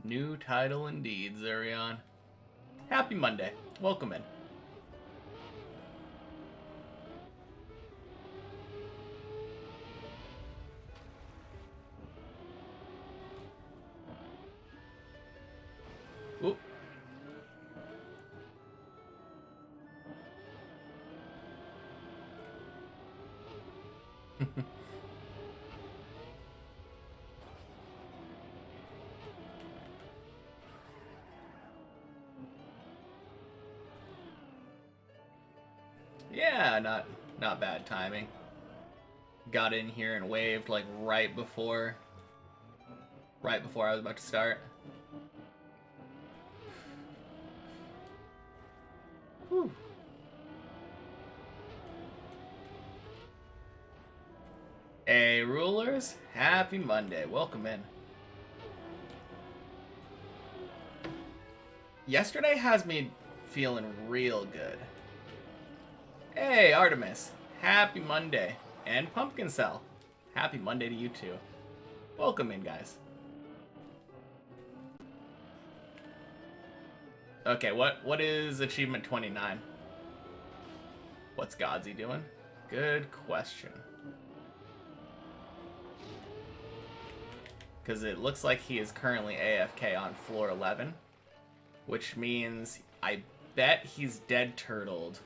New title indeed, Zurion. Happy Monday. Welcome in. Oop. Yeah, not bad timing. Got in here and waved like right before I was about to start. Whew. Hey rulers, happy Monday. Welcome in. Yesterday has me feeling real good. Hey Artemis, happy Monday. And Pumpkin Cell, happy Monday to you too. Welcome in, guys. Okay, what is achievement 29? What's Godsy doing? Good question. Because it looks like he is currently AFK on floor 11, which means I bet he's dead turtled,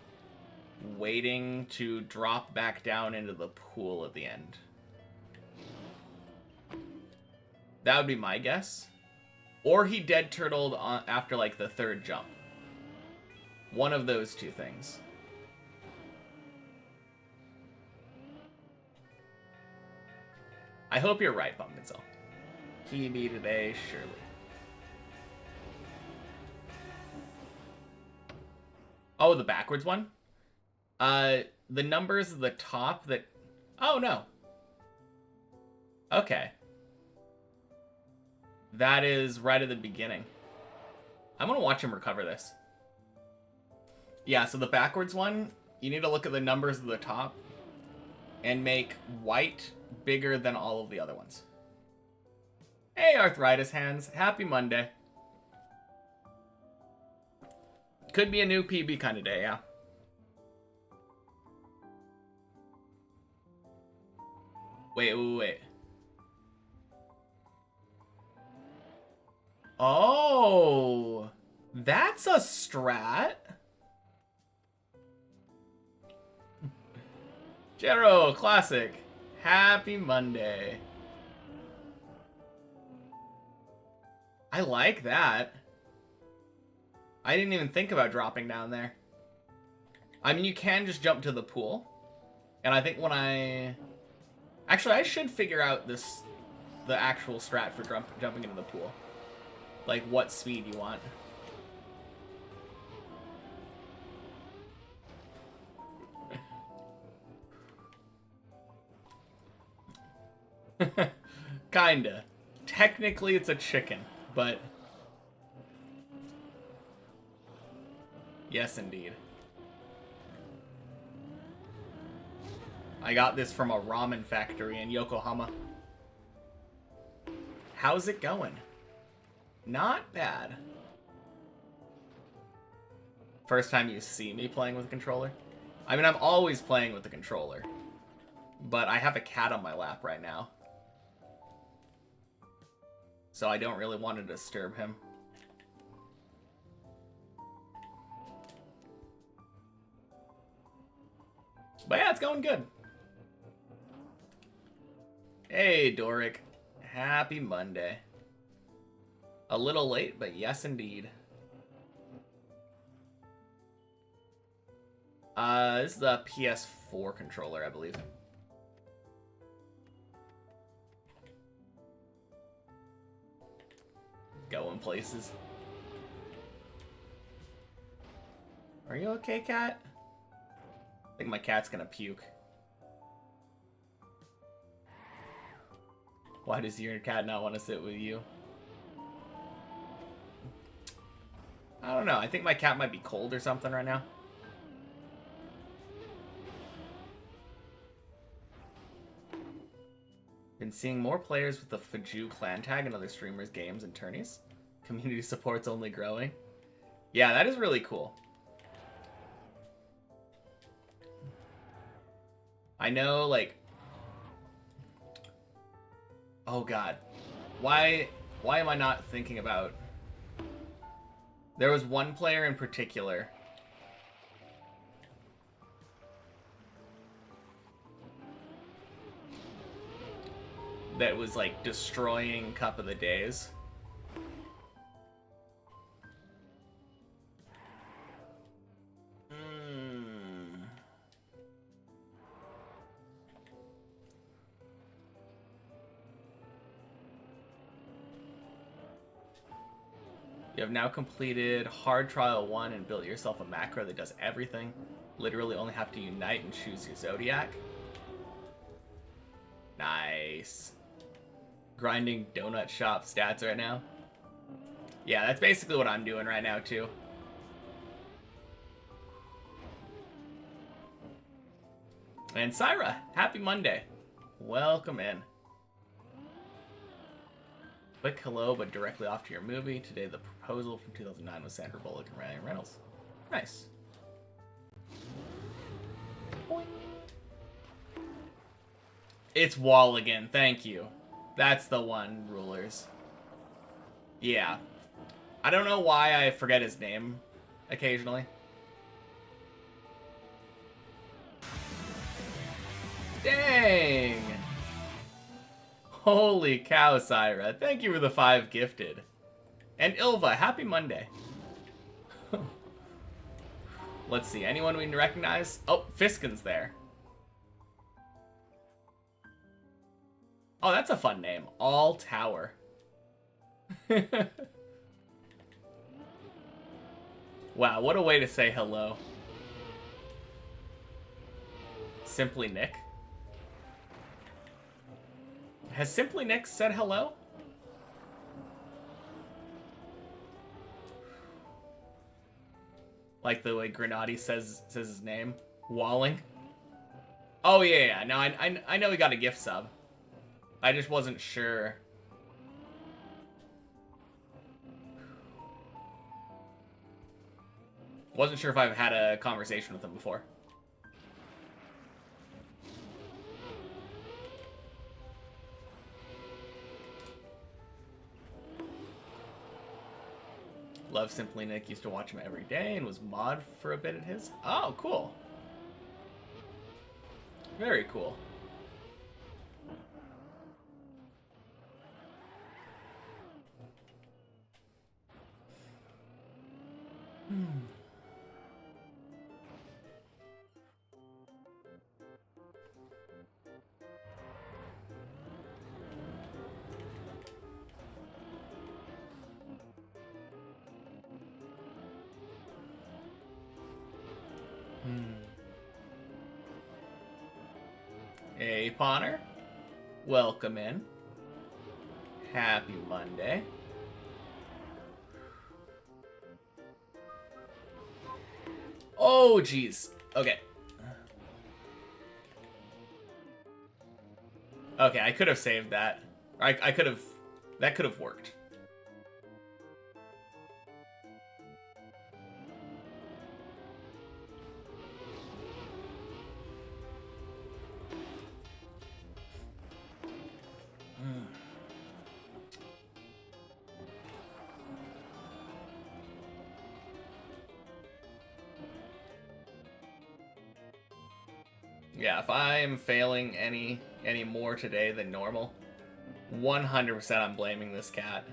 waiting to drop back down into the pool at the end. That would be my guess. Or he dead turtled after like the third jump. One of those two things. I hope you're right, Pumpkin Cell. He needed a surely. Oh, the backwards one? The numbers at the top that... Oh, no. Okay. That is right at the beginning. I'm gonna watch him recover this. Yeah, so the backwards one, you need to look at the numbers at the top and make white bigger than all of the other ones. Hey, Arthritis Hands. Happy Monday. Could be a new PB kind of day, yeah. Wait. Oh, that's a strat. Jero, classic. Happy Monday. I like that. I didn't even think about dropping down there. I mean, you can just jump to the pool. And I think when I... Actually, I should figure out the actual strat for jumping into the pool. Like, what speed you want. Kinda. Technically, it's a chicken, but... Yes, indeed. I got this from a ramen factory in Yokohama. How's it going? Not bad. First time you see me playing with a controller? I mean, I'm always playing with the controller. But I have a cat on my lap right now. So I don't really want to disturb him. But yeah, it's going good. Hey, Doric. Happy Monday. A little late, but yes, indeed. This is the PS4 controller, I believe. Going places. Are you okay, cat? I think my cat's gonna puke. Why does your cat not want to sit with you? I don't know. I think my cat might be cold or something right now. Been seeing more players with the Faju clan tag in other streamers' games and tourneys. Community support's only growing. Yeah, that is really cool. I know, like... Oh, God. Why am I not thinking about... There was one player in particular... that was, like, destroying Cup of the Days. You have now completed Hard Trial 1 and built yourself a macro that does everything. Literally only have to unite and choose your Zodiac. Nice. Grinding donut shop stats right now. Yeah, that's basically what I'm doing right now, too. And Syra, happy Monday. Welcome in. Quick hello, but directly off to your movie. Today, the proposal from 2009 was Sandra Bullock and Ryan Reynolds. Nice. Boing. It's Walligan, thank you. That's the one, rulers. Yeah. I don't know why I forget his name occasionally. Dang! Holy cow, Syra. Thank you for the 5 gifted. And Ilva, happy Monday. Let's see, anyone we recognize? Oh, Fiskin's there. Oh, that's a fun name. All Tower. Wow, what a way to say hello. Simply Nick. Has Simply Nick said hello? Like the way Grenady says his name. Walling. Oh yeah. No, I know he got a gift sub. I just wasn't sure. Wasn't sure if I've had a conversation with him before. Love Simply Nick. Used to watch him every day and was mod for a bit at his. Oh, cool. Very cool. Hey, Ponner. Welcome in. Happy Monday. Oh, jeez. Okay. Okay, I could have saved that. I could have... That could have worked. Yeah, if I am failing any more today than normal, 100% I'm blaming this cat.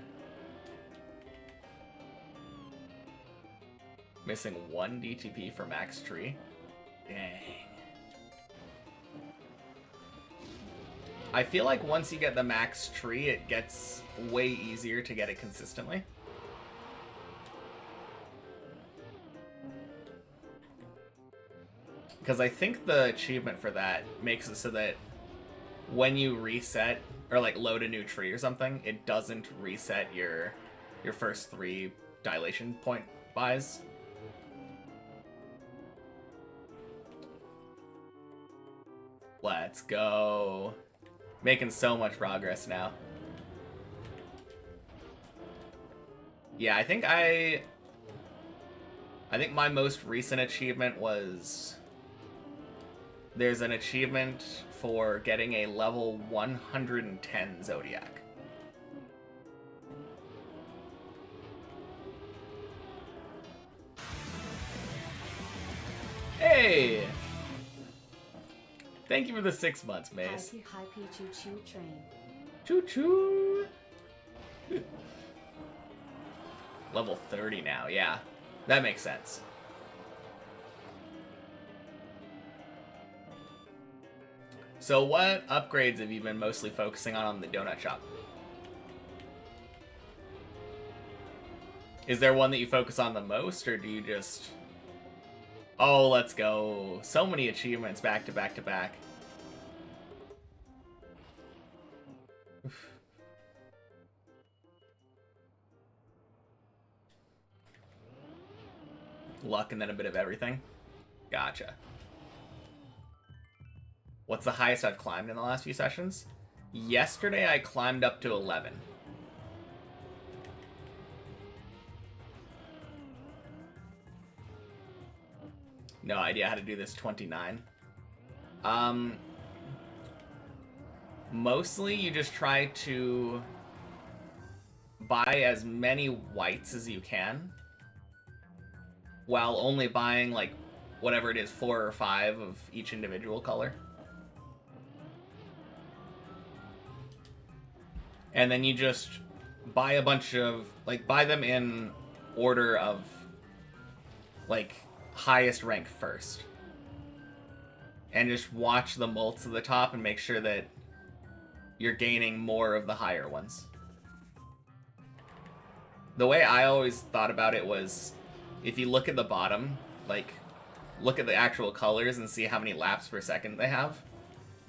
Missing 1 DTP for max tree. Dang. I feel like once you get the max tree, it gets way easier to get it consistently. Because I think the achievement for that makes it so that when you reset, or like load a new tree or something, it doesn't reset your first 3 dilation point buys. Let's go. Making so much progress now. Yeah, I think my most recent achievement was... There's an achievement for getting a level 110 Zodiac. Hey! Thank you for the 6 months, Mace. Hi, choo-choo train. Choo-choo! Level 30 now, yeah. That makes sense. So what upgrades have you been mostly focusing on the donut shop? Is there one that you focus on the most, or do you just... Oh, let's go. So many achievements back to back to back. Luck and then a bit of everything. Gotcha. What's the highest I've climbed in the last few sessions? Yesterday I climbed up to 11. No idea how to do this 29. Mostly you just try to buy as many whites as you can, while only buying, like, whatever it is, 4 or 5 of each individual color. And then you just buy a bunch of, like, buy them in order of, like, highest rank first. And just watch the mults at the top and make sure that you're gaining more of the higher ones. The way I always thought about it was, if you look at the bottom, like, look at the actual colors and see how many laps per second they have,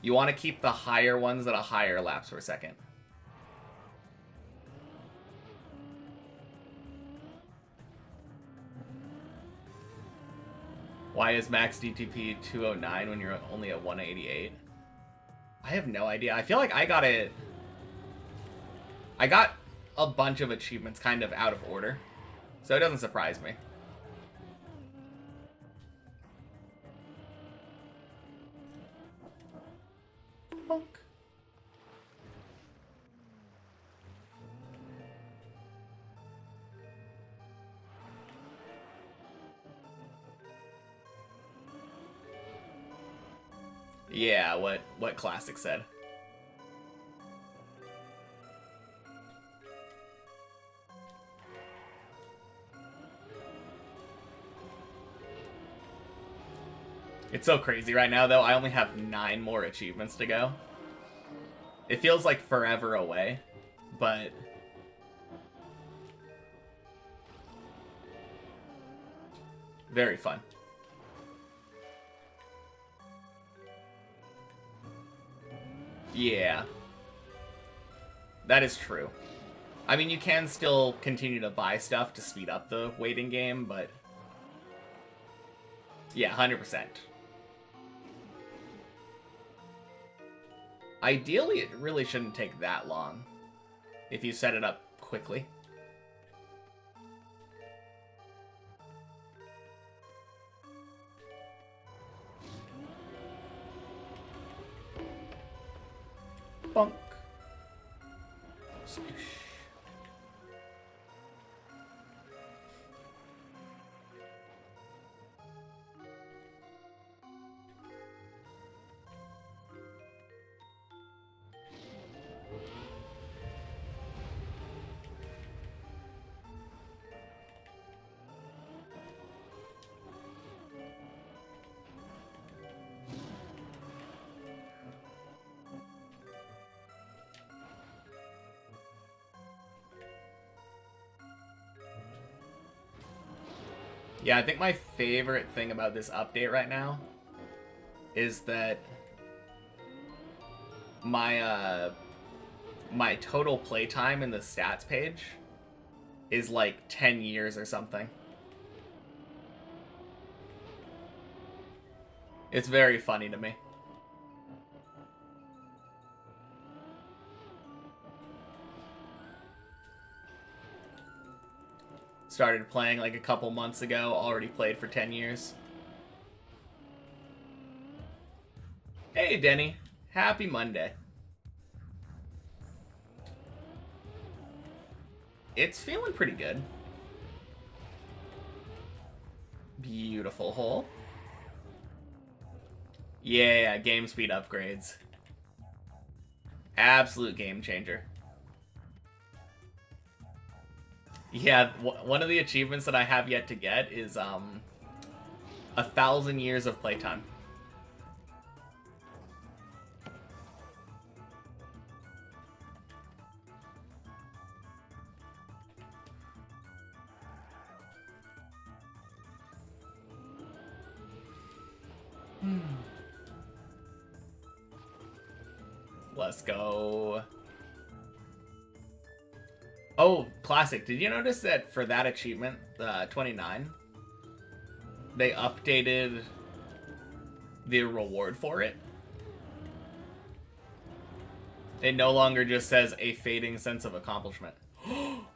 you want to keep the higher ones at a higher laps per second. Why is max DTP 209 when you're only at 188? I have no idea. I feel like I got a bunch of achievements kind of out of order, so it doesn't surprise me. Bonk. Yeah, what Classic said. It's so crazy right now, though. I only have 9 more achievements to go. It feels like forever away, but... very fun. Yeah. That is true. I mean, you can still continue to buy stuff to speed up the waiting game, but... yeah, 100%. Ideally, it really shouldn't take that long if you set it up quickly. Bonk. Sploosh. Yeah, I think my favorite thing about this update right now is that my my total playtime in the stats page is like 10 years or something. It's very funny to me. started playing like a couple months ago, already played for 10 years. Hey, Denny. Happy Monday. It's feeling pretty good. Beautiful hole. Yeah, game speed upgrades. Absolute game changer. Yeah, one of the achievements that I have yet to get is 1,000 years of playtime. Let's go. Oh, classic. Did you notice that for that achievement, 29, they updated the reward for it? It no longer just says a fading sense of accomplishment.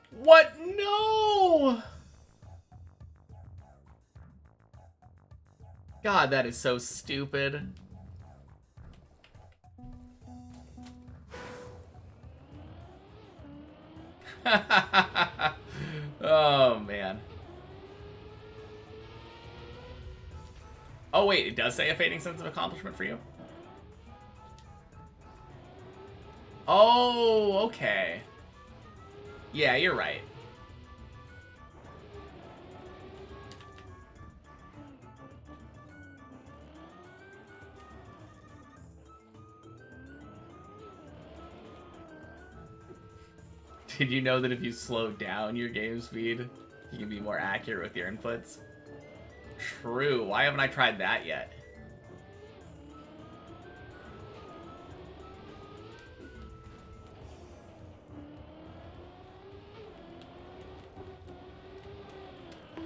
What? No! God, that is so stupid. Oh, man. Oh, wait, it does say a fading sense of accomplishment for you? Oh, okay. Yeah, you're right. Did you know that if you slow down your game speed, you can be more accurate with your inputs? True. Why haven't I tried that yet?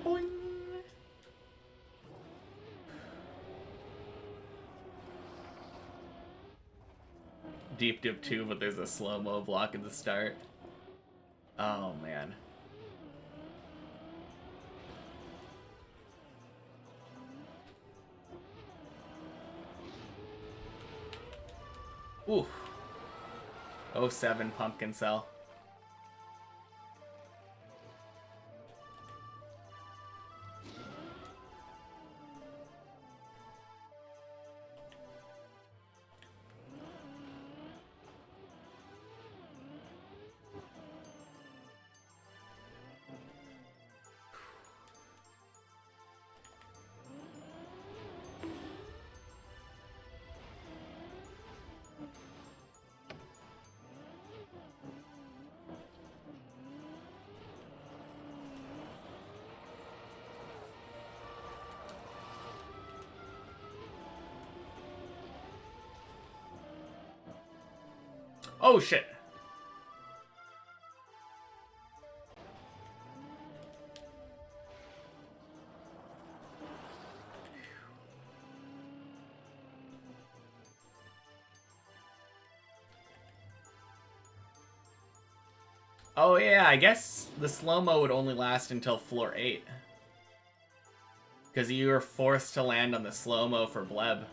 Boing. Deep dip 2, but there's a slow-mo block at the start. Oh, man. Ooh. 07 pumpkin cell. Oh, shit. Oh, yeah, I guess the slow-mo would only last until floor 8. Because you were forced to land on the slow-mo for Bleb.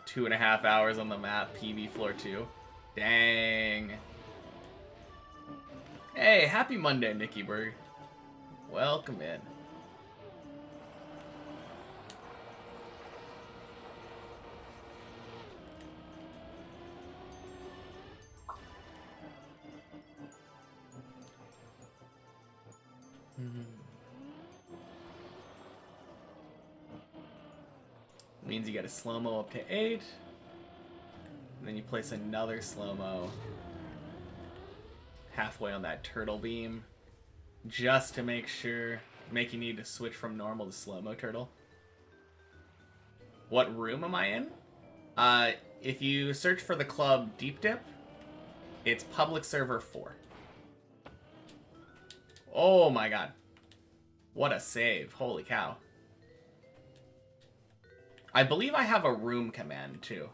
Two and a half hours on the map, PB floor 2. Dang. Hey, happy Monday, Nicky Berg. Welcome in. Means you get a slow-mo up to 8. And then you place another slow-mo halfway on that turtle beam. Just to make you need to switch from normal to slow-mo turtle. What room am I in? If you search for the club Deep Dip, it's public server 4. Oh my god. What a save. Holy cow. I believe I have a room command, too.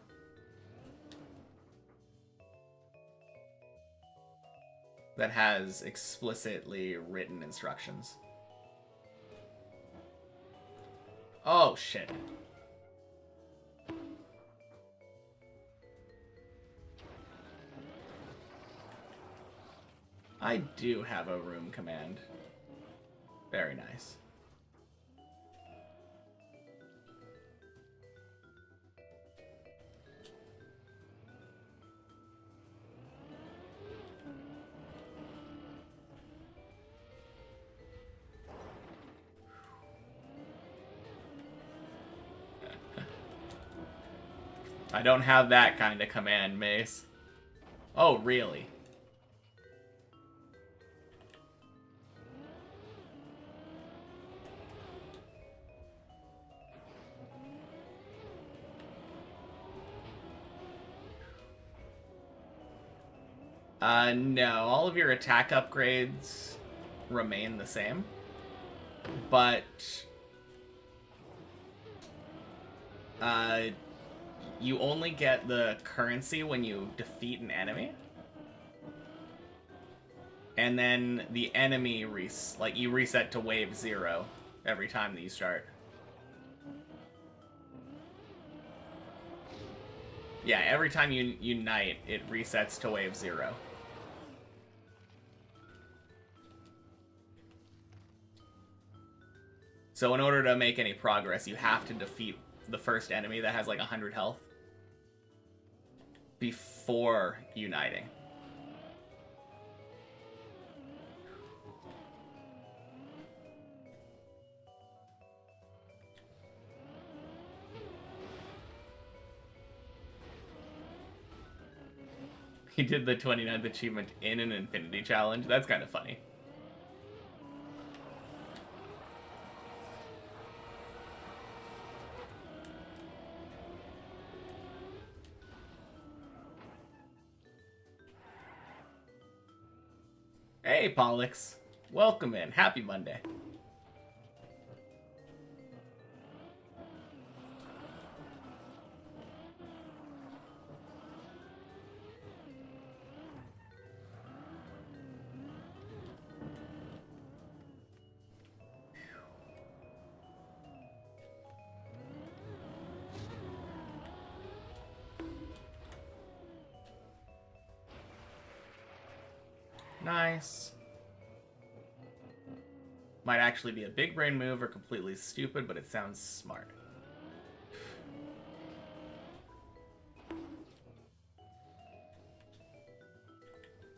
that has explicitly written instructions. Oh, shit. I do have a room command. Very nice. I don't have that kind of command, Mace. Oh, really? No. All of your attack upgrades remain the same. But... you only get the currency when you defeat an enemy. And then the enemy you reset to wave 0 every time that you start. Yeah, every time you unite, it resets to wave 0. So in order to make any progress, you have to defeat the first enemy that has like 100 health before uniting. He did the 29th achievement in an Infinity Challenge. That's kind of funny. Hey, Pollux. Welcome in. Happy Monday. Nice. Might actually be a big brain move or completely stupid, but it sounds smart.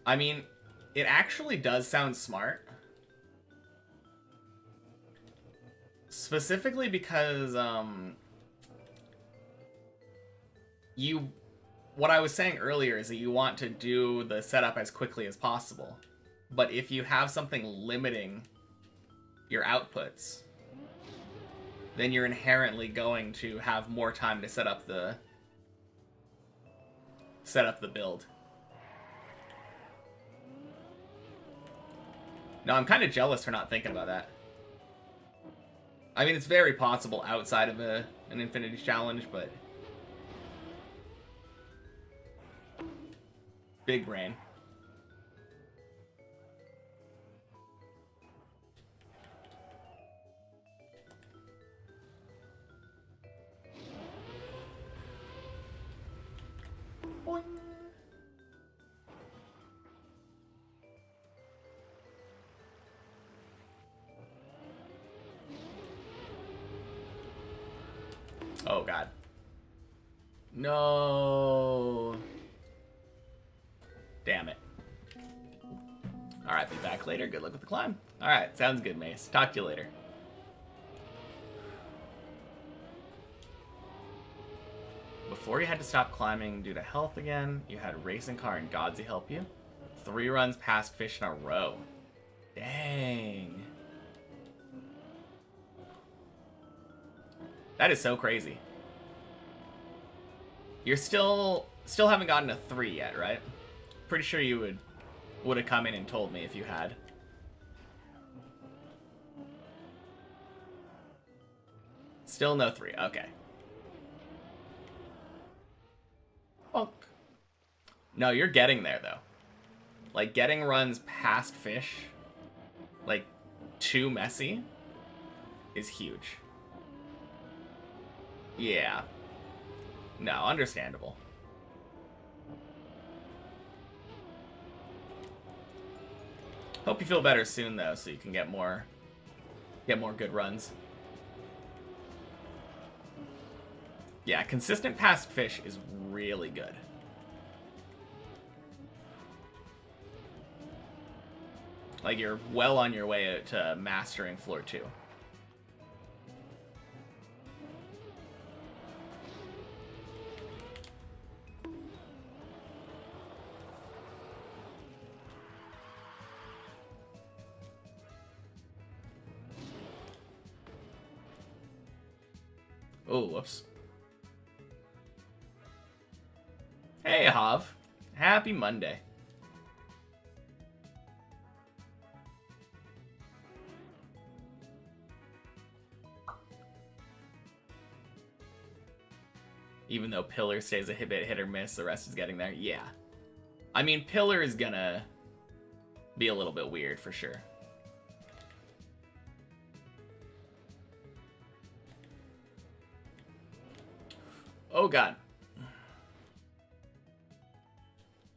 I mean, it actually does sound smart. Specifically because, what I was saying earlier is that you want to do the setup as quickly as possible. But if you have something limiting your outputs, then you're inherently going to have more time to set up the build. No, I'm kind of jealous for not thinking about that. I mean, it's very possible outside of an Infinity Challenge, but... Big brain. Boing. Oh, God. No. Damn it. Alright, be back later. Good luck with the climb. Alright, sounds good, Mace. Talk to you later. Before you had to stop climbing due to health again, you had Racing Car and Godsey help you. 3 runs past fish in a row. Dang. That is so crazy. You're still haven't gotten a 3 yet, right? Pretty sure you would have come in and told me if you had. Still no 3. Okay. Bonk. No, you're getting there though. Like, getting runs past fish, like, too messy is huge. Yeah. No, understandable. Hope you feel better soon, though, so you can get more good runs. Yeah, consistent past fish is really good. Like, you're well on your way to mastering floor 2. Oh, whoops. Hey, Hav. Happy Monday. Even though Pillar stays a bit hit or miss, the rest is getting there. Yeah. I mean, Pillar is gonna be a little bit weird for sure. Oh, God.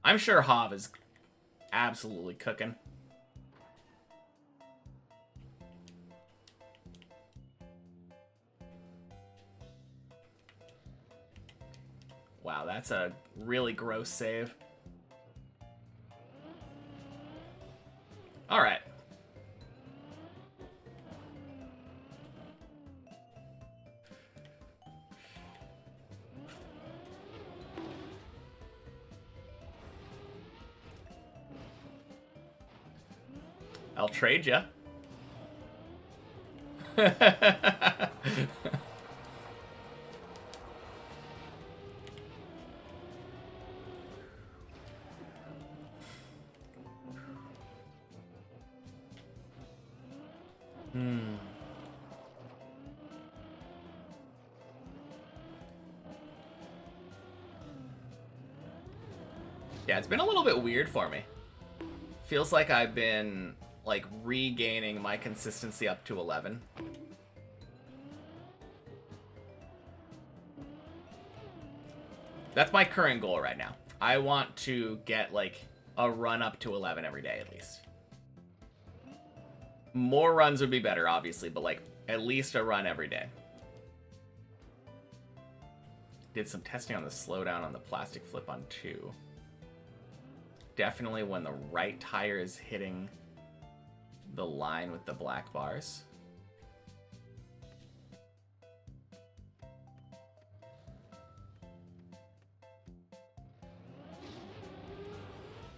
I'm sure Hav is absolutely cooking. Wow, that's a really gross save. All right. I'll trade ya. Yeah, it's been a little bit weird for me. Feels like I've been, like, regaining my consistency up to 11. That's my current goal right now. I want to get, like, a run up to 11 every day at least. More runs would be better, obviously, but, like, at least a run every day. Did some testing on the slowdown on the plastic flip on 2. Definitely when the right tire is hitting the line with the black bars.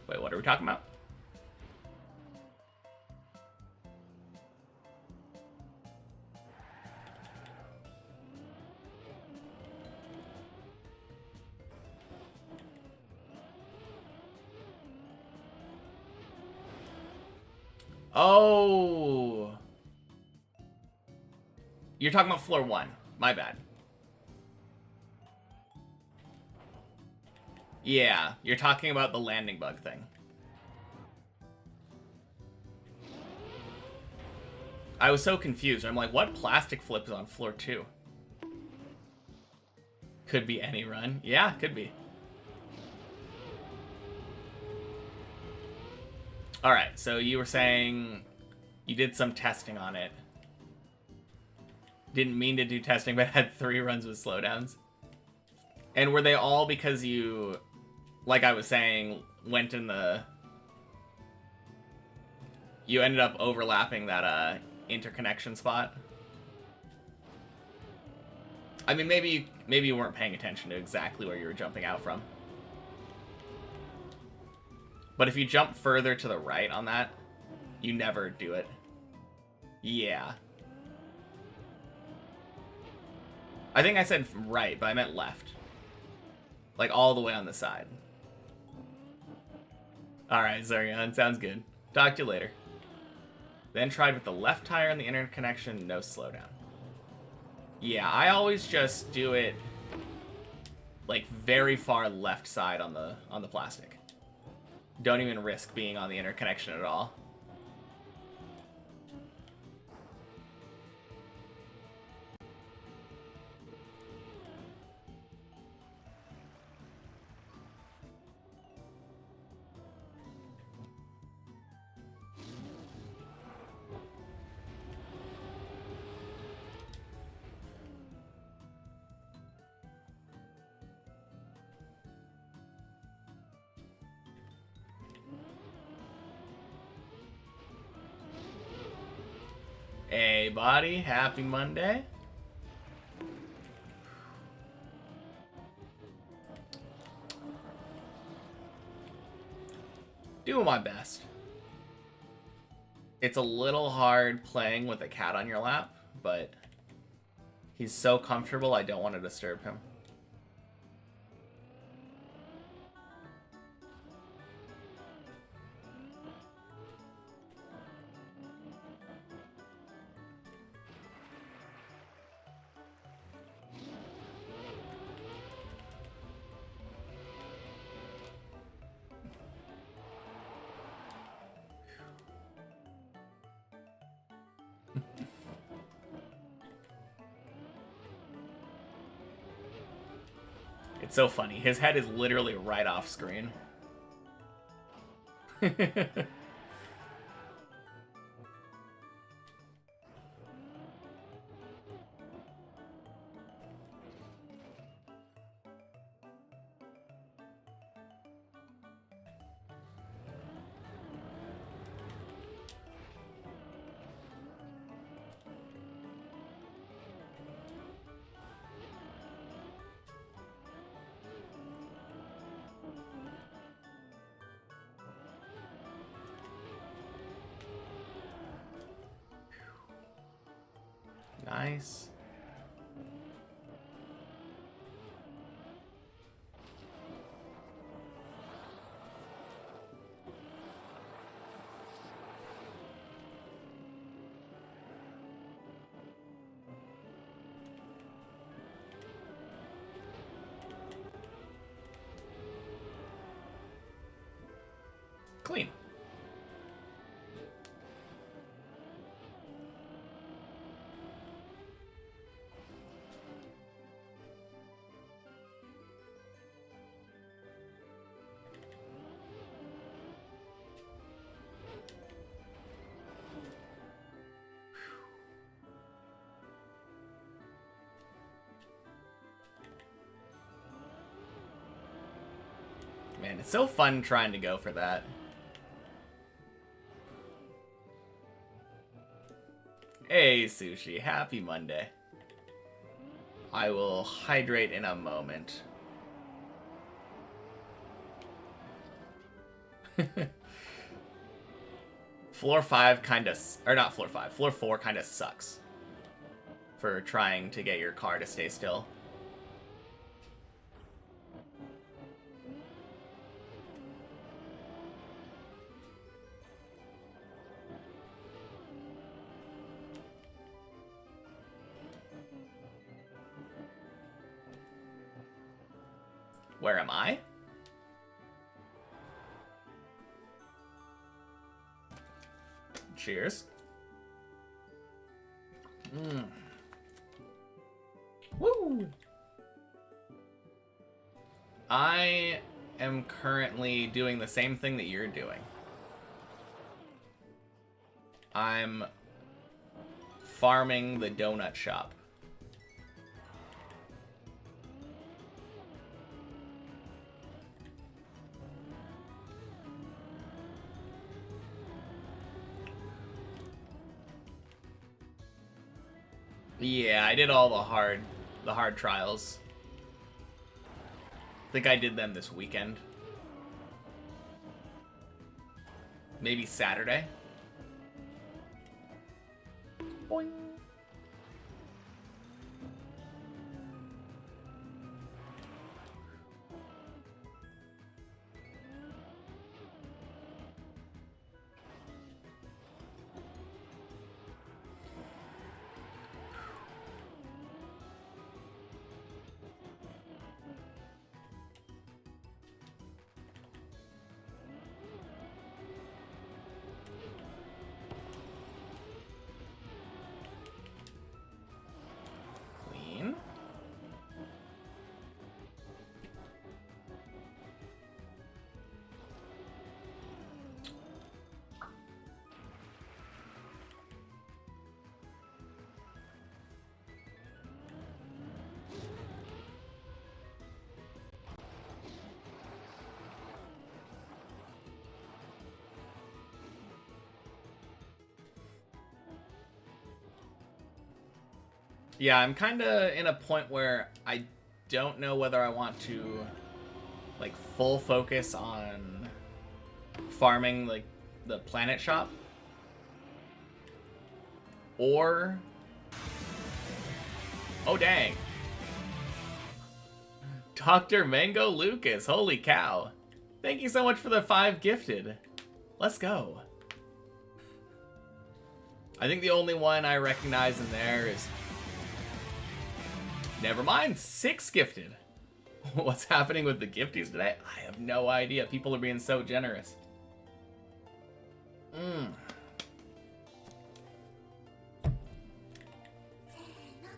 Wait, what are we talking about? Oh. You're talking about floor 1. My bad. Yeah, you're talking about the landing bug thing. I was so confused. I'm like, what plastic flip is on floor 2? Could be any run. Yeah, could be. Alright, so you were saying you did some testing on it. Didn't mean to do testing, but had 3 runs with slowdowns. And were they all because you, like I was saying, went in the... You ended up overlapping that interconnection spot? I mean, maybe you weren't paying attention to exactly where you were jumping out from. But if you jump further to the right on that, you never do it. Yeah. I think I said right, but I meant left. Like all the way on the side. Alright, Zurion, sounds good. Talk to you later. Then tried with the left tire in the interconnection, no slowdown. Yeah, I always just do it like very far left side on the plastic. Don't even risk being on the interconnection at all. Hey, buddy. Happy Monday. Doing my best. It's a little hard playing with a cat on your lap, but he's so comfortable I don't want to disturb him. It's so funny. His head is literally right off screen. Nice. Clean. Man, it's so fun trying to go for that. Hey, Sushi. Happy Monday. I will hydrate in a moment. Floor 5 kind of... Or not floor 5. Floor 4 kind of sucks. For trying to get your car to stay still. Where am I? Cheers. Woo! I am currently doing the same thing that you're doing. I'm farming the donut shop. Yeah, I did all the hard trials. I think I did them this weekend. Maybe Saturday. Boing. Yeah, I'm kind of in a point where I don't know whether I want to, like, full focus on farming, like, the planet shop. Or... Oh, dang. Dr. Mango Lucas, holy cow. Thank you so much for the 5 gifted. Let's go. I think the only one I recognize in there is... Never mind, 6 gifted. What's happening with the gifties today? I have no idea. People are being so generous.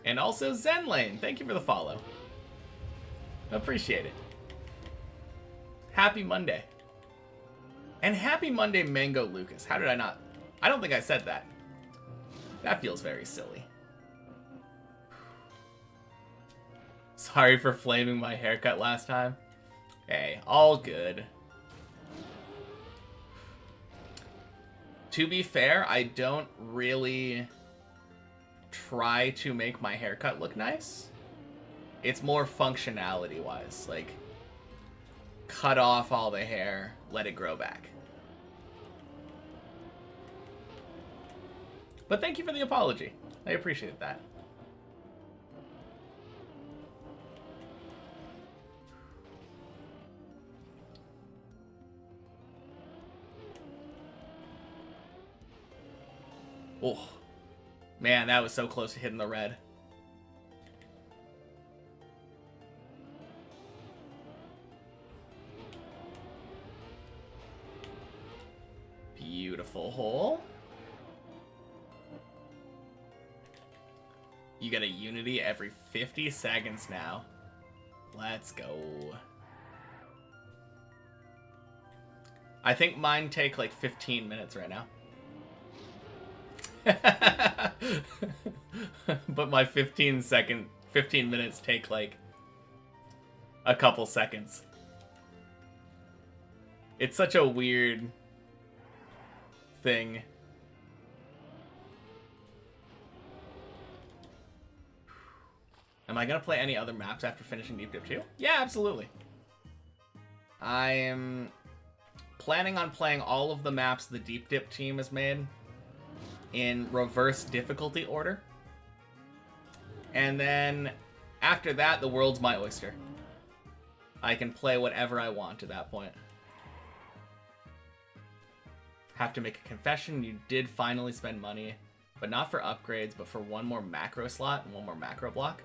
And also Zenlane, thank you for the follow. Appreciate it. Happy Monday. And happy Monday, Mango Lucas. How did I not... I don't think I said that. That feels very silly. Sorry for flaming my haircut last time. Hey, all good. To be fair, I don't really try to make my haircut look nice. It's more functionality-wise. Like, cut off all the hair, let it grow back. But thank you for the apology. I appreciate that. Oh, man, that was so close to hitting the red. Beautiful hole. You get a unity every 50 seconds now. Let's go. I think mine take like 15 minutes right now. But my 15 minutes take like a couple seconds. It's such a weird thing. Am I gonna play any other maps after finishing Deep Dip 2? Yeah, absolutely. I am planning on playing all of the maps the Deep Dip team has made in reverse difficulty order. And then after that, the world's my oyster. I can play whatever I want at that point. Have to make a confession, you did finally spend money, but not for upgrades, but for one more macro slot and one more macro block.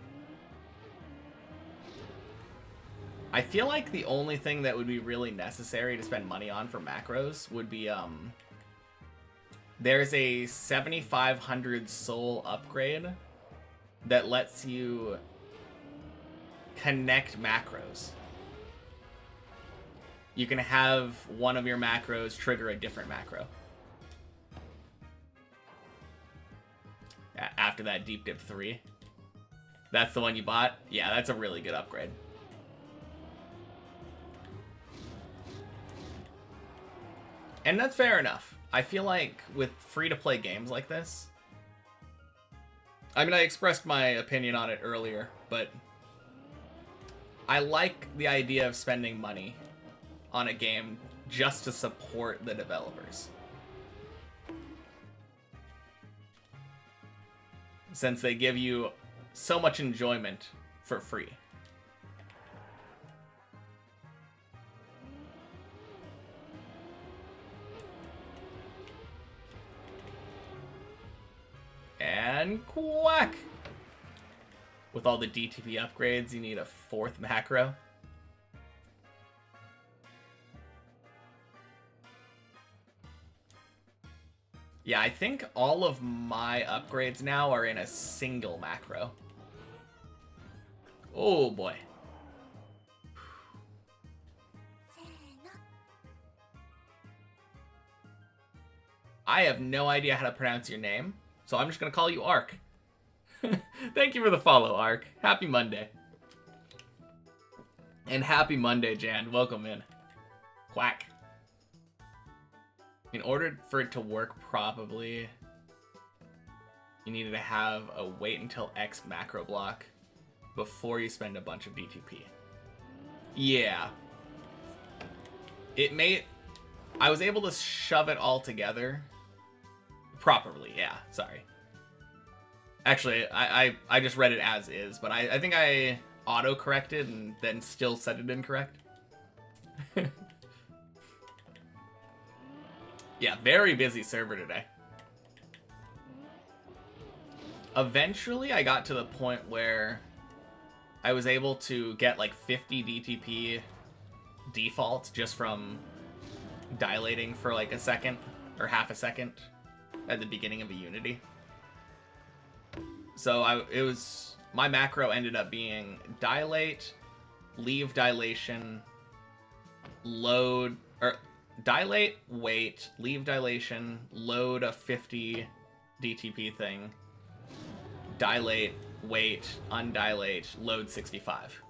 I feel like the only thing that would be really necessary to spend money on for macros would be, there's a 7,500 soul upgrade that lets you connect macros. You can have one of your macros trigger a different macro. After that Deep Dip 3. That's the one you bought? Yeah, that's a really good upgrade. And that's fair enough. I feel like with free-to-play games like this... I mean, I expressed my opinion on it earlier, but I like the idea of spending money on a game just to support the developers. Since they give you so much enjoyment for free. And quack! With all the DTP upgrades, you need a 4th macro. Yeah, I think all of my upgrades now are in a single macro. Oh boy. I have no idea how to pronounce your name, so I'm just gonna call you Ark. Thank you for the follow, Ark. Happy Monday. And happy Monday, Jan. Welcome in. Quack. In order for it to work properly, you needed to have a wait until X macro block before you spend a bunch of DTP. Yeah. I was able to shove it all together properly, yeah, sorry. Actually, I just read it as is, but I think I auto-corrected and then still said it incorrect. Yeah, very busy server today. Eventually, I got to the point where I was able to get like 50 DTP default just from dilating for like a second or half a second at the beginning of a Unity. So my macro ended up being dilate, leave dilation, load, or dilate, wait, leave dilation, load a 50 DTP thing, dilate, wait, undilate, load 65.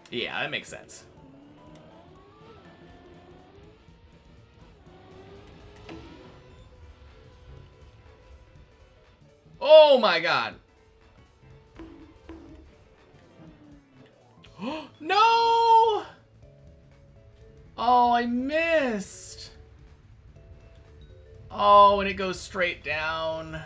Yeah, that makes sense. Oh my god. No! Oh, I missed. Oh, and it goes straight down.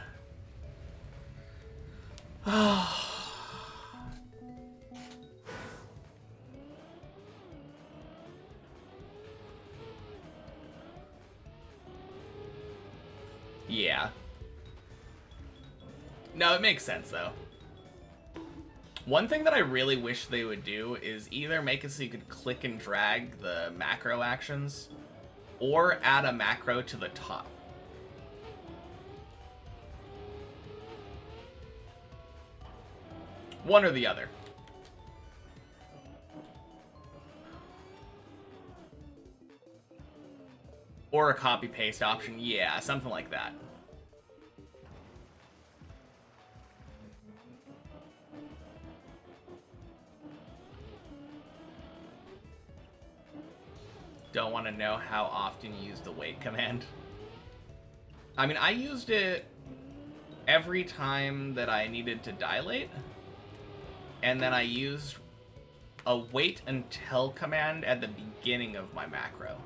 Yeah. No, it makes sense, though. One thing that I really wish they would do is either make it so you could click and drag the macro actions, or add a macro to the top. One or the other. Or a copy-paste option. Yeah, something like that. Don't want to know how often you use the wait command. I mean, I used it every time that I needed to dilate. And then I used a wait until command at the beginning of my macro.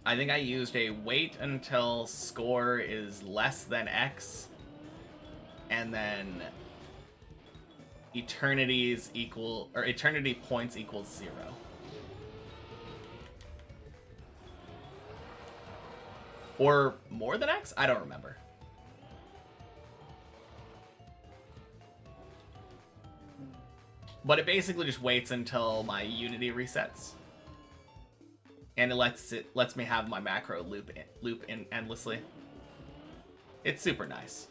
I think I used a wait until score is less than X, and then eternity points equals 0. Or more than X? I don't remember. But it basically just waits until my Unity resets. And it lets me have my macro loop in endlessly. It's super nice.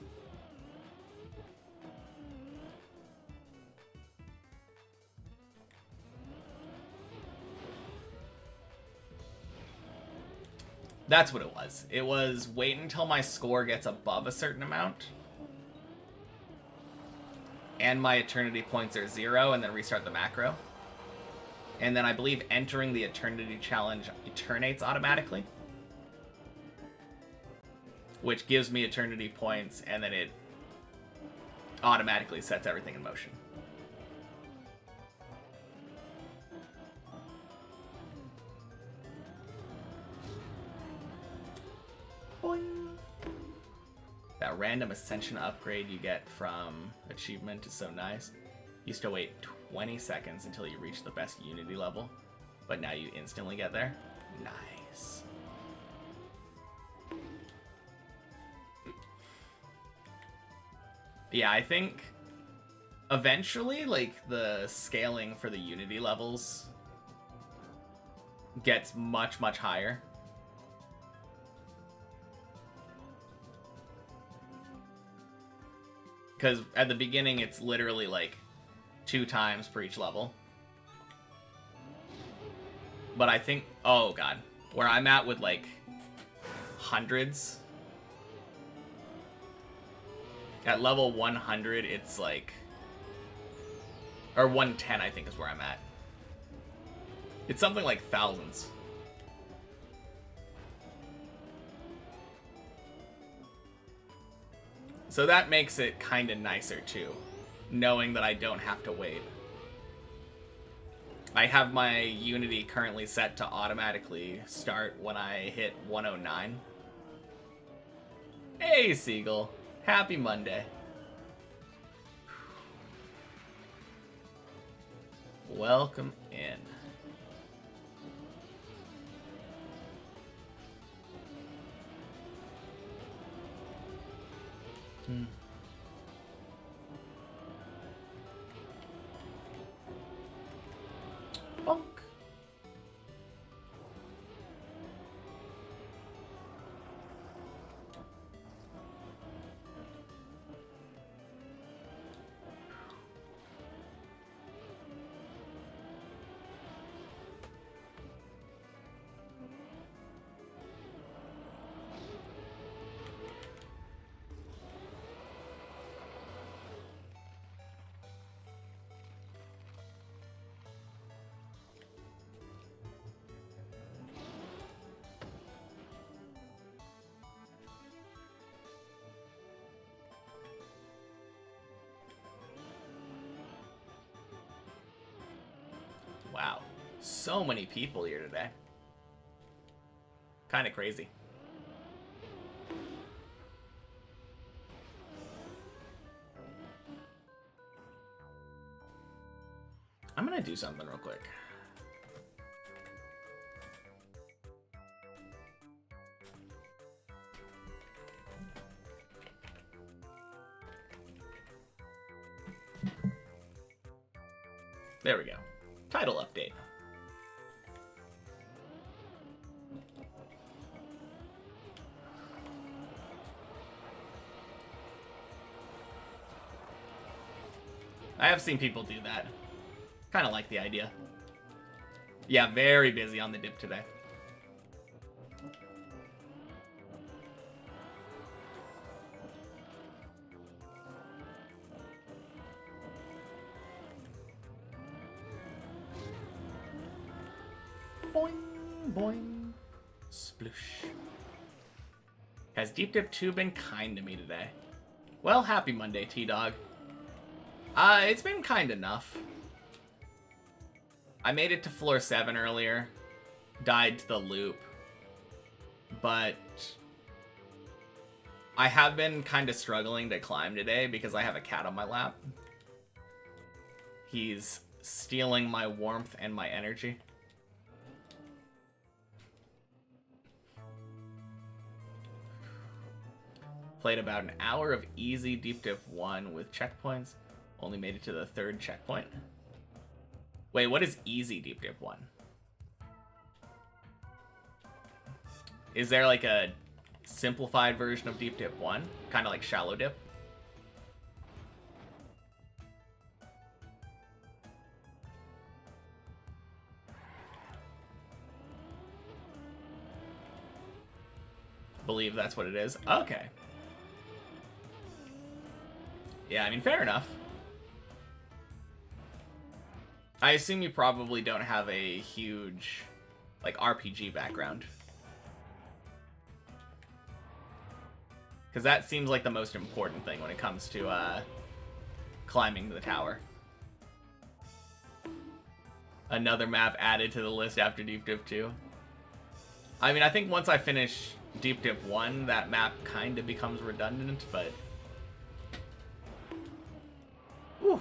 That's what it was. It was wait until my score gets above a certain amount. And my eternity points are 0, and then restart the macro. And then I believe entering the eternity challenge eternates automatically. Which gives me eternity points, and then it automatically sets everything in motion. Boing. That random ascension upgrade you get from achievement is so nice. Used to wait 20 seconds until you reach the best Unity level, but now you instantly get there. Nice. Yeah, I think eventually, like, the scaling for the Unity levels gets much, much higher. Because at the beginning, it's literally, like, 2 times per each level. But I think, oh god, where I'm at with, like, hundreds, at level 100, it's like, or 110 I think is where I'm at. It's something like thousands. So that makes it kind of nicer too, knowing that I don't have to wait. I have my Unity currently set to automatically start when I hit 109. Hey, Seagull. Happy Monday. Welcome in. Bonk. Wow, so many people here today. Kind of crazy. I'm gonna do something real quick. There we go. Title update. I have seen people do that. Kind of like the idea. Yeah, very busy on the dip today. Boing, boing, sploosh. Has Deep Dip 2 been kind to me today? Well, happy Monday, T-Dog. It's been kind enough. I made it to floor 7 earlier. Died to the loop. But I have been kind of struggling to climb today because I have a cat on my lap. He's stealing my warmth and my energy. Played about an hour of easy Deep Dip 1 with checkpoints. Only made it to the 3rd checkpoint. Wait, what is easy Deep Dip 1? Is there like a simplified version of Deep Dip 1? Kind of like Shallow Dip? Believe that's what it is. Okay. Yeah, I mean, fair enough. I assume you probably don't have a huge, like, RPG background. Because that seems like the most important thing when it comes to, climbing the tower. Another map added to the list after Deep Dip 2. I mean, I think once I finish Deep Dip 1, that map kind of becomes redundant, but... Whew.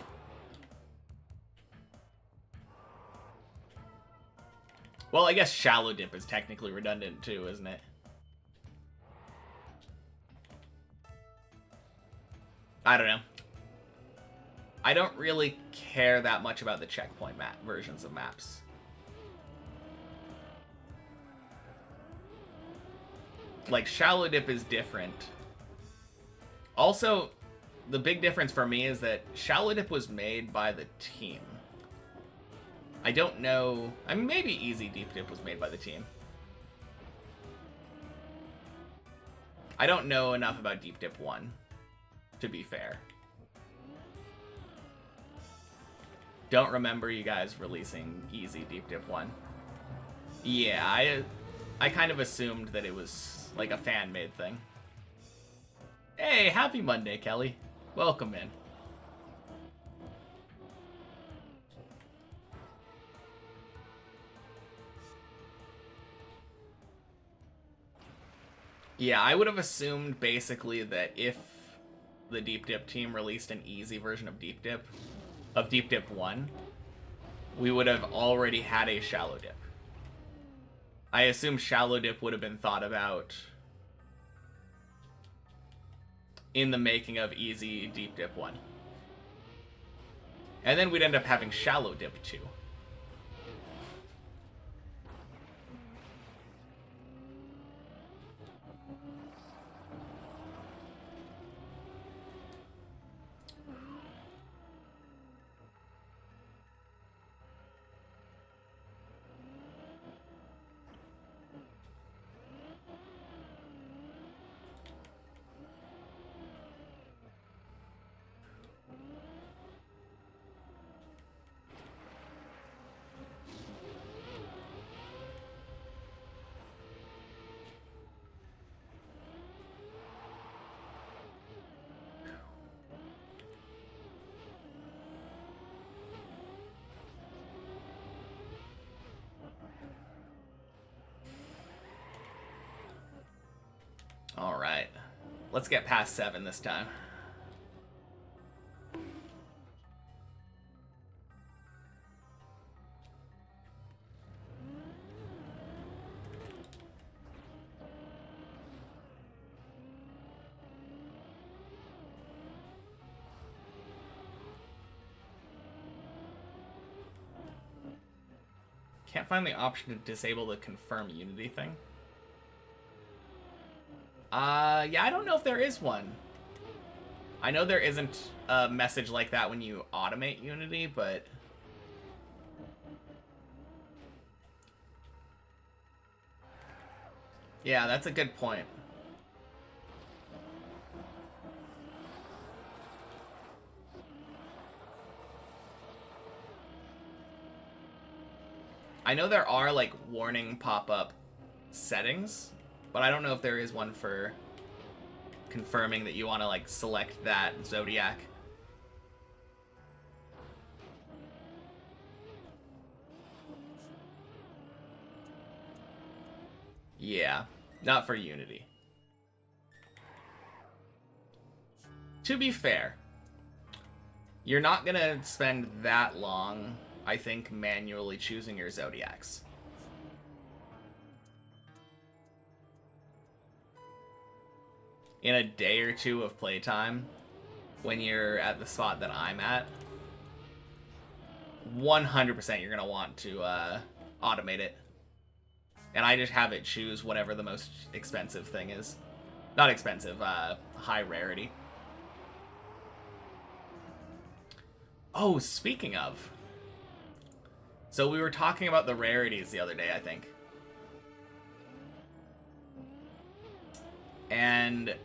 Well, I guess Shallow Dip is technically redundant too, isn't it? I don't know. I don't really care that much about the checkpoint map versions of maps. Like, Shallow Dip is different. Also, the big difference for me is that Shallow Dip was made by the team. I don't know... I mean, maybe Easy Deep Dip was made by the team. I don't know enough about Deep Dip 1, to be fair. Don't remember you guys releasing Easy Deep Dip 1. Yeah, I kind of assumed that it was like a fan-made thing. Hey, happy Monday, Kelly. Welcome in. Yeah, I would have assumed basically that if the Deep Dip team released an easy version of Deep Dip 1, we would have already had a Shallow Dip. I assume Shallow Dip would have been thought about in the making of easy Deep Dip 1. And then we'd end up having Shallow Dip 2. Alright. Let's get past 7 this time. Can't find the option to disable the confirm Unity thing. Yeah, I don't know if there is one. I know there isn't a message like that when you automate Unity, but... yeah, that's a good point. I know there are, like, warning pop-up settings, but I don't know if there is one for confirming that you want to, like, select that Zodiac. Yeah, not for Unity. To be fair, you're not gonna spend that long, I think, manually choosing your Zodiacs. In a day or two of playtime, when you're at the spot that I'm at, 100% you're gonna want to automate it. And I just have it choose whatever the most expensive thing is. Not expensive, high rarity. Oh, speaking of. So we were talking about the rarities the other day, I think. And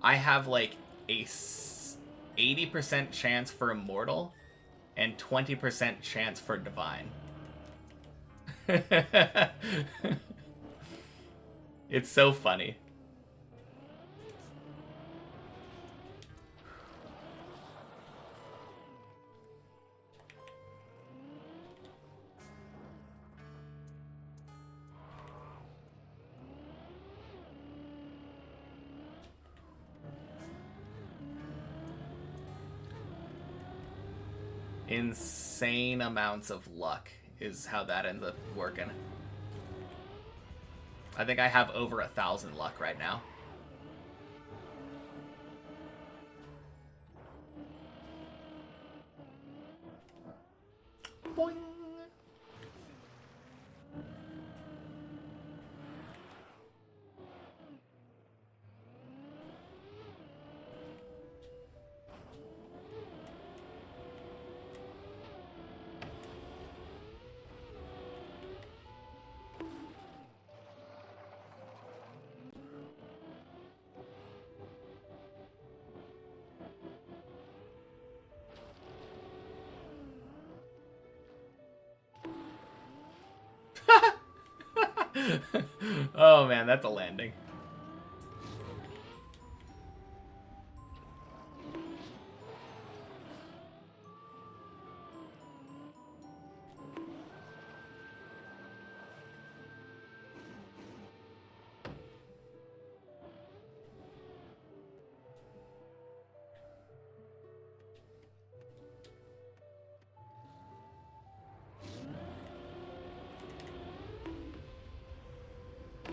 I have like a 80% chance for Immortal and 20% chance for Divine. It's so funny. Insane amounts of luck is how that ends up working. I think I have over 1,000 luck right now. Boing. Oh man, that's a landing.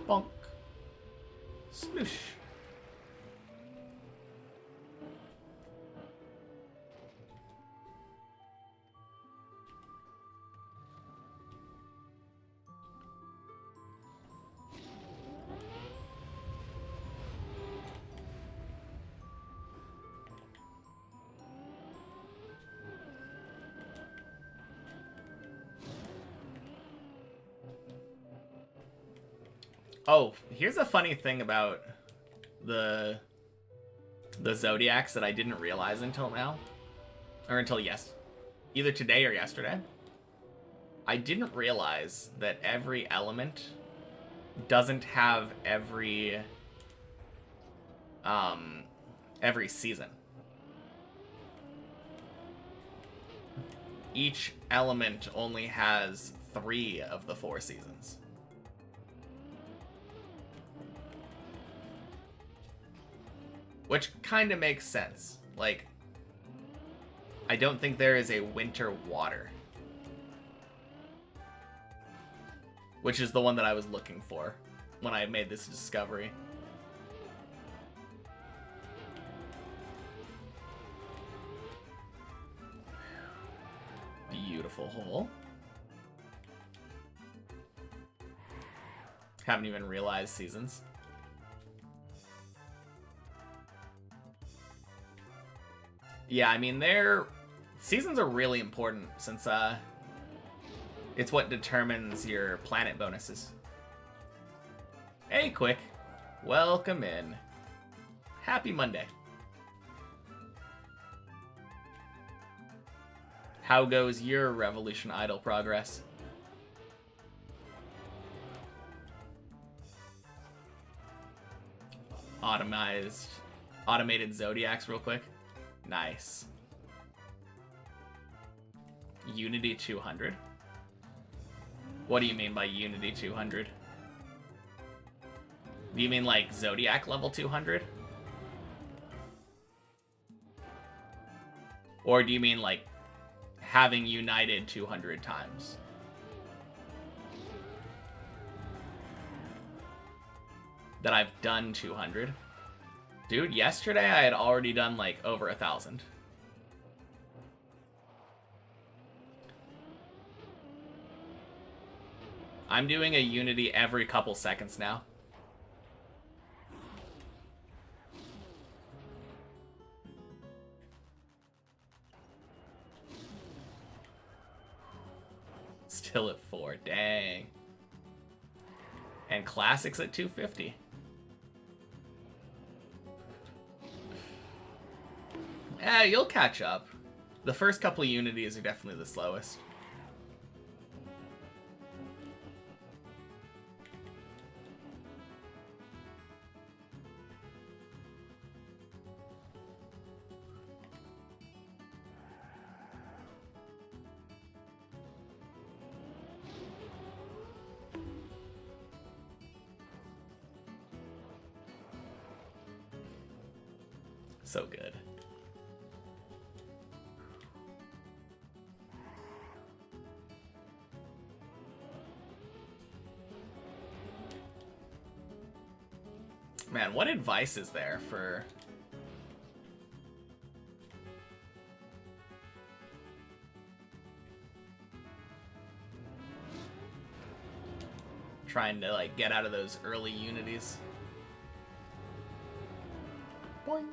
Bonk. Sploosh. Oh, here's a funny thing about the zodiacs that I didn't realize until now, or until either today or yesterday. I didn't realize that every element doesn't have every season. Each element only has 3 of the 4 seasons. Which kind of makes sense. Like, I don't think there is a winter water. Which is the one that I was looking for when I made this discovery. Beautiful hole. Haven't even realized seasons. Yeah, I mean, seasons are really important since it's what determines your planet bonuses. Hey, Quick. Welcome in. Happy Monday. How goes your Revolution Idol progress? Automated Zodiacs real quick. Nice. Unity 200? What do you mean by Unity 200? Do you mean like Zodiac level 200? Or do you mean like having united 200 times? That I've done 200? Dude, yesterday I had already done like over 1,000. I'm doing a Unity every couple seconds now. Still at 4, dang. And Classics at 250. You'll catch up. The first couple of Unities are definitely the slowest. So good. Man, what advice is there for... trying to, like, get out of those early Unities? Boing.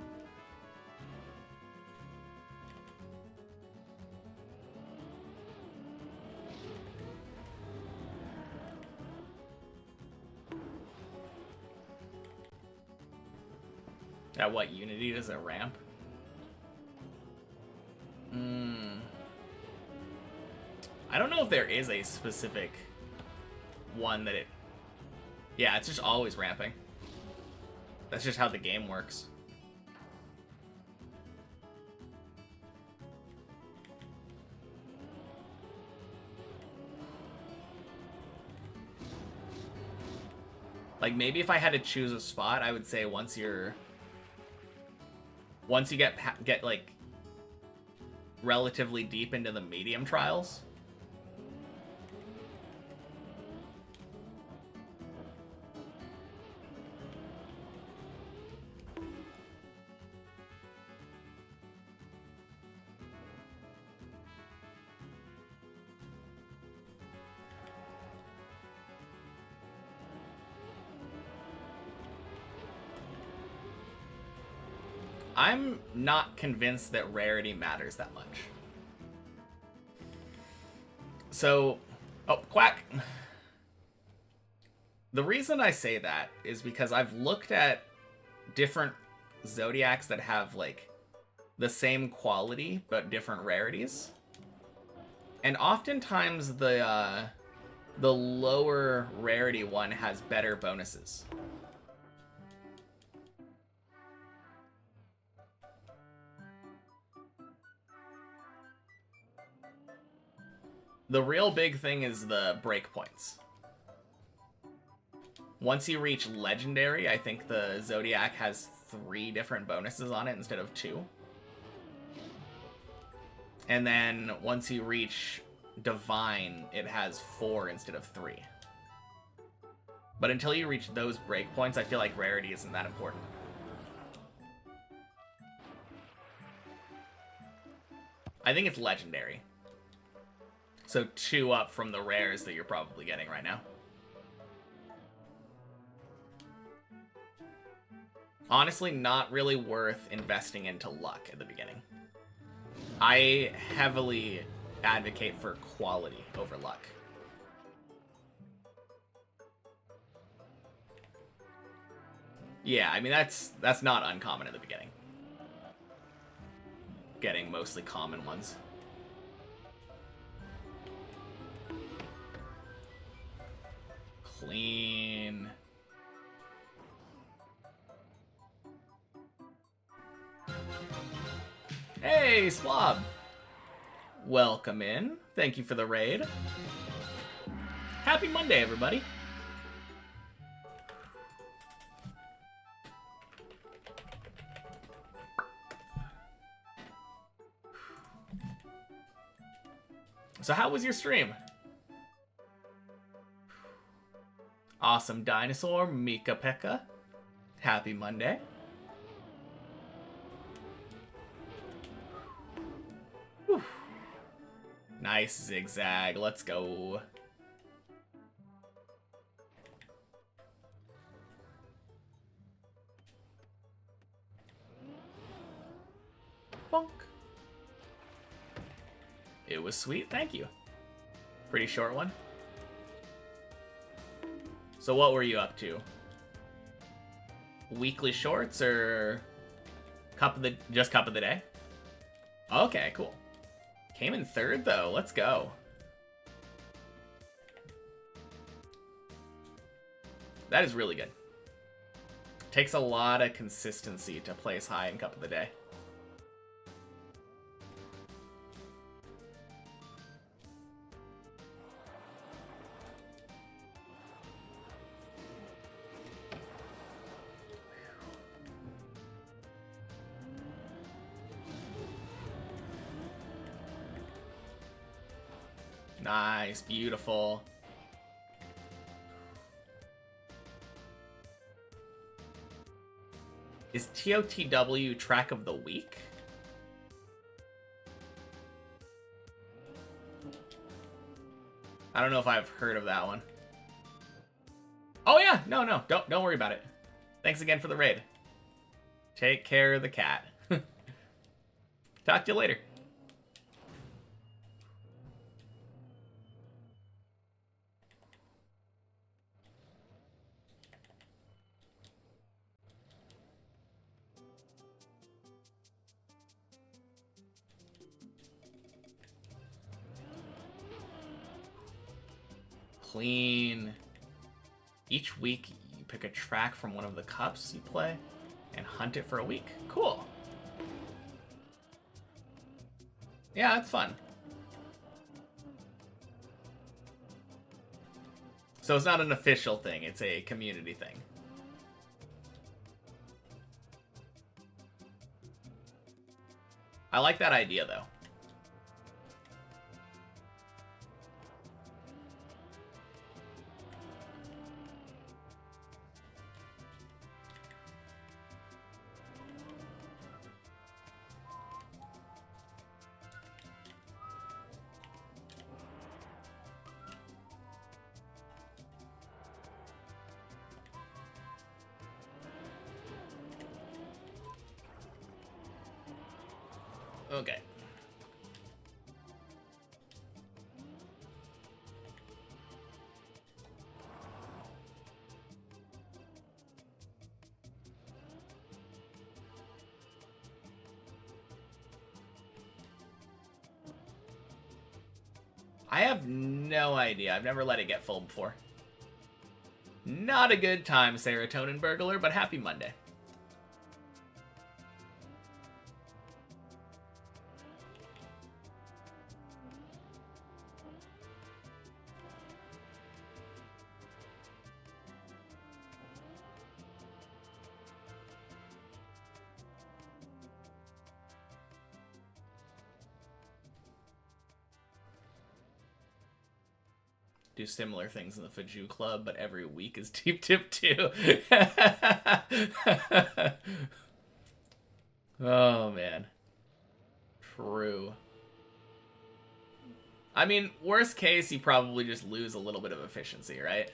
At what Unity does it ramp? I don't know if there is a specific one that it Yeah, it's just always ramping. That's just how the game works. Like, maybe if I had to choose a spot, I would say once you get like relatively deep into the medium trials. I'm not convinced that rarity matters that much. So, oh, quack. The reason I say that is because I've looked at different zodiacs that have like the same quality but different rarities. And oftentimes the lower rarity one has better bonuses. The real big thing is the breakpoints. Once you reach Legendary, I think the Zodiac has 3 different bonuses on it instead of 2. And then once you reach Divine, it has 4 instead of 3. But until you reach those breakpoints, I feel like rarity isn't that important. I think it's Legendary. So 2 up from the rares that you're probably getting right now. Honestly, not really worth investing into luck at the beginning. I heavily advocate for quality over luck. Yeah, I mean, that's not uncommon at the beginning. Getting mostly common ones. Clean. Hey, Slob! Welcome in. Thank you for the raid. Happy Monday, everybody. So how was your stream? Awesome Dinosaur, Mika Pekka. Happy Monday. Whew. Nice zigzag. Let's go. Bonk. It was sweet. Thank you. Pretty short one. So what were you up to? Weekly shorts or just cup of the day? Okay, cool. Came in 3rd though. Let's go. That is really good. Takes a lot of consistency to place high in cup of the day. Nice, beautiful. Is TOTW track of the week? I don't know if I've heard of that one. Oh yeah, no, don't worry about it. Thanks again for the raid. Take care of the cat. Talk to you later. Clean. Each week, you pick a track from one of the cups you play and hunt it for a week. Cool. Yeah, it's fun. So it's not an official thing, it's a community thing. I like that idea, though. Okay. I have no idea. I've never let it get full before. Not a good time, Serotonin Burglar, but happy Monday. Do similar things in the Faju Club, but every week is Deep Tip 2. Oh, man. True. I mean, worst case, you probably just lose a little bit of efficiency, right?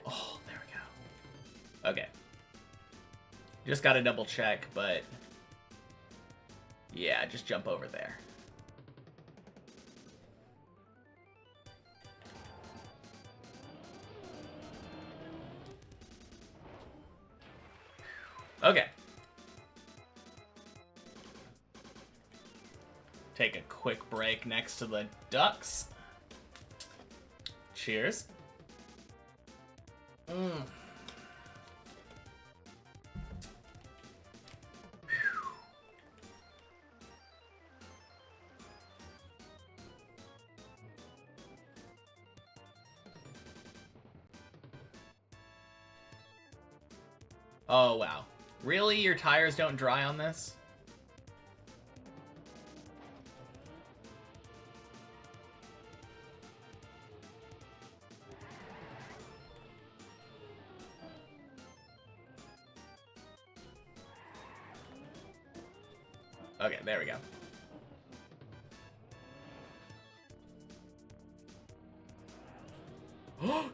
Oh, there we go. Okay. Just gotta double check, but... yeah, just jump over there. Okay. Take a quick break next to the ducks. Cheers. Oh, wow. Really? Your tires don't dry on this? Okay, there we go.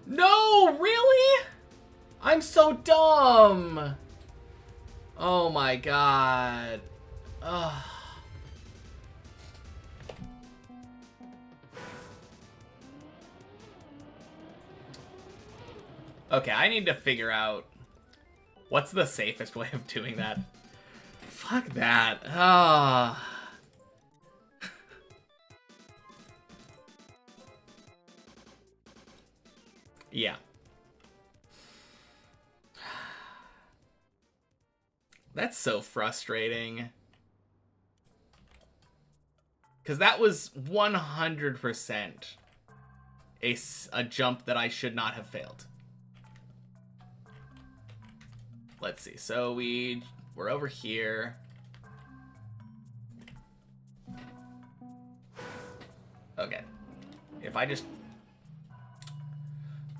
No, really? I'm so dumb. Oh my god. Ugh. Okay, I need to figure out what's the safest way of doing that. Fuck that. Ah. Yeah. That's so frustrating. Because that was 100% a jump that I should not have failed. Let's see. So we're over here. Okay. If I just...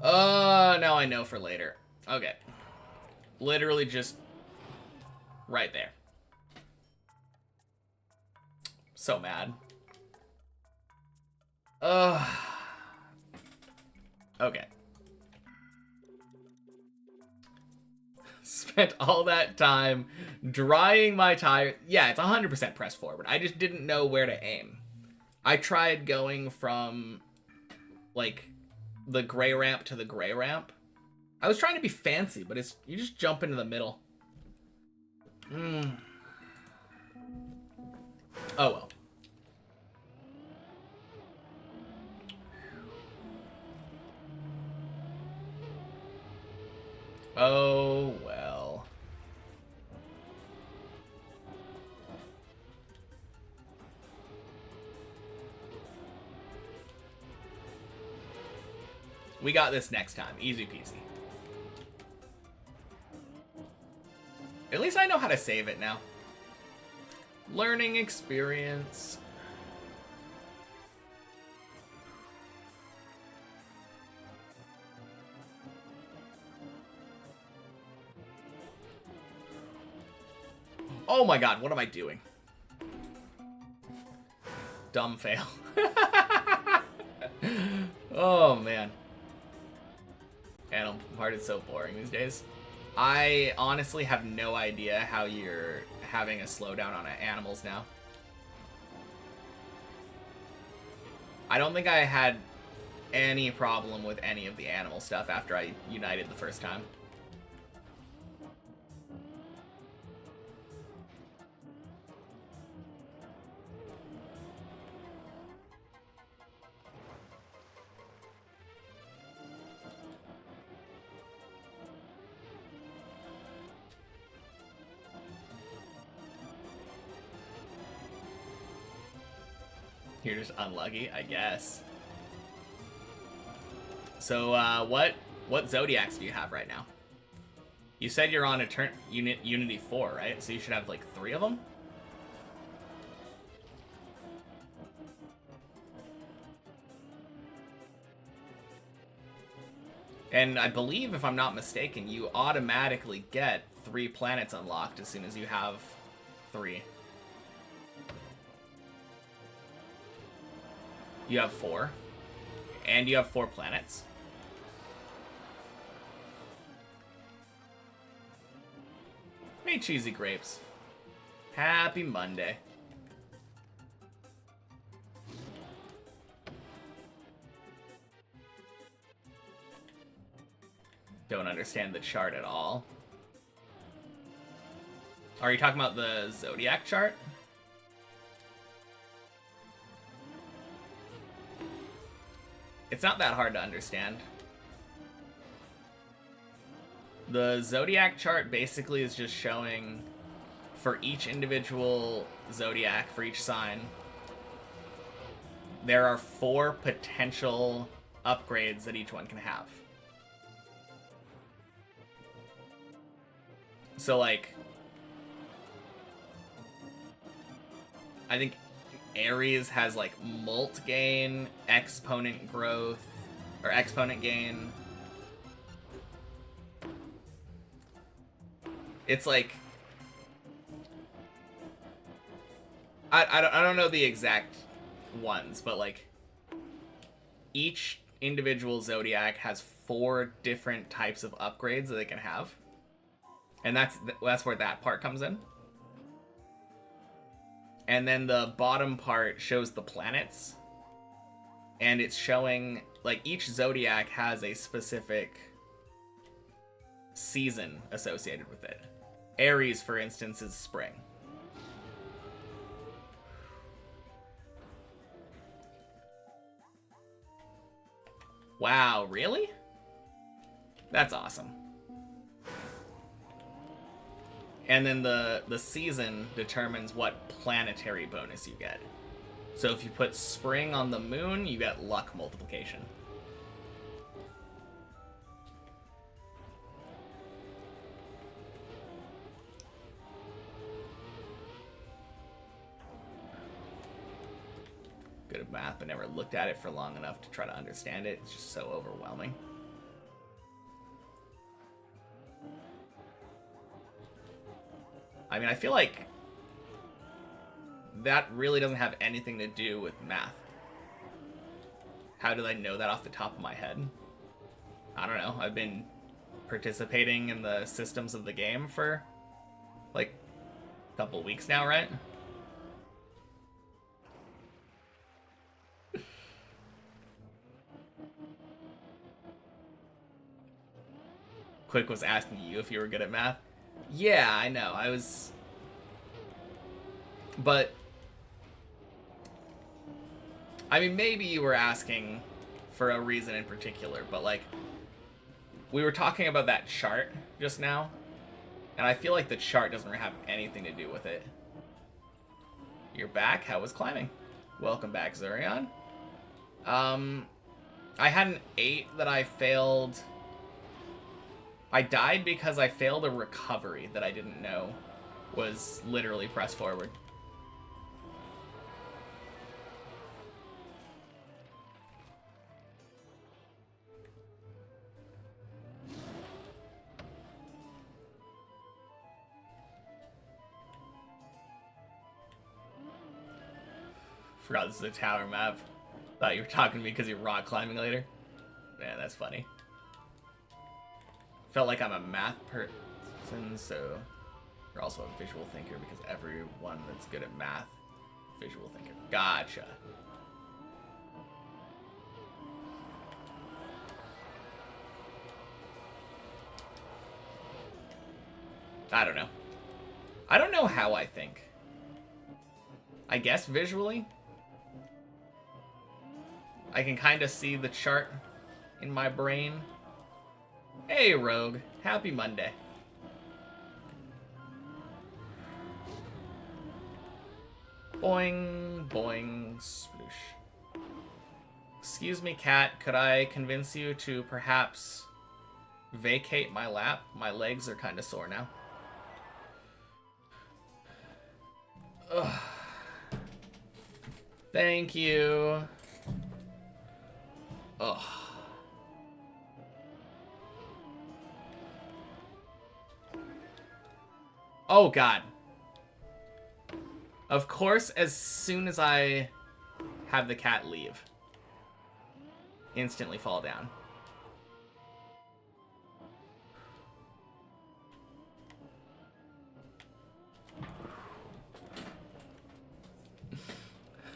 now I know for later. Okay. Literally just right there. So mad. Okay. Spent all that time drying my tire. Yeah, it's 100% press forward. I just didn't know where to aim. I tried going from, like, the gray ramp to the gray ramp. I was trying to be fancy, but it's you just jump into the middle. Oh well. Oh well. We got this next time. Easy peasy. At least I know how to save it now. Learning experience. Oh my god, what am I doing? Dumb fail. Oh man. Animal part is so boring these days. I honestly have no idea how you're having a slowdown on animals now. I don't think I had any problem with any of the animal stuff after I united the first time. You're just unlucky, I guess. So, what zodiacs do you have right now? You said you're on Unity 4, right? So you should have like 3 of them? And I believe, if I'm not mistaken, you automatically get 3 planets unlocked as soon as you have 3. You have 4. And you have 4 planets. Hey, cheesy grapes. Happy Monday. Don't understand the chart at all. Are you talking about the zodiac chart? It's not that hard to understand. The zodiac chart basically is just showing for each individual zodiac, for each sign, there are 4 potential upgrades that each one can have. So, like, I think Aries has, like, molt gain, exponent growth, or exponent gain. It's like, I don't know the exact ones, but, like, each individual zodiac has 4 different types of upgrades that they can have. And that's where that part comes in. And then the bottom part shows the planets. And it's showing, like, each zodiac has a specific season associated with it. Aries, for instance, is spring. Wow, really? That's awesome. And then the season determines what planetary bonus you get. So if you put spring on the moon, you get luck multiplication. good at math but never looked at it for long enough to try to understand it. It's just so overwhelming. I mean, I feel like that really doesn't have anything to do with math. How did I know that off the top of my head? I don't know. I've been participating in the systems of the game for like a couple weeks now, right? Quick was asking you if you were good at math. Yeah, I know. I was... But... I mean, maybe you were asking for a reason in particular, but like... We were talking about that chart just now, and I feel like the chart doesn't have anything to do with it. You're back? How was climbing? Welcome back, Zurion. I had an 8 that I failed... I died because I failed a recovery that I didn't know was literally press forward. Forgot this is a tower map. Thought you were talking to me because you're rock climbing later. Man, that's funny. Felt like I'm a math person, so you're also a visual thinker because everyone that's good at math, visual thinker. Gotcha. I don't know. I don't know how I think. I guess visually. I can kind of see the chart in my brain. Hey, Rogue. Happy Monday. Boing, boing, sploosh. Excuse me, cat. Could I convince you to perhaps vacate my lap? My legs are kind of sore now. Ugh. Thank you. Ugh. Oh, God. Of course, as soon as I have the cat leave. Instantly fall down.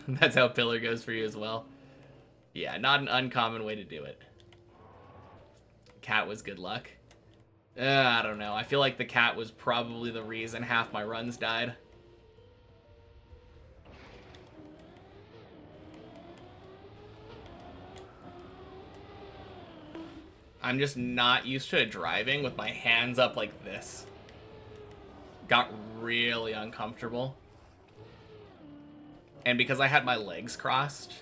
That's how pillar goes for you as well. Yeah, not an uncommon way to do it. Cat was good luck. I don't know. I feel like the cat was probably the reason half my runs died. I'm just not used to driving with my hands up like this. Got really uncomfortable. And because I had my legs crossed,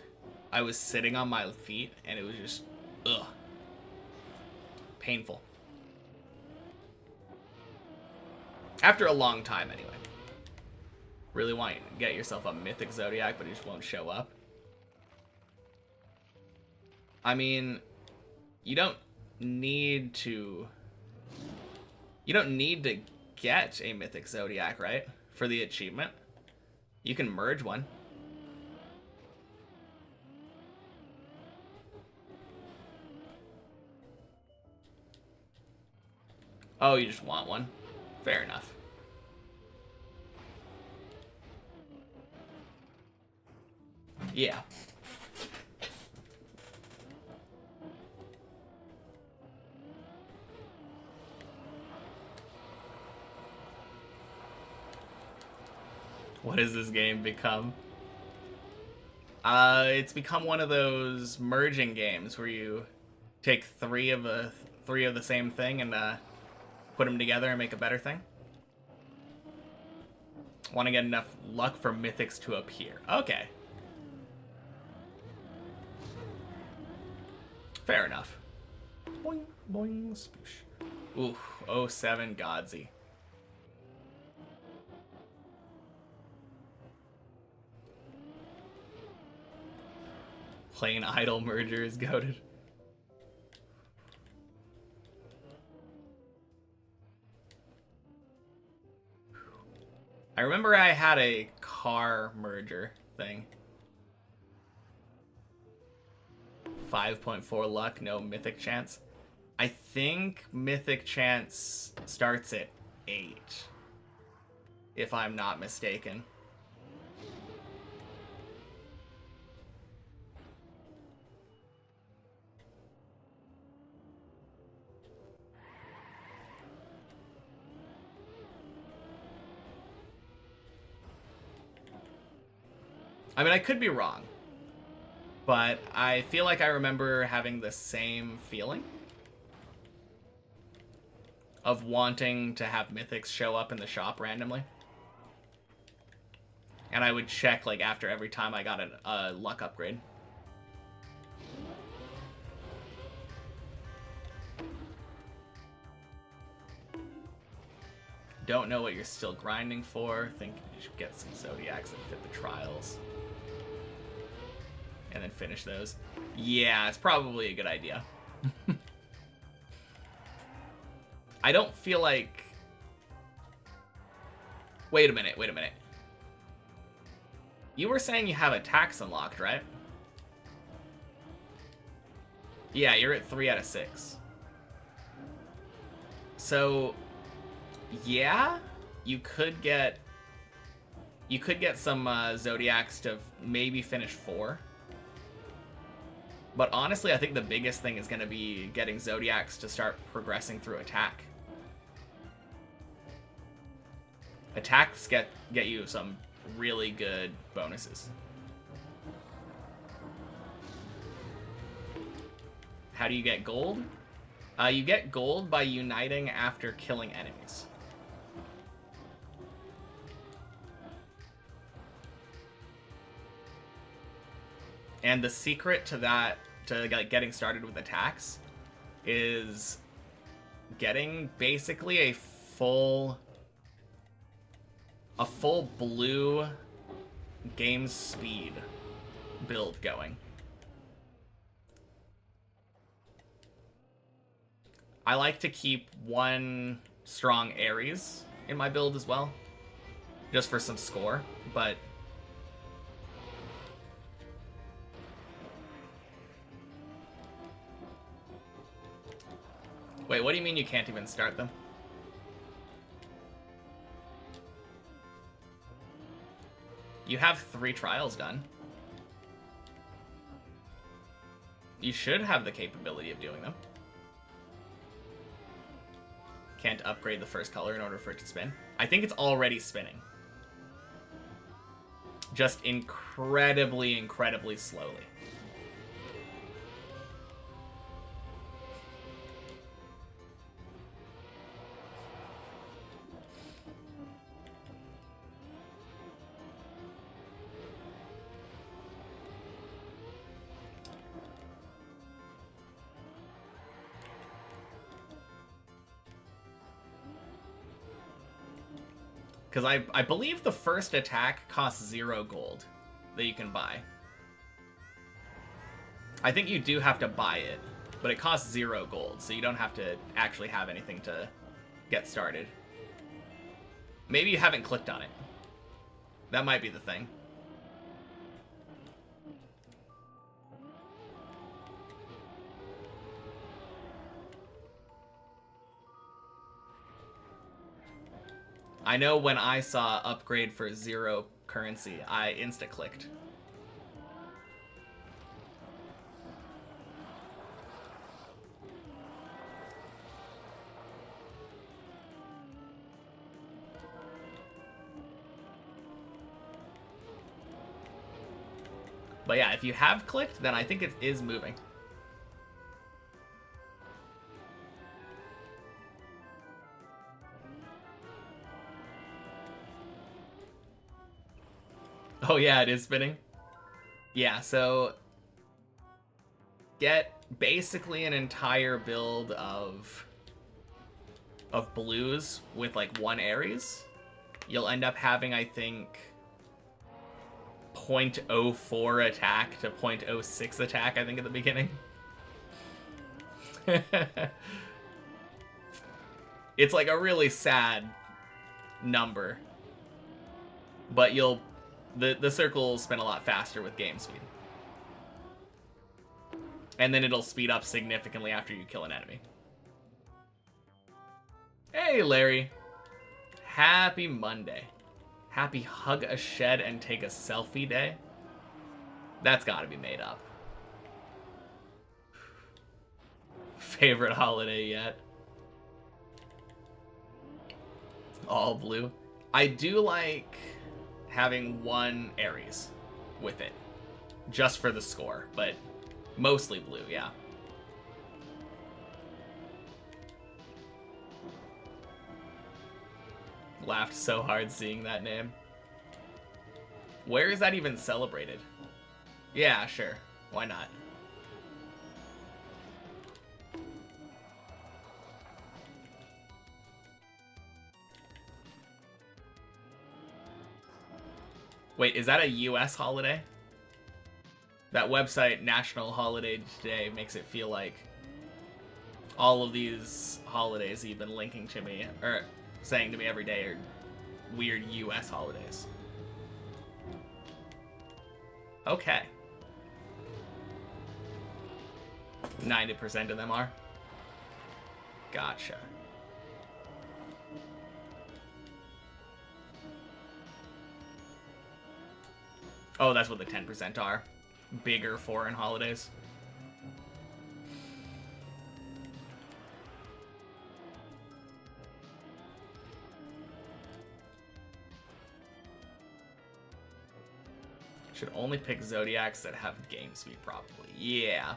I was sitting on my feet and it was just, ugh. Painful. After a long time, anyway. Really want you to get yourself a mythic Zodiac, but it just won't show up. I mean, you don't need to... You don't need to get a mythic Zodiac, right? For the achievement. You can merge one. Oh, you just want one? Fair enough. Yeah. What has this game become? It's become one of those merging games where you take three of the same thing and put them together and make a better thing. Want to get enough luck for mythics to appear. Okay. Fair enough. Boing, boing, sploosh. Ooh, 07 Godsey. Plain idle merger is goated. I remember I had a car merger thing. 5.4 luck, no mythic chance. I think mythic chance starts at 8, if I'm not mistaken. I mean, I could be wrong, but I feel like I remember having the same feeling of wanting to have mythics show up in the shop randomly. And I would check like after every time I got a luck upgrade. Don't know what you're still grinding for. Think you should get some Zodiacs that fit the trials. And then finish those. Yeah, it's probably a good idea. I don't feel like... Wait a minute. You were saying you have attacks unlocked, right? Yeah, you're at 3 out of 6. So, yeah, you could get some Zodiacs to maybe finish 4. But honestly, I think the biggest thing is going to be getting Zodiacs to start progressing through attack. Attacks get you some really good bonuses. How do you get gold? You get gold by uniting after killing enemies. And the secret to that, to getting started with attacks, is getting basically a full blue game speed build going. I like to keep one strong Ares in my build as well, just for some score, but wait, what do you mean you can't even start them? You have 3 trials done. You should have the capability of doing them. Can't upgrade the first color in order for it to spin. I think it's already spinning. Just incredibly, incredibly slowly. Because I believe the first attack costs 0 gold that you can buy. I think you do have to buy it, but it costs 0 gold, so you don't have to actually have anything to get started. Maybe you haven't clicked on it. That might be the thing. I know when I saw upgrade for 0 currency, I insta-clicked. But yeah, if you have clicked, then I think it is moving. Oh yeah, it is spinning. Yeah, so get basically an entire build of blues with like 1 Ares. You'll end up having, I think, .04 attack to .06 attack, I think, at the beginning. It's like a really sad number. But the circle will spin a lot faster with game speed. And then it'll speed up significantly after you kill an enemy. Hey, Larry. Happy Monday. Happy hug a shed and take a selfie day. That's gotta be made up. Favorite holiday yet? All blue. I do like having one Aries with it. Just for the score, but mostly blue, yeah. Laughed so hard seeing that name. Where is that even celebrated? Yeah, sure. Why not? Wait, is that a US holiday? That website, National Holiday Today, makes it feel like all of these holidays you've been linking to me, or saying to me every day, are weird US holidays. Okay. 90% of them are. Gotcha. Oh, that's what the 10% are. Bigger foreign holidays. Should only pick zodiacs that have game speed, probably. Yeah.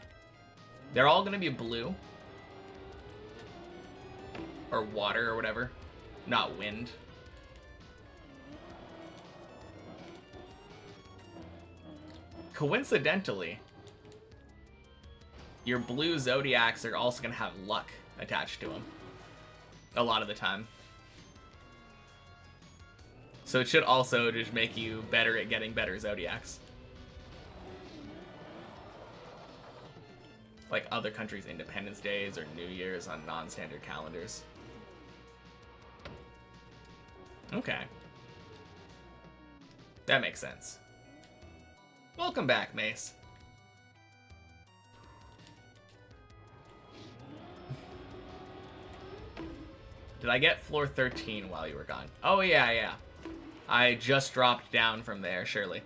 They're all gonna be blue. Or water or whatever. Not wind. Coincidentally, your blue zodiacs are also going to have luck attached to them. A lot of the time. So it should also just make you better at getting better zodiacs. Like other countries' Independence Days or New Year's on non-standard calendars. Okay. That makes sense. Welcome back, Mace. Did I get floor 13 while you were gone? Oh, yeah. I just dropped down from there, surely.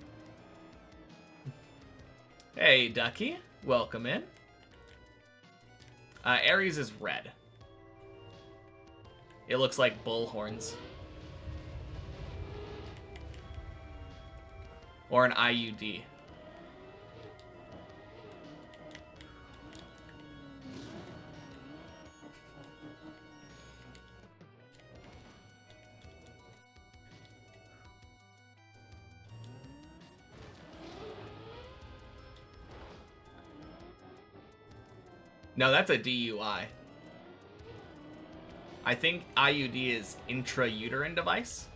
Hey, Ducky. Welcome in. Aries is red. It looks like bull horns. Or an IUD. No, that's a DUI. I think IUD is intrauterine device.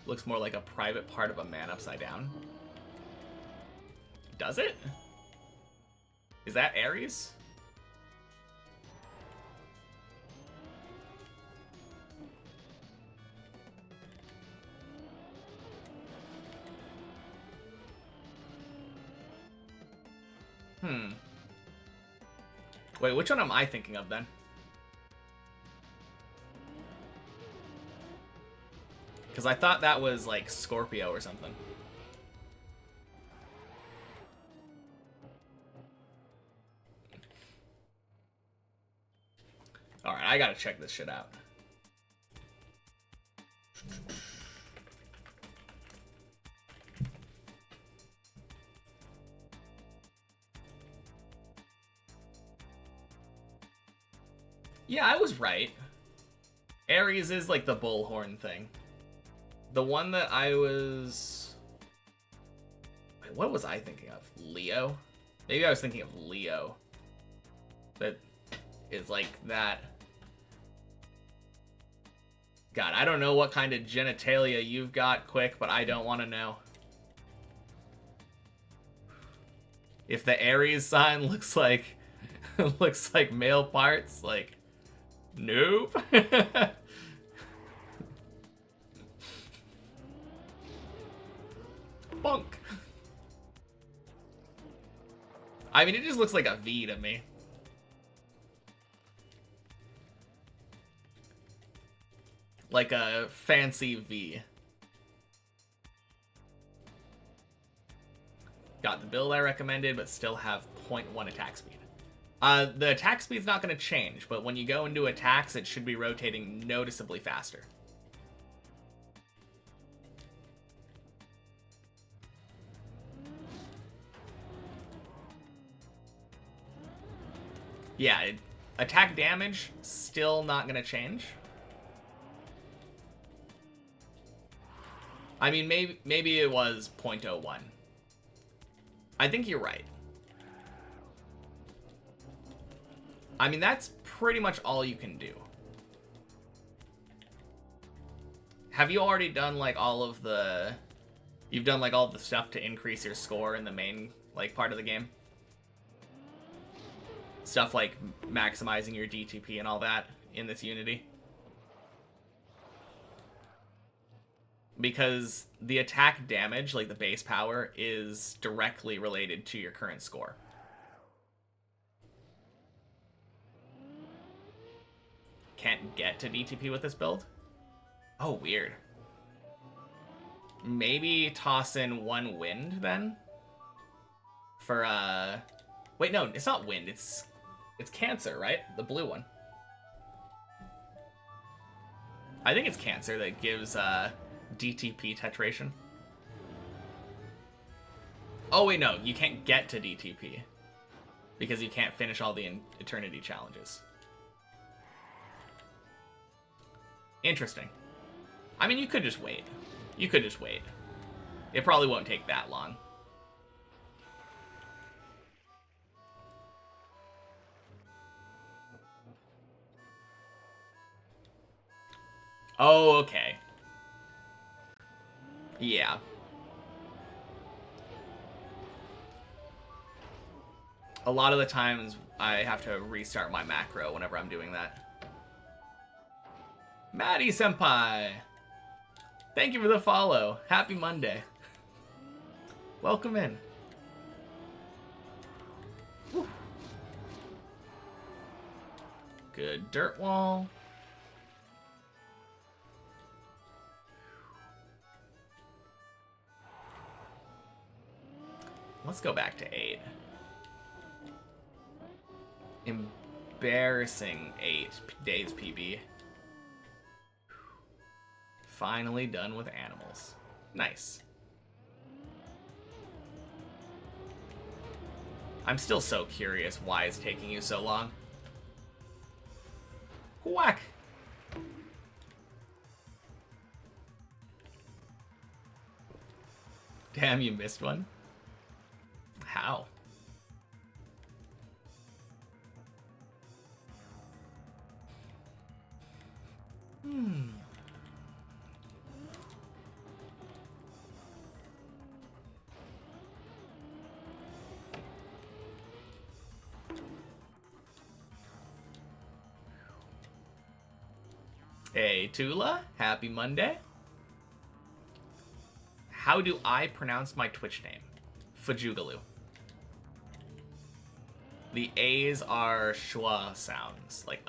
Looks more like a private part of a man upside down. Does it? Is that Aries? Wait, which one am I thinking of then? Because I thought that was like Scorpio or something. Alright, I gotta check this shit out. Yeah, I was right. Aries is like the bullhorn thing. The one that I was... Wait, what was I thinking of? Leo? Maybe I was thinking of Leo. that is like that. God, I don't know what kind of genitalia you've got, Quick, but I don't want to know. If the Aries sign looks like looks like male parts, like Noob. Bunk. I mean, it just looks like a V to me. Like a fancy V. Got the build I recommended, but still have 0.1 attack speed. The attack speed's not going to change, but when you go into attacks, it should be rotating noticeably faster. Yeah, attack damage, still not going to change. I mean, maybe it was 0.01. I think you're right. I mean, that's pretty much all you can do. Have you already done, like, all of the... You've done, like, all of the stuff to increase your score in the main, like, part of the game? Stuff like maximizing your DTP and all that in this Unity? Because the attack damage, like the base power, is directly related to your current score. Can't get to DTP with this build? Oh, weird. Maybe toss in one wind, then? For, Wait, no, it's not wind, it's Cancer, right? The blue one. I think it's Cancer that gives, DTP tetration. Oh, wait, no, you can't get to DTP. Because you can't finish all the Eternity challenges. Interesting. I mean, you could just wait. You could just wait. It probably won't take that long. Oh, okay. Yeah. A lot of the times, I have to restart my macro whenever I'm doing that. Maddie Senpai! Thank you for the follow. Happy Monday. Welcome in. Whew. Good dirt wall. Let's go back to 8. Embarrassing 8 days PB. Finally done with animals. Nice. I'm still so curious why it's taking you so long. Whack! Damn, you missed one. How? Hey, Tula. Happy Monday. How do I pronounce my Twitch name? Fajugalu. The A's are schwa sounds, like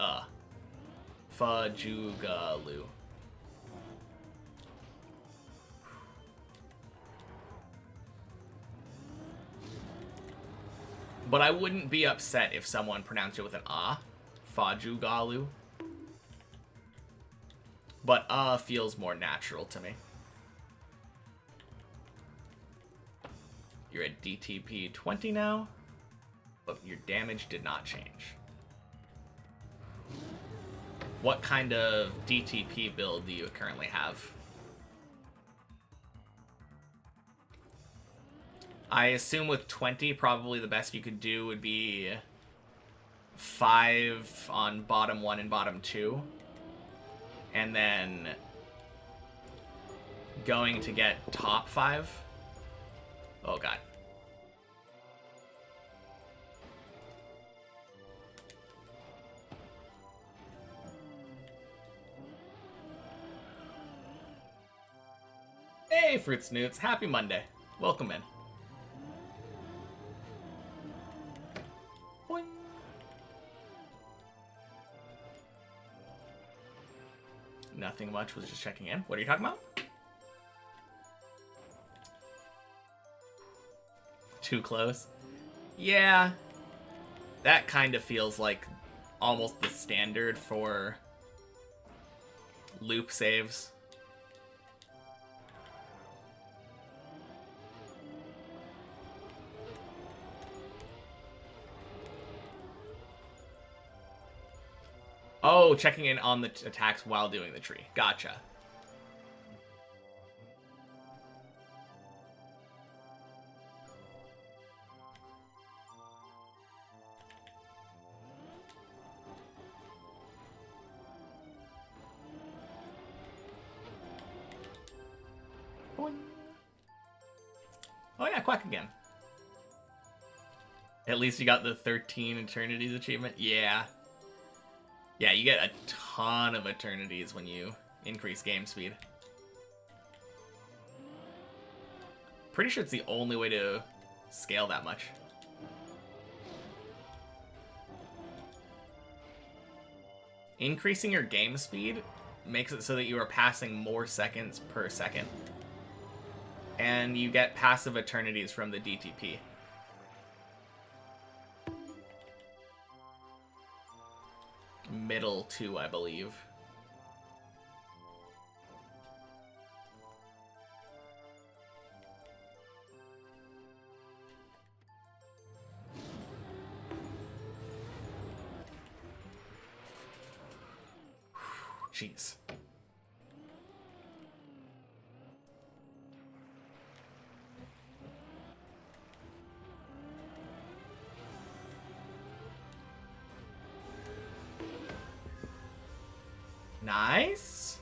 Fajugalu. But I wouldn't be upset if someone pronounced it with an Fajugalu. But feels more natural to me. You're at DTP 20 now, but your damage did not change. What kind of DTP build do you currently have? I assume with 20, probably the best you could do would be 5 on bottom 1 and bottom 2. And then going to get top 5. Oh, God. Hey, Fruit Snoots. Happy Monday. Welcome in. Boing. Nothing much. Was just checking in. What are you talking about? Too close? Yeah. That kind of feels like almost the standard for loop saves. Oh, checking in on the attacks while doing the tree. Gotcha. Boing. Oh yeah, quack again. At least you got the 13 Eternities achievement. Yeah. Yeah, you get a ton of Eternities when you increase game speed. Pretty sure it's the only way to scale that much. Increasing your game speed makes it so that you are passing more seconds per second. And you get passive Eternities from the DTP. Middle 2, I believe. Jeez. Nice.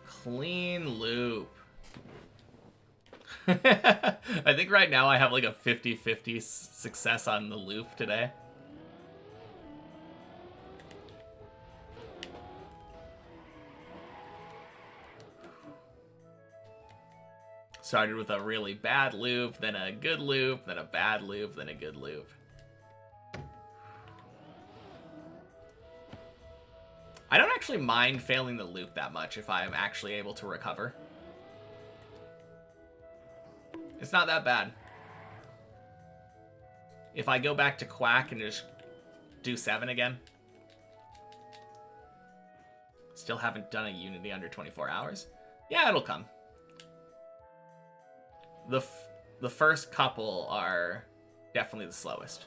Clean loop. I think right now I have like a 50-50 success on the loop today. Started with a really bad loop, then a good loop, then a bad loop, then a good loop. I don't actually mind failing the loop that much if I'm actually able to recover. It's not that bad. If I go back to Quack and just do 7 again. Still haven't done a Unity under 24 hours. Yeah, it'll come. The first couple are definitely the slowest.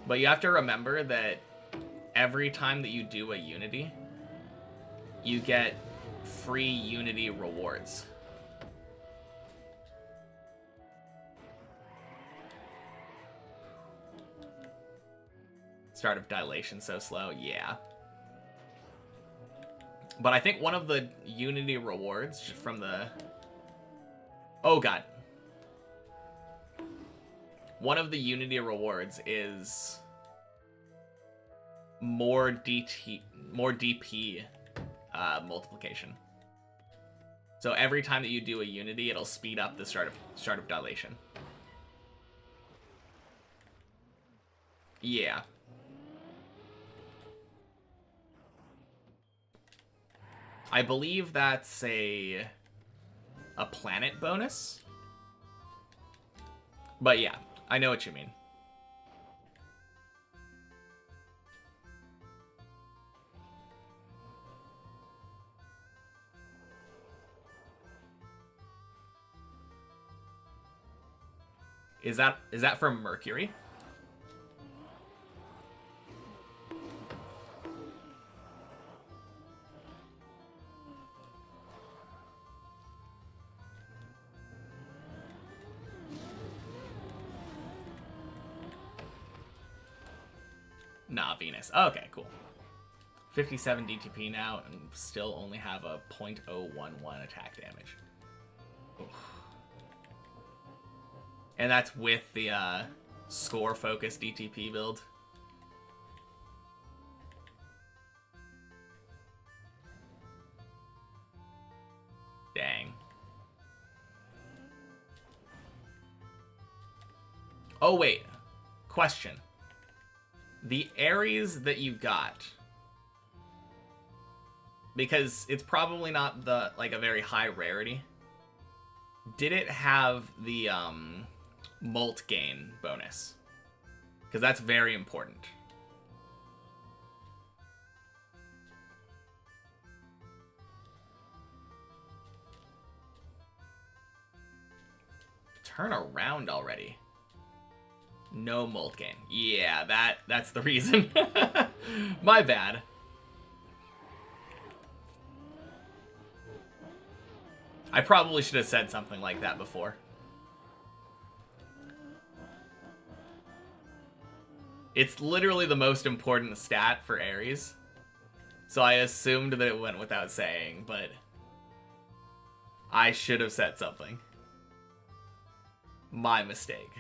But you have to remember that every time that you do a Unity, you get free Unity rewards. Start of dilation so slow, yeah. But I think one of the Unity rewards from the... Oh god. One of the Unity rewards is more DP multiplication. So every time that you do a Unity, it'll speed up the start of dilation. Yeah. I believe that's a planet bonus. But yeah, I know what you mean. Is that from Mercury? Nah, Venus. Okay, cool. 57 DTP now, and still only have a .011 attack damage. Oof. And that's with the score-focused DTP build. Dang. Oh, wait. Question. The Ares that you got, because it's probably not the like a very high rarity, did it have the molt gain bonus? Because that's very important. Turn around already. No molt gain. Yeah, that's the reason. My bad. I probably should have said something like that before. It's literally the most important stat for Ares. So I assumed that it went without saying, but I should have said something. My mistake.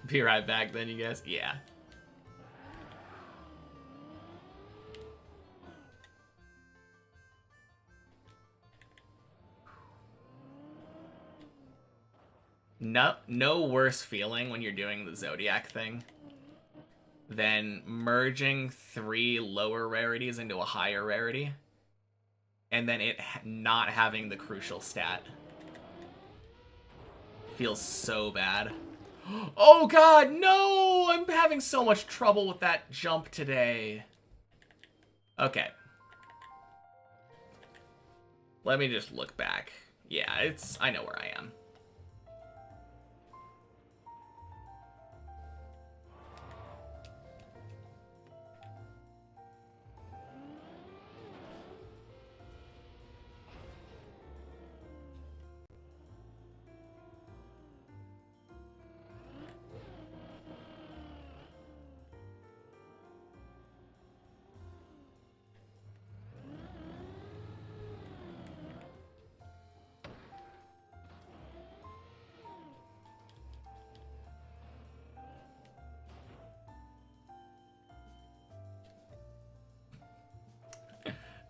Be right back then, you guys. Yeah. No worse feeling when you're doing the Zodiac thing than merging 3 lower rarities into a higher rarity and then it not having the crucial stat. Feels so bad. Oh god, no! I'm having so much trouble with that jump today. Okay. Let me just look back. Yeah, I know where I am.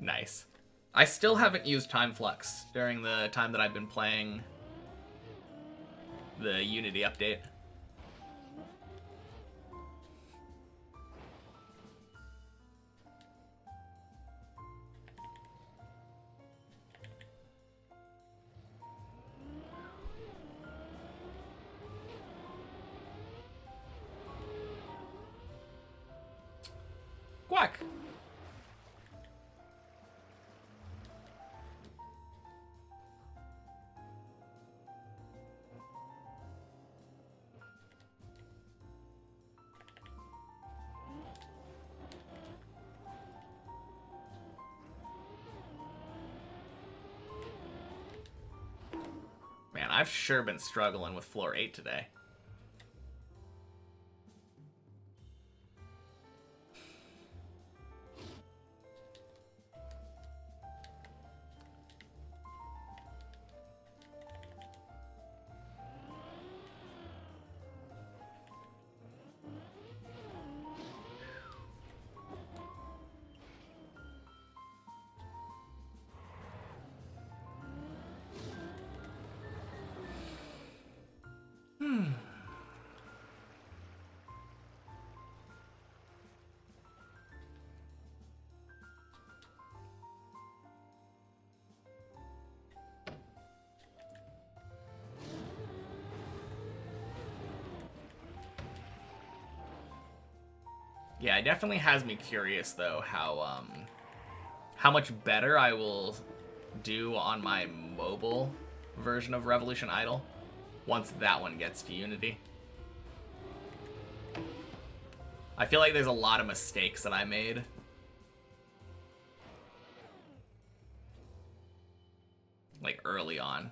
Nice. I still haven't used Time Flux during the time that I've been playing the Unity update. Quack! Man, I've sure been struggling with floor 8 today. Yeah, it definitely has me curious, though, how much better I will do on my mobile version of Revolution Idol once that one gets to Unity. I feel like there's a lot of mistakes that I made. like early on.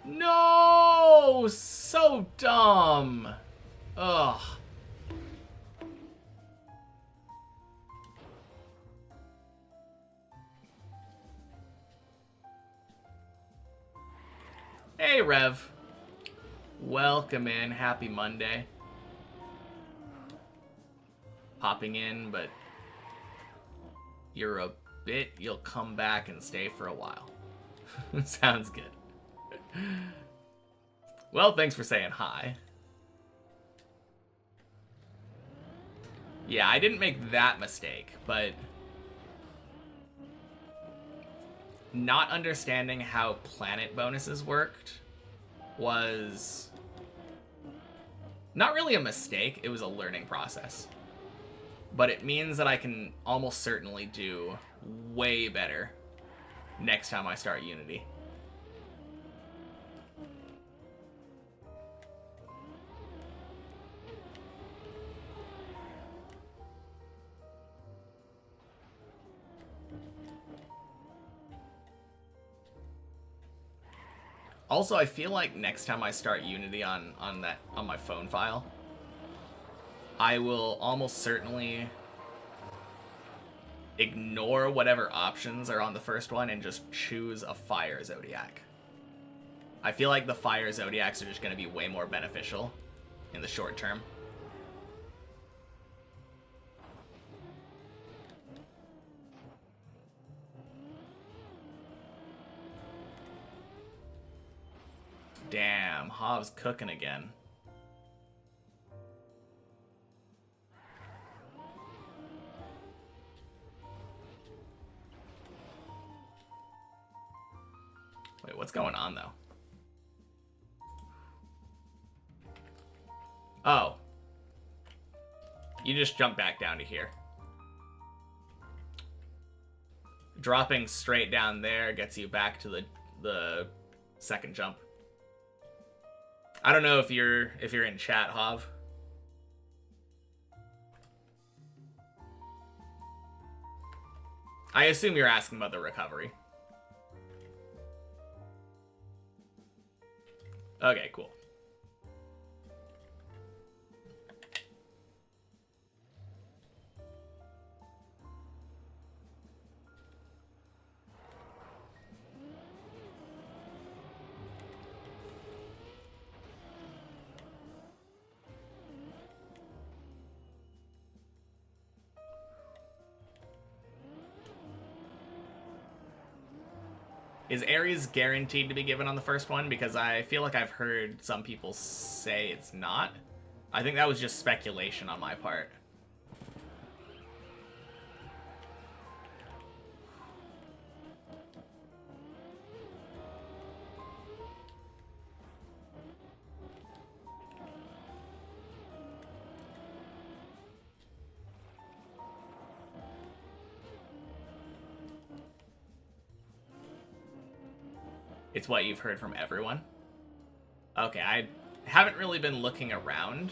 No! So dumb. Ugh. Hey, Rev. Welcome in. Happy Monday. Popping in, but you're a bit. You'll come back and stay for a while. Sounds good. Well, thanks for saying hi. Yeah, I didn't make that mistake, but not understanding how planet bonuses worked was not really a mistake, it was a learning process. But it means that I can almost certainly do way better next time I start Unity. Also, I feel like next time I start Unity on my phone file, I will almost certainly ignore whatever options are on the first one and just choose a fire zodiac. I feel like the fire zodiacs are just going to be way more beneficial in the short term. Damn, Hov's cooking again. Wait, what's going on, though? Oh. You just jump back down to here. Dropping straight down there gets you back to the second jump. I don't know if you're in chat, Hov. I assume you're asking about the recovery. Okay, cool. Is Ares guaranteed to be given on the first one? Because I feel like I've heard some people say it's not. I think that was just speculation on my part. It's what you've heard from everyone? Okay, I haven't really been looking around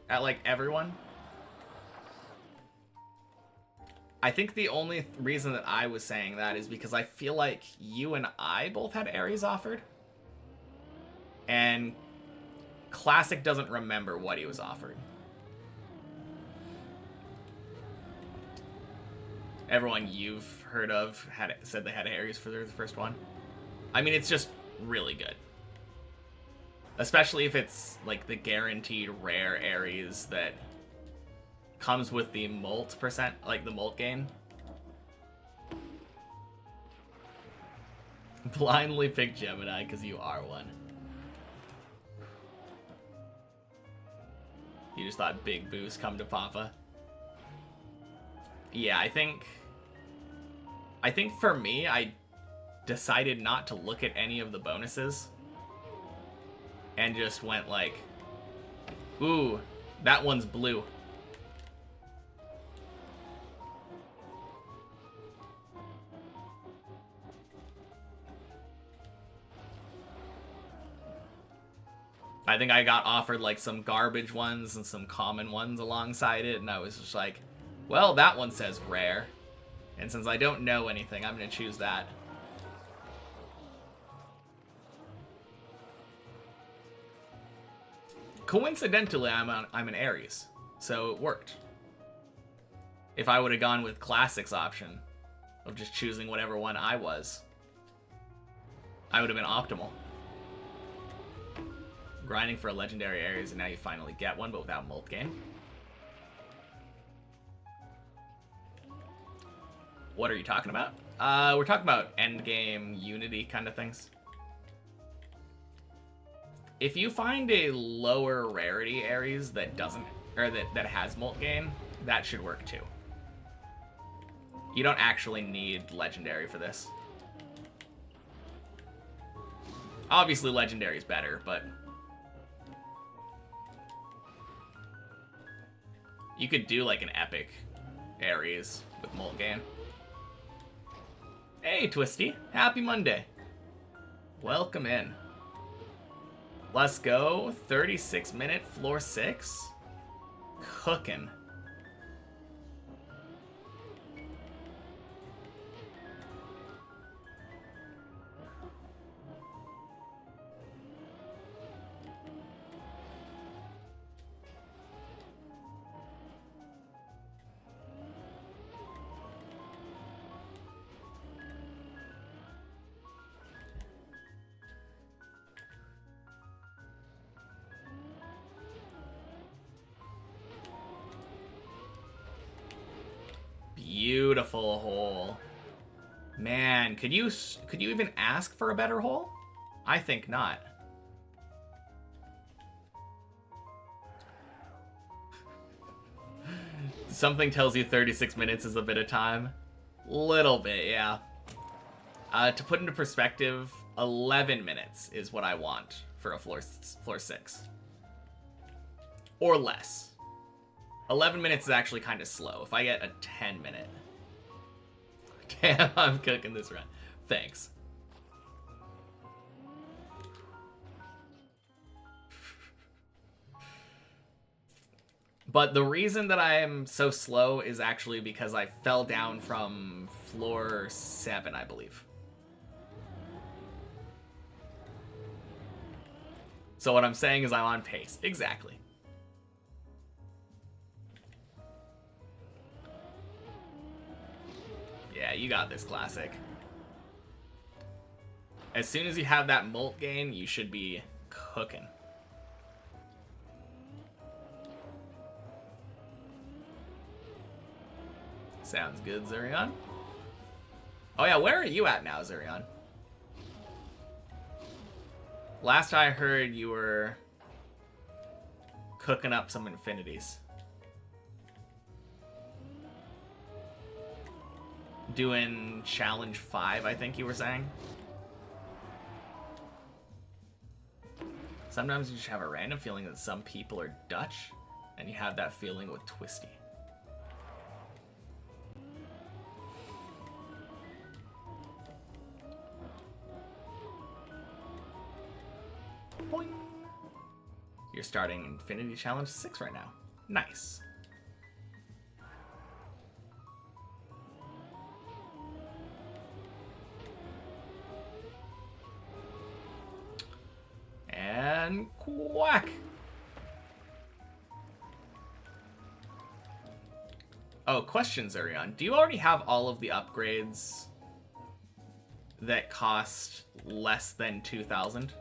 at, like, everyone. I think the only reason that I was saying that is because I feel like you and I both had Ares offered. And Classic doesn't remember what he was offered. Everyone you've heard of said they had Ares for the first one. I mean, it's just really good. Especially if it's, like, the guaranteed rare Ares that comes with the molt percent, like the molt gain. Blindly pick Gemini because you are one. You just thought big boost come to Papa. Yeah, I think for me, I decided not to look at any of the bonuses and just went like, ooh, that one's blue. I think I got offered like some garbage ones and some common ones alongside it, and I was just like, well, that one says rare. And since I don't know anything, I'm going to choose that. Coincidentally, I'm an Aries, so it worked. If I would have gone with Classic's option of just choosing whatever one I was, I would have been optimal. Grinding for a legendary Aries, and now you finally get one, but without Molt Gain. What are you talking about? We're talking about endgame Unity kind of things. If you find a lower rarity Aries that doesn't, or that has Molt Gain, that should work too. You don't actually need legendary for this. Obviously, legendary is better, but you could do like an epic Aries with Molt Gain. Hey, Twisty. Happy Monday. Welcome in. Let's go. 36-minute floor 6. Cooking. Beautiful hole. Man, could you even ask for a better hole? I think not. Something tells you 36 minutes is a bit of time. Little bit, yeah. To put into perspective, 11 minutes is what I want for a floor 6. Or less. 11 minutes is actually kind of slow. If I get a 10-minute... Damn, I'm cooking this run. Thanks. But the reason that I am so slow is actually because I fell down from floor 7, I believe. So what I'm saying is I'm on pace. Exactly. Yeah, you got this, Classic. As soon as you have that Molt Gain, you should be cooking. Sounds good, Zurion. Oh yeah, where are you at now, Zurion? Last I heard, you were cooking up some infinities. Doing challenge 5, I think you were saying. Sometimes you just have a random feeling that some people are Dutch, and you have that feeling with Twisty. Boing. You're starting Infinity Challenge 6 right now. Nice. And quack. Oh, question, Zurion. Do you already have all of the upgrades that cost less than 2,000?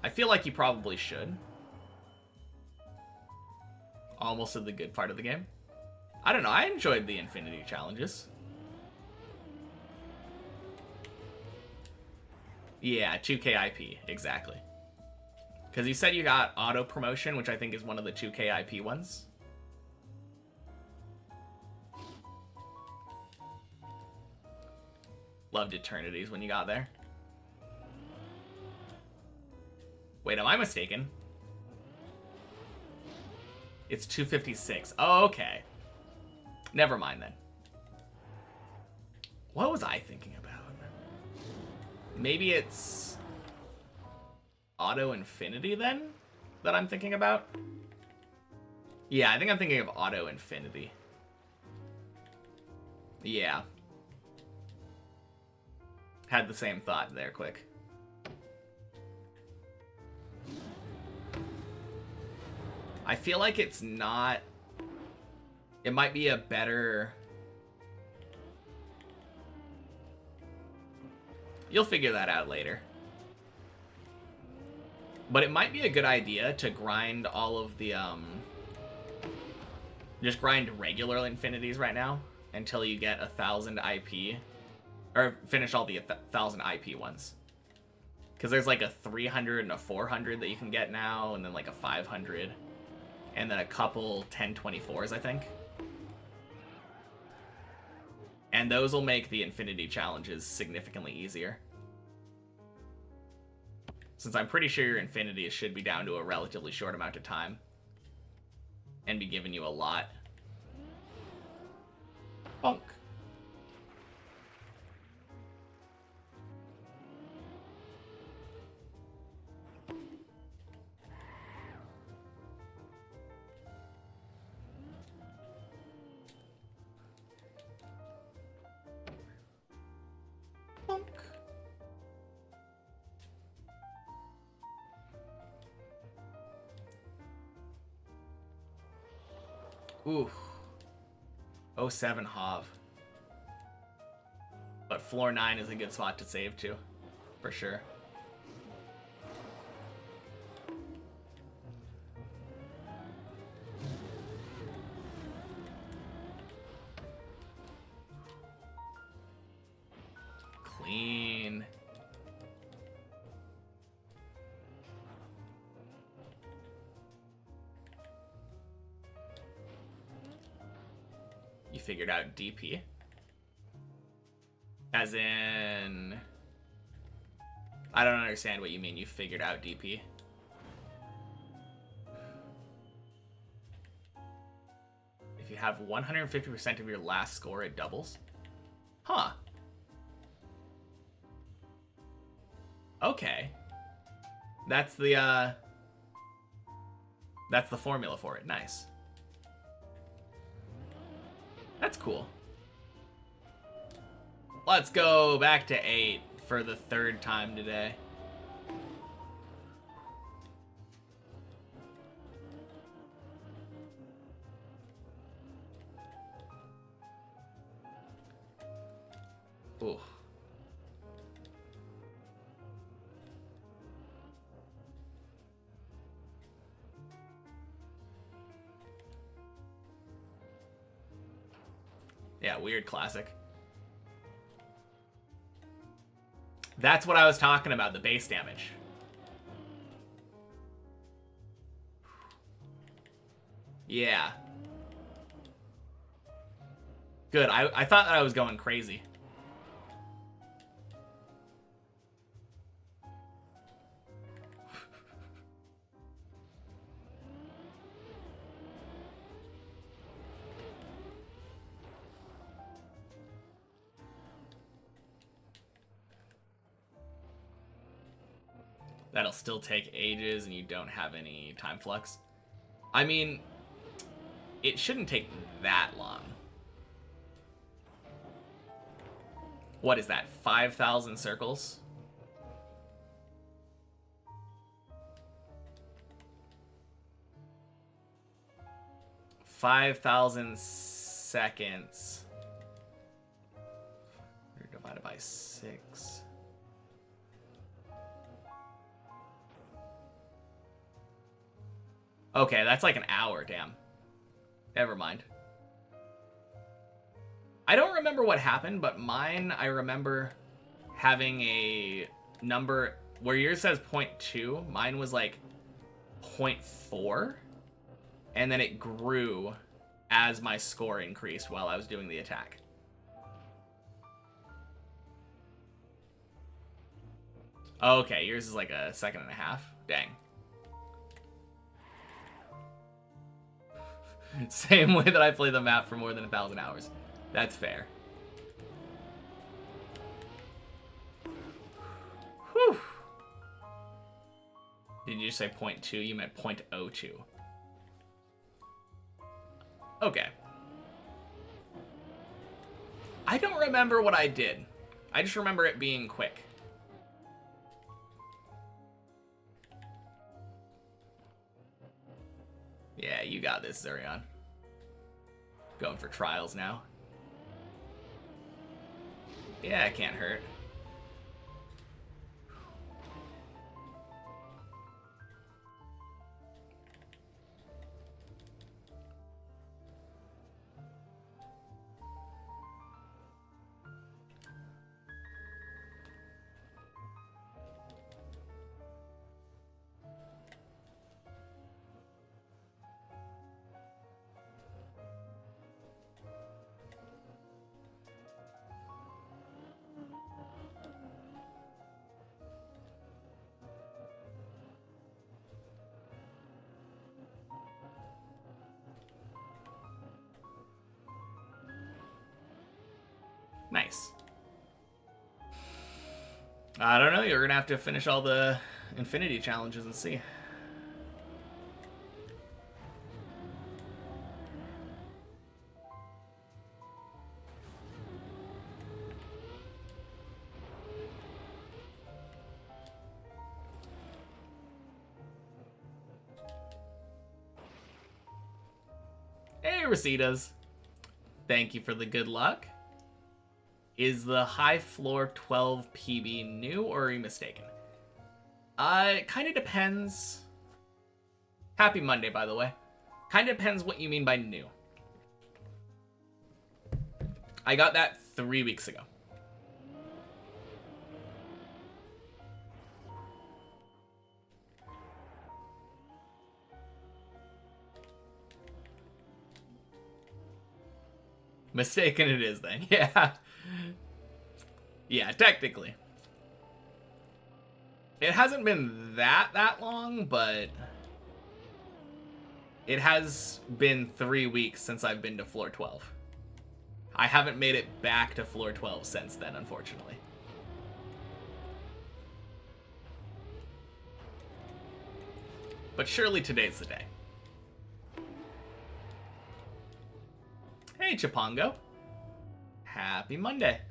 I feel like you probably should. Almost at the good part of the game. I don't know, I enjoyed the Infinity Challenges. Yeah, 2K IP, exactly. Because you said you got auto promotion, which I think is one of the 2K IP ones. Loved Eternities when you got there. Wait, am I mistaken? It's 256. Oh, okay. Never mind then. What was I thinking about? Maybe it's... Auto Infinity then that I'm thinking about? Yeah, I think I'm thinking of Auto Infinity. Yeah. Had the same thought there, quick. I feel like it's not... It might be a better... You'll figure that out later. But it might be a good idea to grind all of the, just grind regular infinities right now until you get 1,000 IP. Or finish all the 1,000 IP ones. Because there's like a 300 and a 400 that you can get now, and then like a 500. And then a couple 1024s, I think. And those will make the infinity challenges significantly easier. Since I'm pretty sure your infinity should be down to a relatively short amount of time. And be giving you a lot. Bonk. Bonk. Ooh. 07 Hav. But floor 9 is a good spot to save to. For sure. Clean. You figured out DP? As in... I don't understand what you mean you figured out DP. If you have 150% of your last score, it doubles? Huh. Okay. That's the formula for it. Nice. That's cool. Let's go back to 8 for the 3rd time today. Ooh. Yeah, weird classic. That's what I was talking about, the base damage. Yeah. Good, I thought that I was going crazy. That'll still take ages and you don't have any time flux. I mean, it shouldn't take that long. What is that, 5,000 circles? $5,000 seconds. Divided by 6. Okay, that's like an hour, damn. Never mind. I don't remember what happened, but mine, I remember having a number where yours says 0.2, mine was like 0.4, and then it grew as my score increased while I was doing the attack. Okay, yours is like a second and a half. Dang. Same way that I play the map for more than 1,000 hours. That's fair. Whew. Did you say 0.2? You meant 0.02. Okay. I don't remember what I did. I just remember it being quick. Yeah, you got this, Zurion. Going for trials now. Yeah, it can't hurt. Nice. I don't know. You're going to have to finish all the infinity challenges and see. Hey, Rasitas. Thank you for the good luck. Is the high floor 12 PB new, or are you mistaken? It kind of depends. Happy Monday, by the way. Kind of depends what you mean by new. I got that 3 weeks ago. Mistaken it is then, yeah. Yeah, technically. It hasn't been that long, but it has been 3 weeks since I've been to floor 12. I haven't made it back to floor 12 since then, unfortunately. But surely today's the day. Hey, Chipongo. Happy Monday.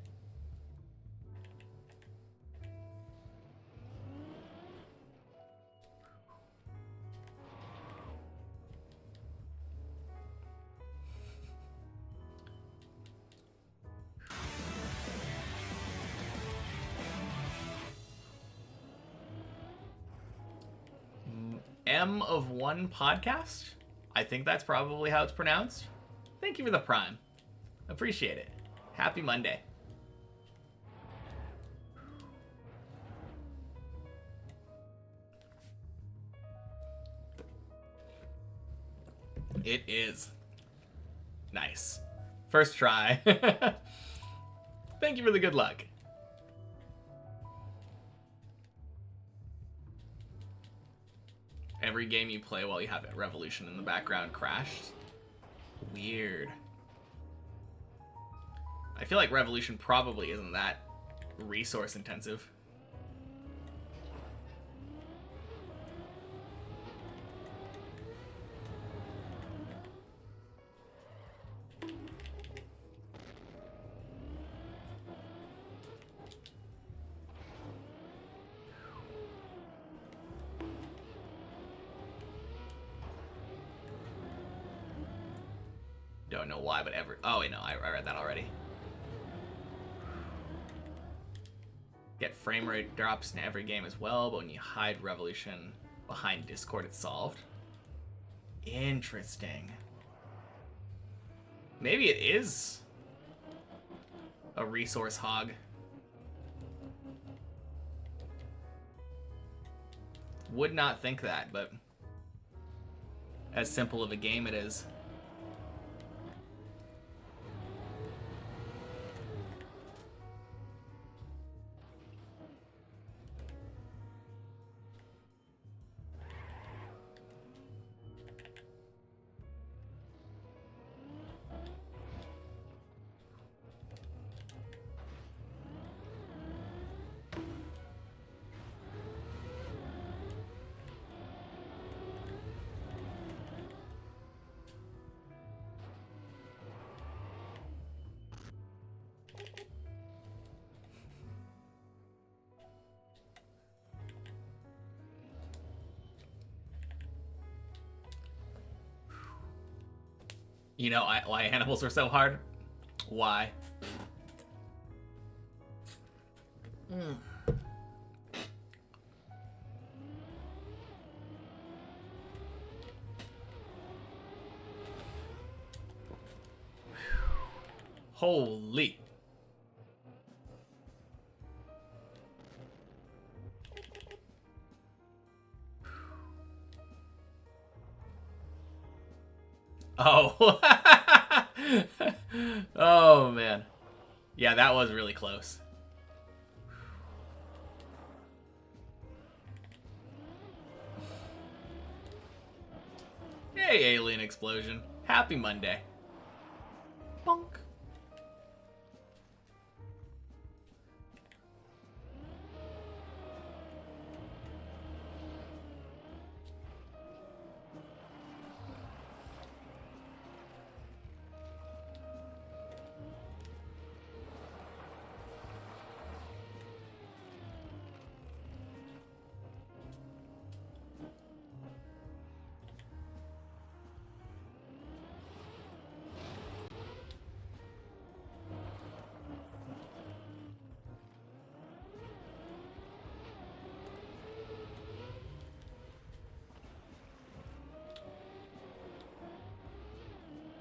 M of One podcast? I think that's probably how it's pronounced. Thank you for the prime. Appreciate it. Happy Monday. It is. Nice. First try. Thank you for the good luck. Every game you play while you have Revolution in the background crashed. Weird. I feel like Revolution probably isn't that resource intensive. Don't know why, but oh wait, no, I read that already. Get frame rate drops in every game as well, but when you hide Revolution behind Discord, it's solved. Interesting. Maybe it is a resource hog. Would not think that, but as simple of a game it is. You know why animals are so hard? Why? Mm. Holy. Oh. Oh, man. Yeah, that was really close. Hey, alien explosion. Happy Monday. Bonk.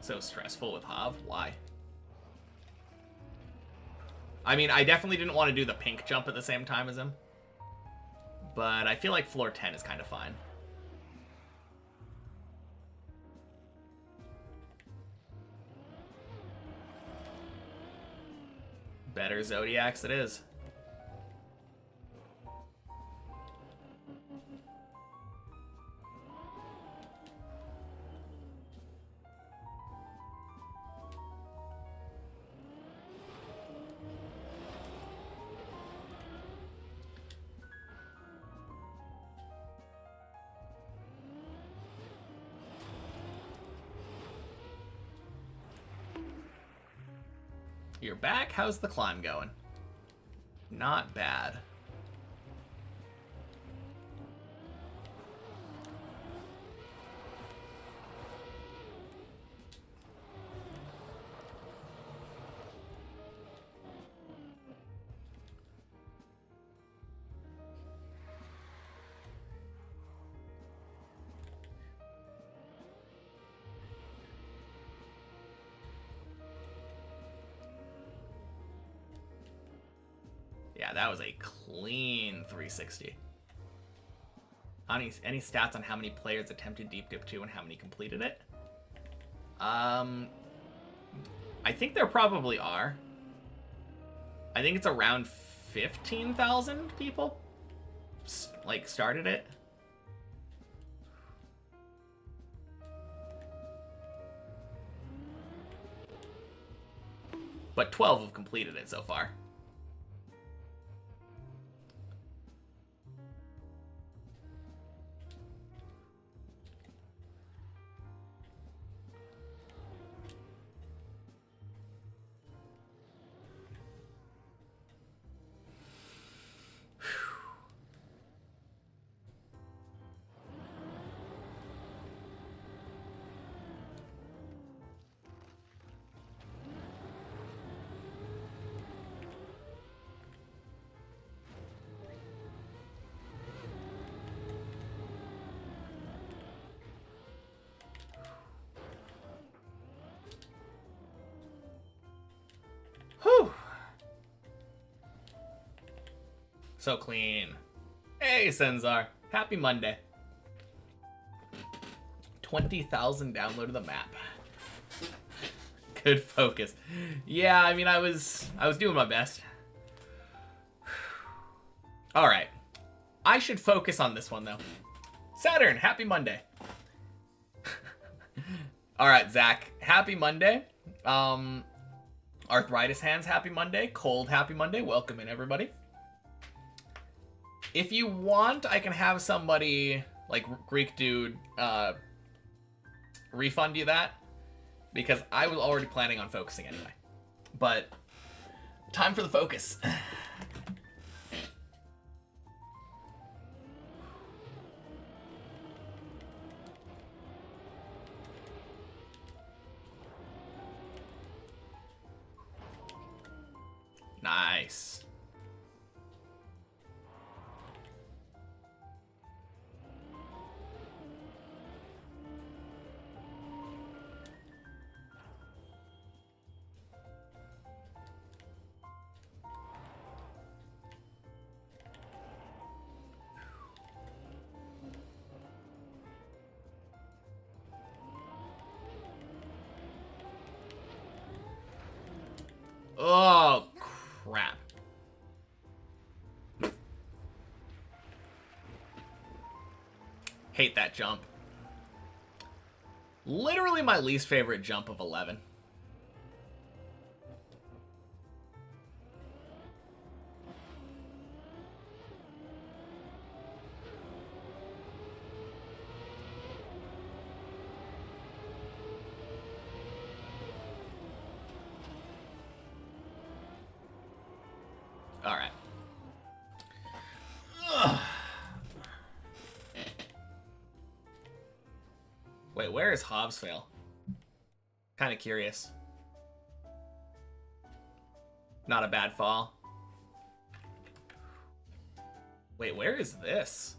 So stressful with Hav. Why? I mean, I definitely didn't want to do the pink jump at the same time as him. But I feel like floor 10 is kind of fine. Better Zodiacs it is. You're back? How's the climb going? Not bad. Yeah, that was a clean 360. Any stats on how many players attempted Deep Dip 2 and how many completed it? I think there probably are. I think it's around 15,000 people like started it. But 12 have completed it so far. Whew. So clean. Hey, Senzar. Happy Monday. 20,000 downloaded the map. Good focus. Yeah, I mean, I was doing my best. All right. I should focus on this one, though. Saturn, happy Monday. All right, Zach, happy Monday. Arthritis Hands, happy Monday. Cold, happy Monday. Welcome in, everybody. If you want, I can have somebody, like Greek Dude, refund you that. Because I was already planning on focusing anyway. But, time for the focus. Nice. Oh, crap. Hate that jump. Literally my least favorite jump of 11. All right. Ugh. Wait, where is Hobbs fail? Kind of curious. Not a bad fall. Wait, where is this?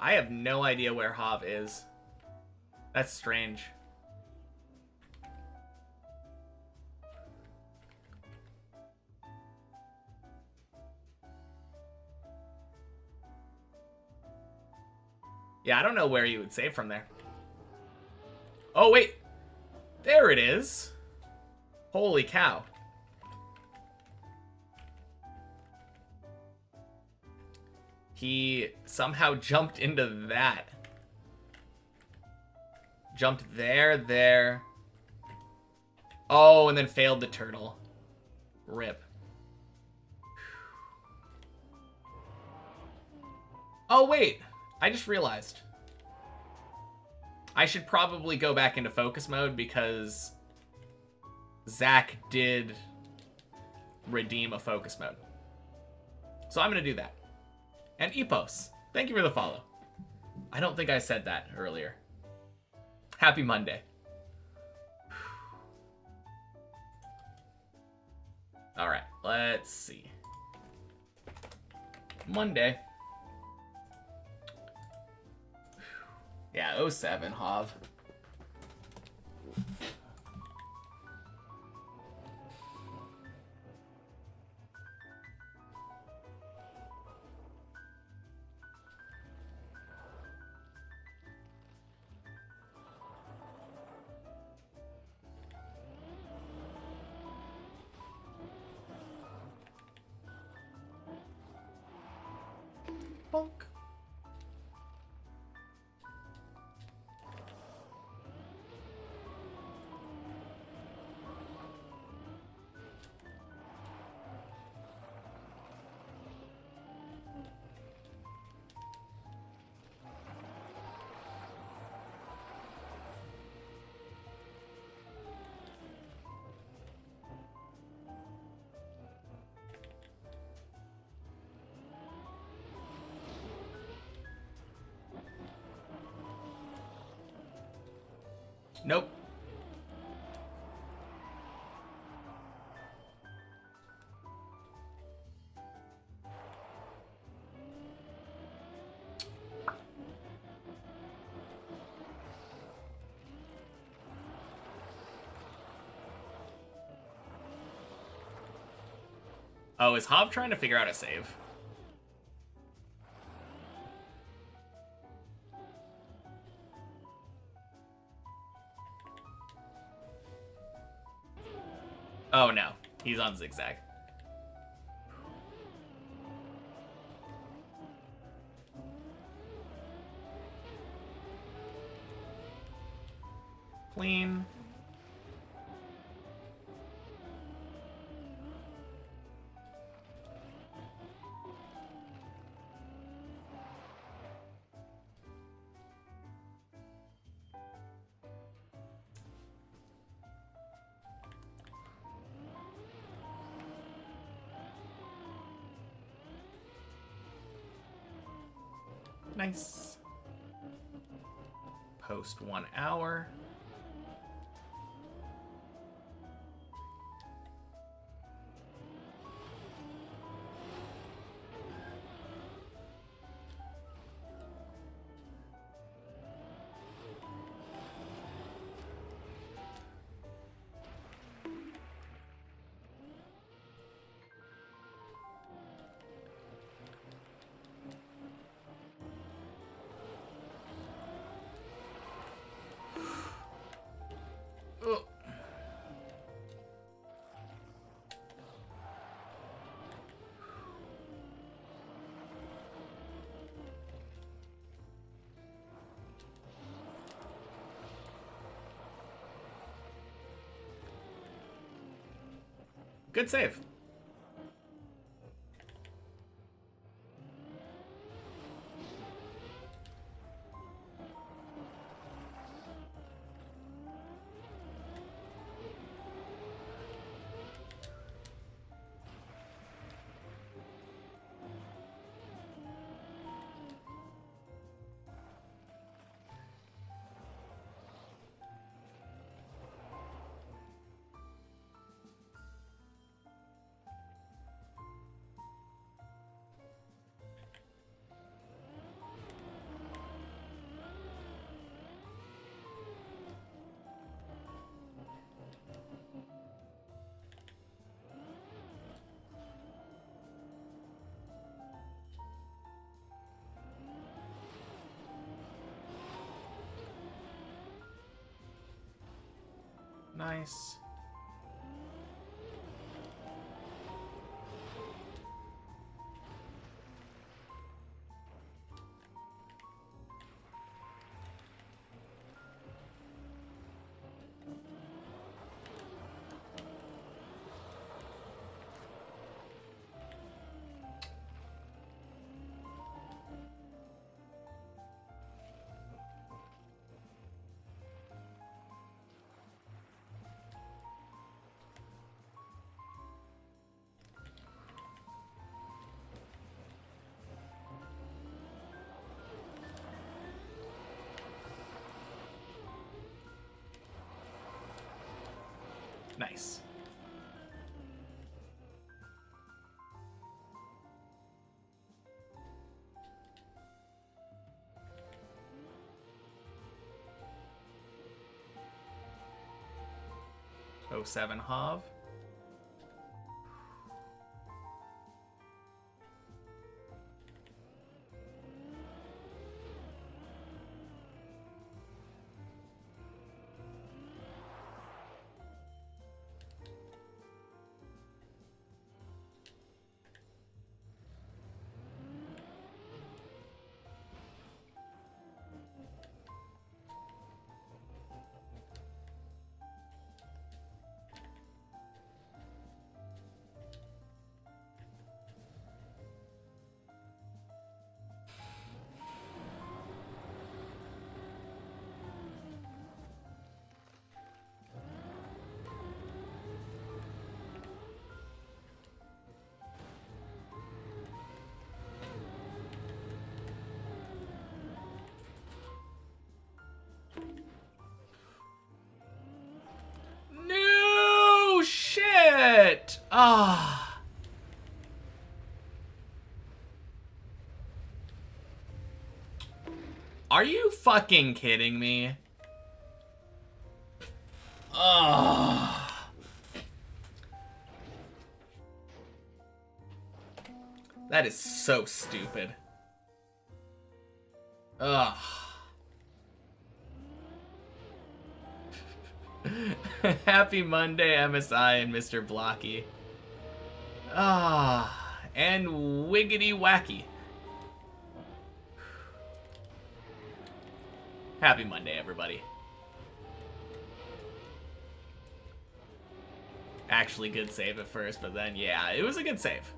I have no idea where Hav is. That's strange. Yeah, I don't know where you would save from there. Oh, wait. There it is. Holy cow. He somehow jumped into that. Jumped there. Oh, and then failed the turtle. Rip. Oh, wait. I just realized. I should probably go back into focus mode because Zach did redeem a focus mode. So I'm going to do that. And Epos, thank you for the follow. I don't think I said that earlier. Happy Monday. All right, let's see. Monday. Yeah, 07, Hav. Bonk. Nope. Oh, is Hav trying to figure out a save? Oh no, he's on zigzag. Clean. Nice. Post 1 hour. Ugh. Good save. Nice. Nice. Oh, 07 Hav. No shit. Ah. Are you fucking kidding me? Ah. That is so stupid. Ugh. Happy Monday, MSI and Mr. Blocky. Ah, and Wiggity Wacky. Happy Monday, everybody. Actually, good save at first, but then, yeah, it was a good save.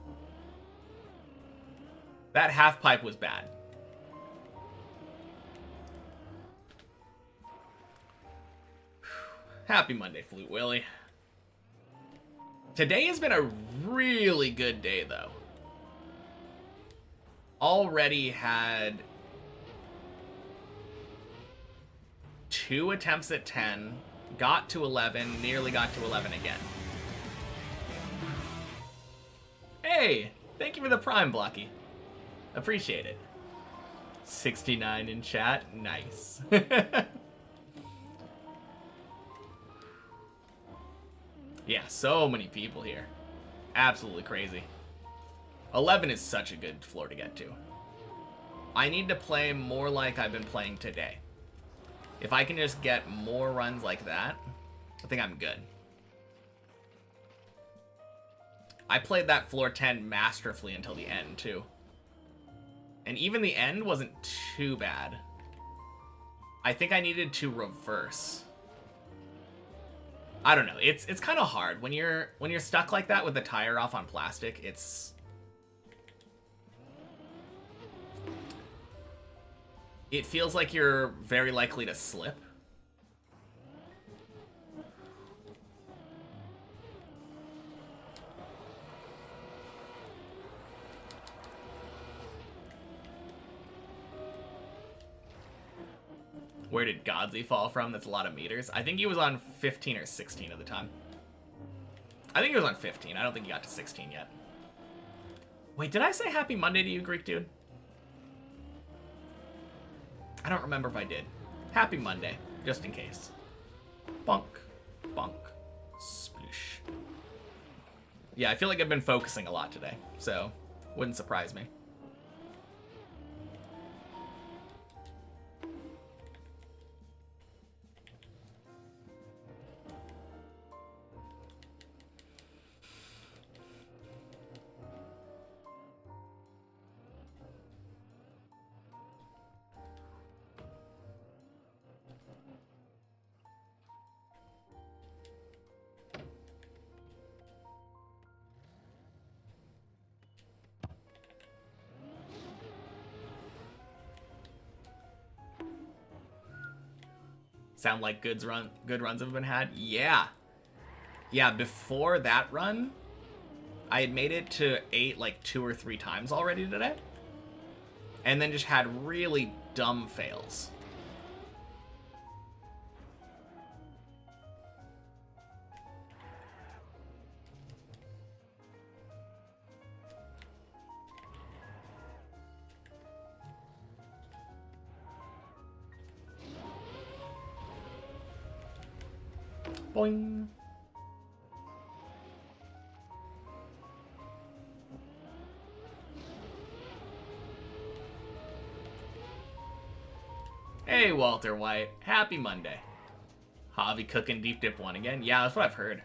That half pipe was bad. Happy Monday, Flute Willie. Today has been a really good day, though. Already had 2 attempts at 10, got to 11, nearly got to 11 again. Hey, thank you for the Prime, Blocky. Appreciate it. 69 in chat, nice. Yeah, so many people here. Absolutely crazy. 11 is such a good floor to get to. I need to play more like I've been playing today. If I can just get more runs like that, I think I'm good. I played that floor 10 masterfully until the end, too. And even the end wasn't too bad. I think I needed to reverse. I don't know. It's kind of hard when you're stuck like that with the tire off on plastic. It feels like you're very likely to slip. Where did Godzi fall from? That's a lot of meters. I think he was on 15 or 16 at the time. I think he was on 15. I don't think he got to 16 yet. Wait, did I say happy Monday to you, Greek dude? I don't remember if I did. Happy Monday, just in case. Bonk, bonk, sploosh. Yeah, I feel like I've been focusing a lot today, so wouldn't surprise me. Sound like good runs have been had? Yeah. Yeah, before that run, I had made it to 8 like 2 or 3 times already today. And then just had really dumb fails. Boing. Hey, Walter White. Happy Monday. Javi cooking Deep Dip 1 again? Yeah, that's what I've heard.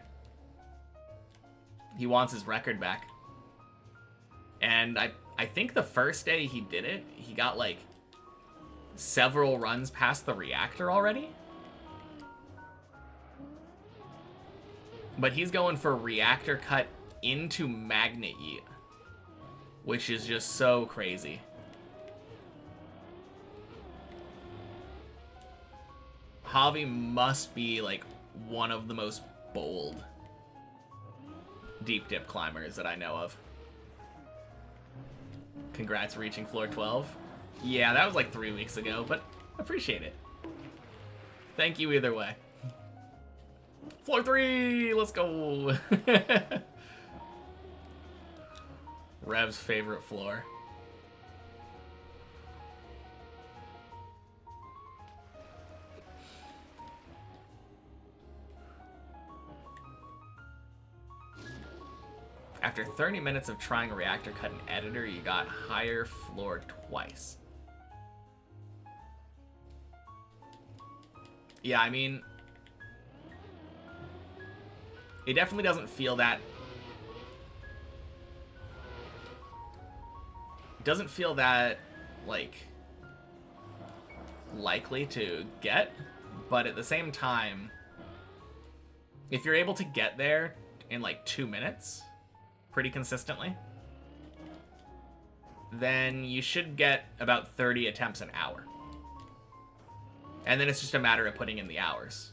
He wants his record back. And I think the first day he did it, he got like several runs past the reactor already. But he's going for reactor cut into magnet yeet, which is just so crazy. Javi must be like one of the most bold deep dip climbers that I know of. Congrats reaching floor 12. Yeah, that was like 3 weeks ago, but appreciate it. Thank you either way. Floor 3! Let's go! Rev's favorite floor. After 30 minutes of trying reactor cut in editor, you got higher floor twice. Yeah, I mean, it definitely doesn't feel that... It doesn't feel that, like, likely to get, but at the same time, if you're able to get there in, like, 2 minutes, pretty consistently, then you should get about 30 attempts an hour. And then it's just a matter of putting in the hours.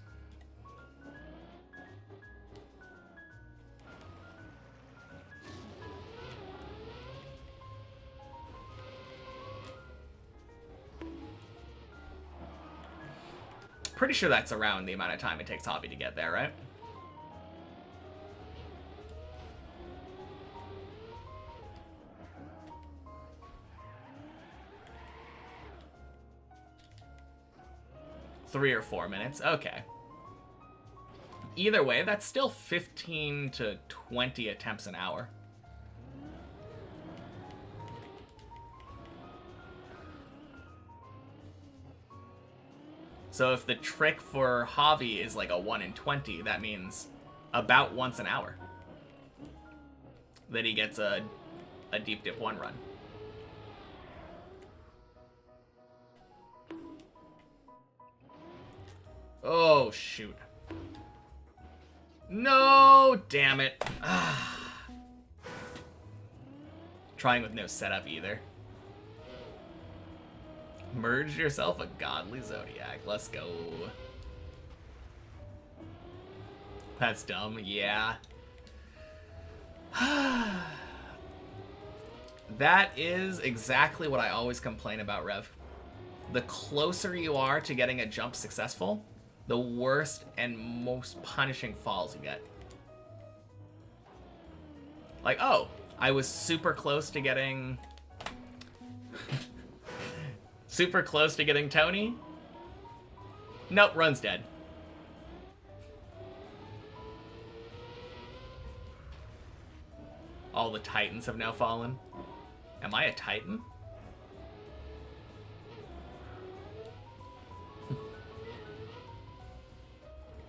pretty sure that's around the amount of time it takes Hobby to get there, right? Three or 4 minutes. Okay. Either way, that's still 15 to 20 attempts an hour. So if the trick for Javi is like a 1 in 20, that means about once an hour that he gets a deep dip 1 run. Oh, shoot. No, damn it. Trying with no setup either. Merge yourself a godly zodiac. Let's go. That's dumb. Yeah. That is exactly what I always complain about, Rev. The closer you are to getting a jump successful, the worst and most punishing falls you get. Like, oh, I was super close to getting... super close to getting Tony? Nope, run's dead. All the Titans have now fallen. Am I a Titan?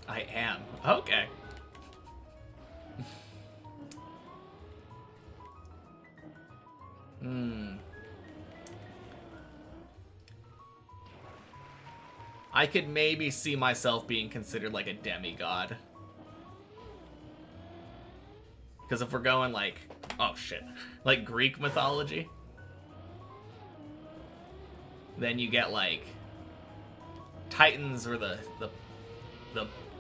I am. Okay. I could maybe see myself being considered like a demigod. Because if we're going like, oh shit, like Greek mythology, then you get like Titans were the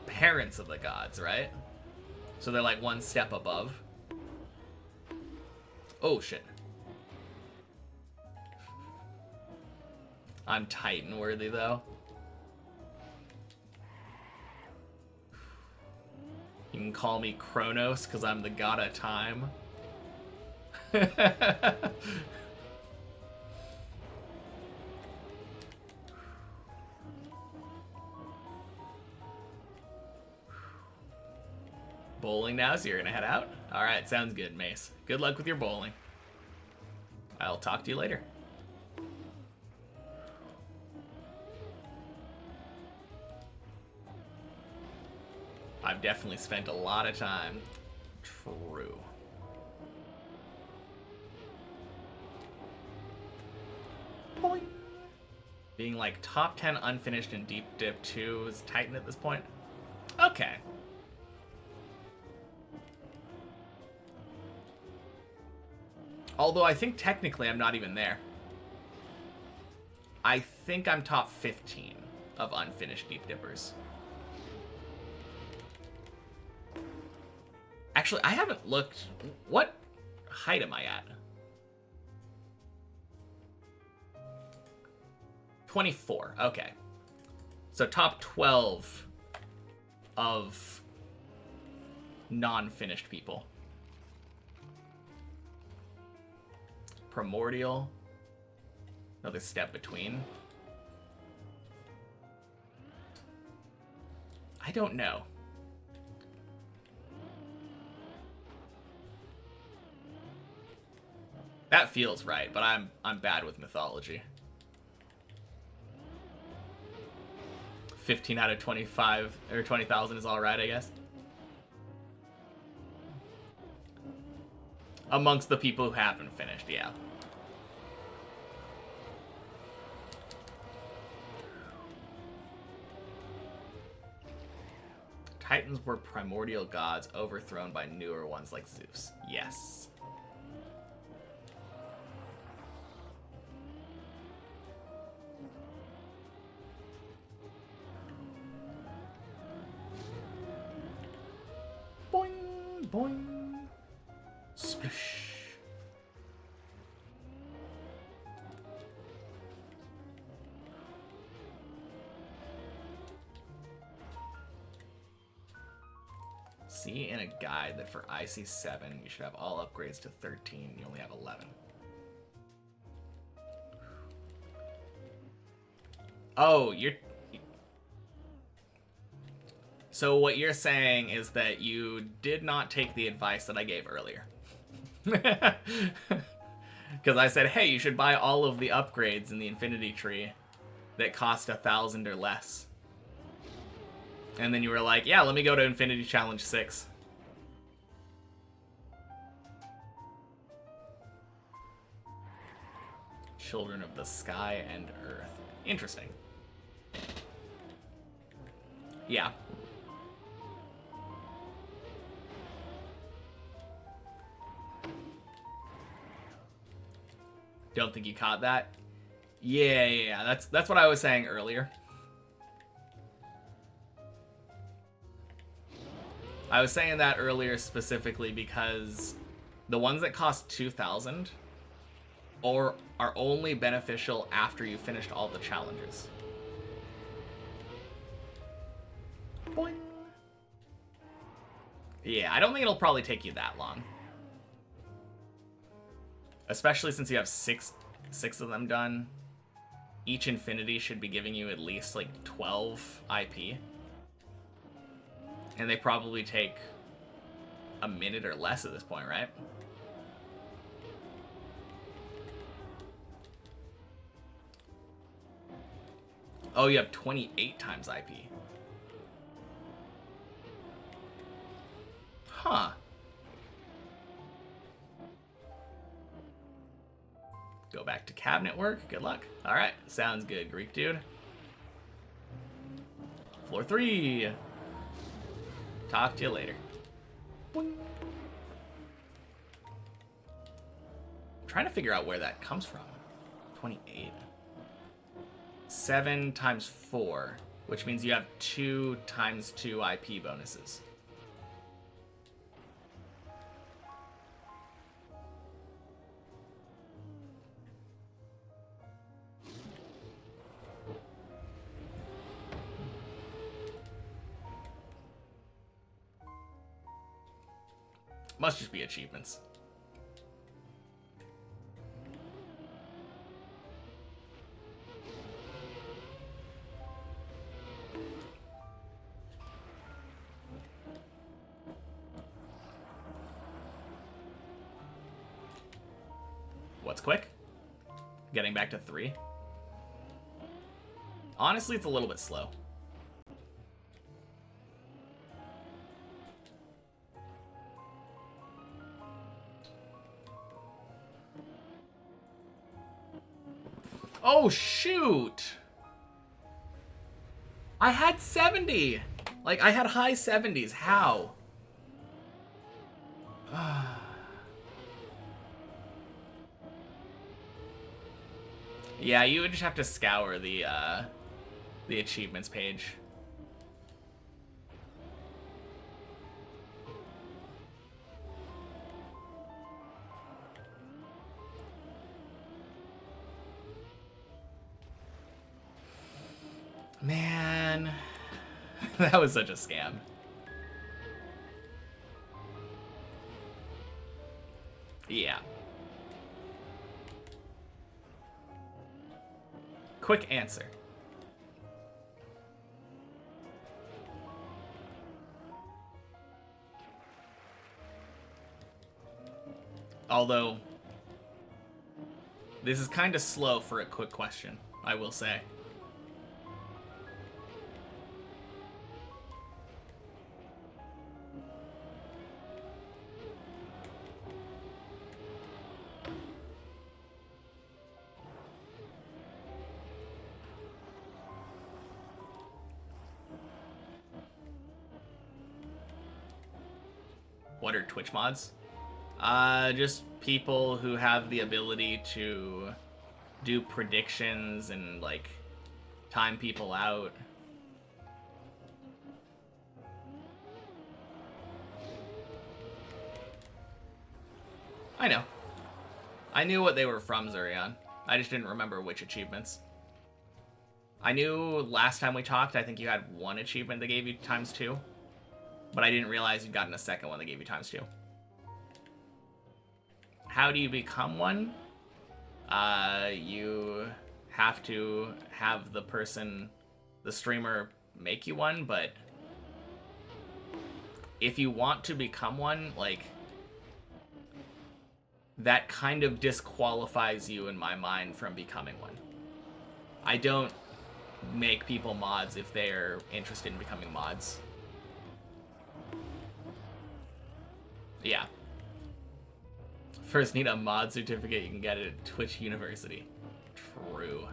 parents of the gods, right? So they're like one step above. Oh shit. I'm Titan worthy though. You can call me Kronos because I'm the god of time. Bowling now, so you're gonna head out? Alright, sounds good, Mace. Good luck with your bowling. I'll talk to you later. I've definitely spent a lot of time. True. Boing. Being like top 10 unfinished in Deep Dip 2 is Titan at this point? Okay. Although I think technically I'm not even there. I think I'm top 15 of unfinished Deep Dippers. Actually, I haven't looked. What height am I at? 24. Okay. So top 12 of non-finished people. Primordial. Another step between. I don't know. That feels right, but I'm bad with mythology. 15 out of 25 or 20,000 is all right, I guess. Amongst the people who haven't finished, yeah. Titans were primordial gods overthrown by newer ones like Zeus. Yes. Boing, boing. Splish. see in a guide that for IC7, you should have all upgrades to 13. You only have 11. Oh, So what you're saying is that you did not take the advice that I gave earlier. Because I said, hey, you should buy all of the upgrades in the Infinity Tree that cost 1,000 or less. And then you were like, yeah, let me go to Infinity Challenge 6. Children of the Sky and Earth. Interesting. Yeah. Don't think you caught that? Yeah. That's what I was saying earlier. I was saying that earlier specifically because the ones that cost 2,000 or are only beneficial after you finished all the challenges. Boing. Yeah, I don't think it'll probably take you that long. Especially since you have six of them done. Each infinity should be giving you at least like 12 IP. And they probably take a minute or less at this point, right? Oh, you have 28 times IP. Huh. Go back to cabinet work. Good luck. All right. Sounds good, Greek dude. Floor 3. Talk to you later. Boing. I'm trying to figure out where that comes from. 28. 7 times 4, which means you have 2 times 2 IP bonuses. Must just be achievements. What's quick? Getting back to 3. Honestly, it's a little bit slow. Oh, shoot! I had 70! Like, I had high 70s. How? Yeah, you would just have to scour the achievements page. Man, that was such a scam. Yeah. Quick answer. Although, this is kind of slow for a quick question, I will say. What are Twitch mods? Just people who have the ability to do predictions and, like, time people out. I know. I knew what they were from, Zurion. I just didn't remember which achievements. I knew last time we talked, I think you had one achievement that gave you ×2. But I didn't realize you'd gotten a second one that gave you ×2. How do you become one? You have to have the streamer make you one, but if you want to become one, like, that kind of disqualifies you in my mind from becoming one. I don't make people mods if they're interested in becoming mods. Yeah. First need a mod certificate, you can get it at Twitch University. True.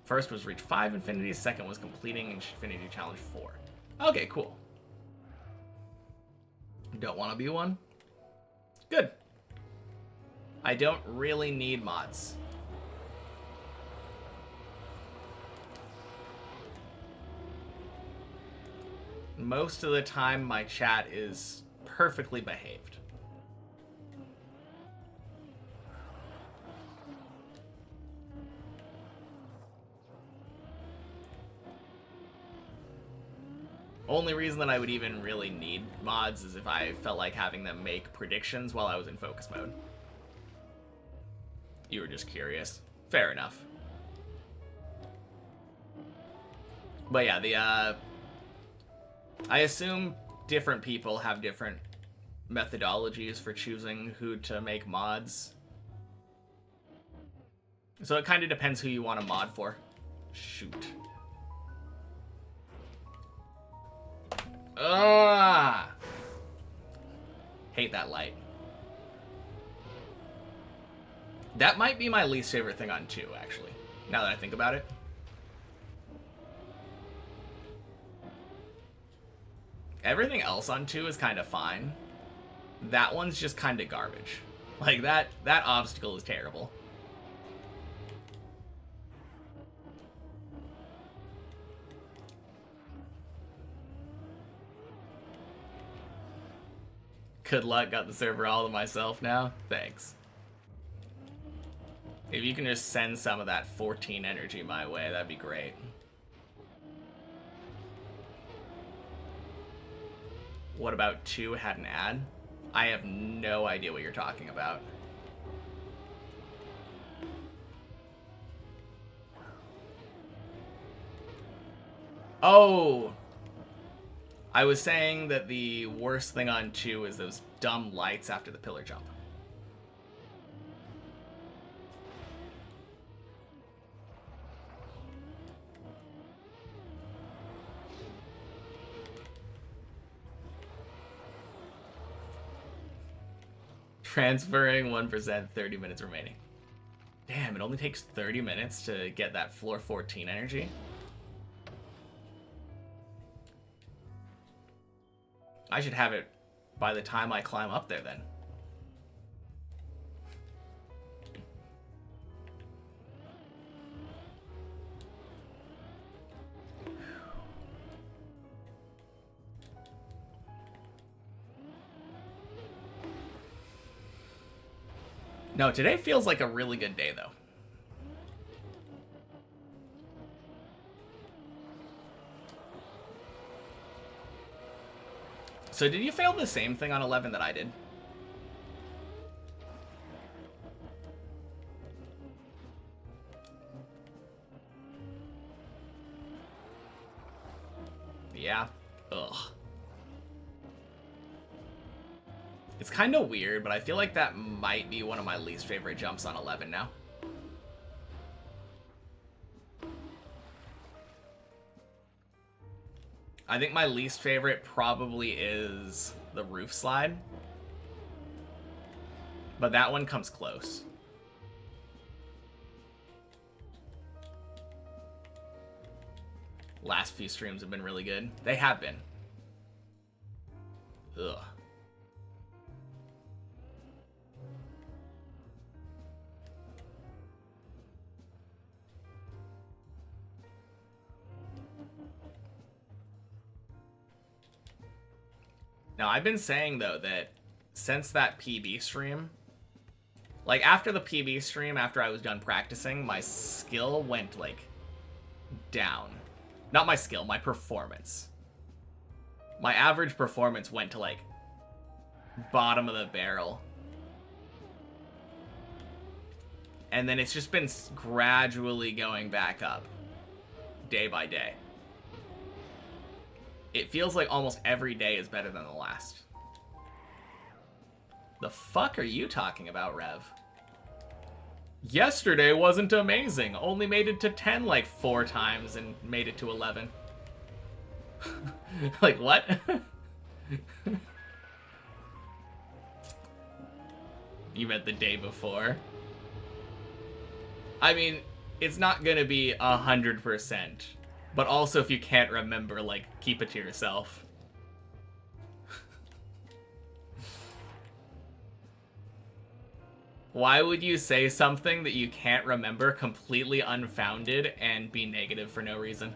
First was reach 5 infinities, second was completing Infinity Challenge 4. Okay, cool. Don't want to be one? Good. I don't really need mods. Most of the time, my chat is perfectly behaved. Only reason that I would even really need mods is if I felt like having them make predictions while I was in focus mode. You were just curious. Fair enough. But yeah, I assume different people have different methodologies for choosing who to make mods. So it kind of depends who you want to mod for. Shoot. Ah! Hate that light. That might be my least favorite thing on 2, actually, now that I think about it. Everything else on 2 is kind of fine. That one's just kind of garbage. Like, that obstacle is terrible. Good luck, got the server all to myself now. Thanks. If you can just send some of that 14 energy my way, that'd be great. What about 2 had an ad? I have no idea what you're talking about. Oh! I was saying that the worst thing on 2 is those dumb lights after the pillar jump. Transferring 1%, 30 minutes remaining. Damn, it only takes 30 minutes to get that floor 14 energy. I should have it by the time I climb up there then. No, today feels like a really good day, though. So did you fail the same thing on 11 that I did? Yeah. Ugh. It's kind of weird, but I feel like that might be one of my least favorite jumps on 11 now. I think my least favorite probably is the roof slide. But that one comes close. Last few streams have been really good. They have been. Ugh. Now, I've been saying, though, that since that PB stream, like, after the PB stream, after I was done practicing, my skill went, like, down. Not my skill, my performance. My average performance went to, like, bottom of the barrel. And then it's just been gradually going back up. Day by day. It feels like almost every day is better than the last. The fuck are you talking about, Rev? Yesterday wasn't amazing. Only made it to 10 like 4 times and made it to 11. Like, what? You meant the day before? I mean, it's not gonna be 100%. But also, if you can't remember, like, keep it to yourself. Why would you say something that you can't remember completely unfounded and be negative for no reason?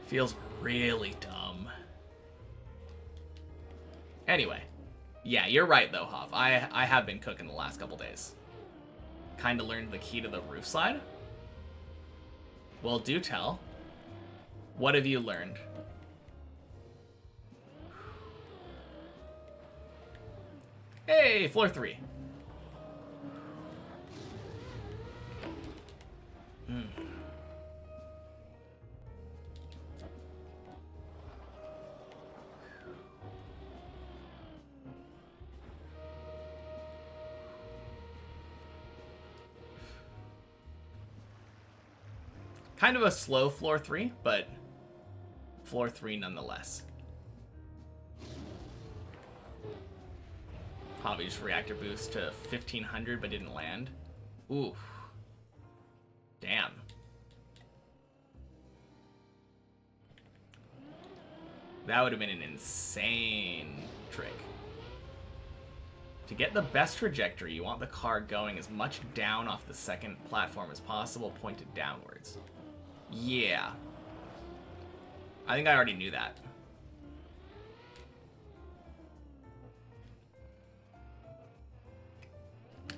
Feels really dumb. Anyway. Yeah, you're right though, Hoff. I have been cooking the last couple days. Kinda learned the key to the roof slide? Well, do tell. What have you learned? Hey, floor 3. Kind of a slow floor 3, but floor 3 nonetheless. Hobby's reactor boost to 1500 but didn't land. Ooh. Damn. That would have been an insane trick. To get the best trajectory, you want the car going as much down off the second platform as possible, pointed downwards. Yeah. I think I already knew that.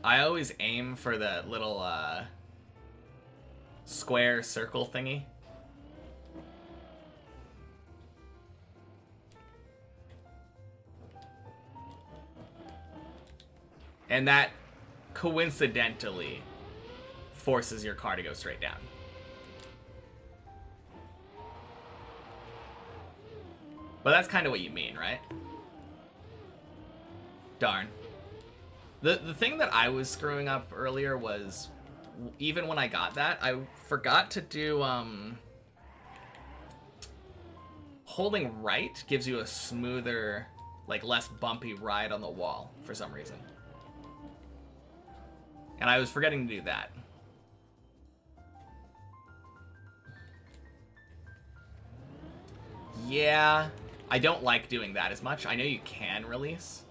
I always aim for the little square circle thingy. And that coincidentally forces your car to go straight down. But that's kind of what you mean, right? Darn. The thing that I was screwing up earlier was, even when I got that, I forgot to do, holding right gives you a smoother, like, less bumpy ride on the wall, for some reason. And I was forgetting to do that. Yeah, I don't like doing that as much. I know you can release.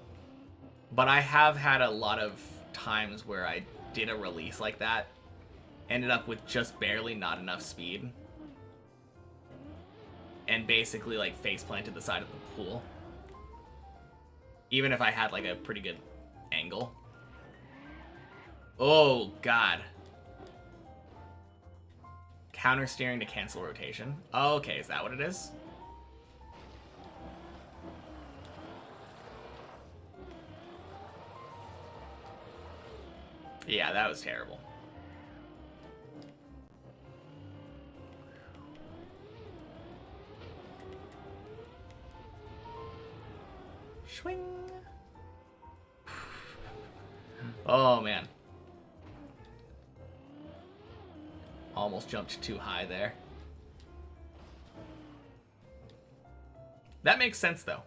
But I have had a lot of times where I did a release like that, ended up with just barely not enough speed, and basically like face planted the side of the pool. Even if I had like a pretty good angle. Oh god. Counter steering to cancel rotation. Oh, okay, is that what it is? Yeah, that was terrible. Swing. Oh, man. Almost jumped too high there. That makes sense, though.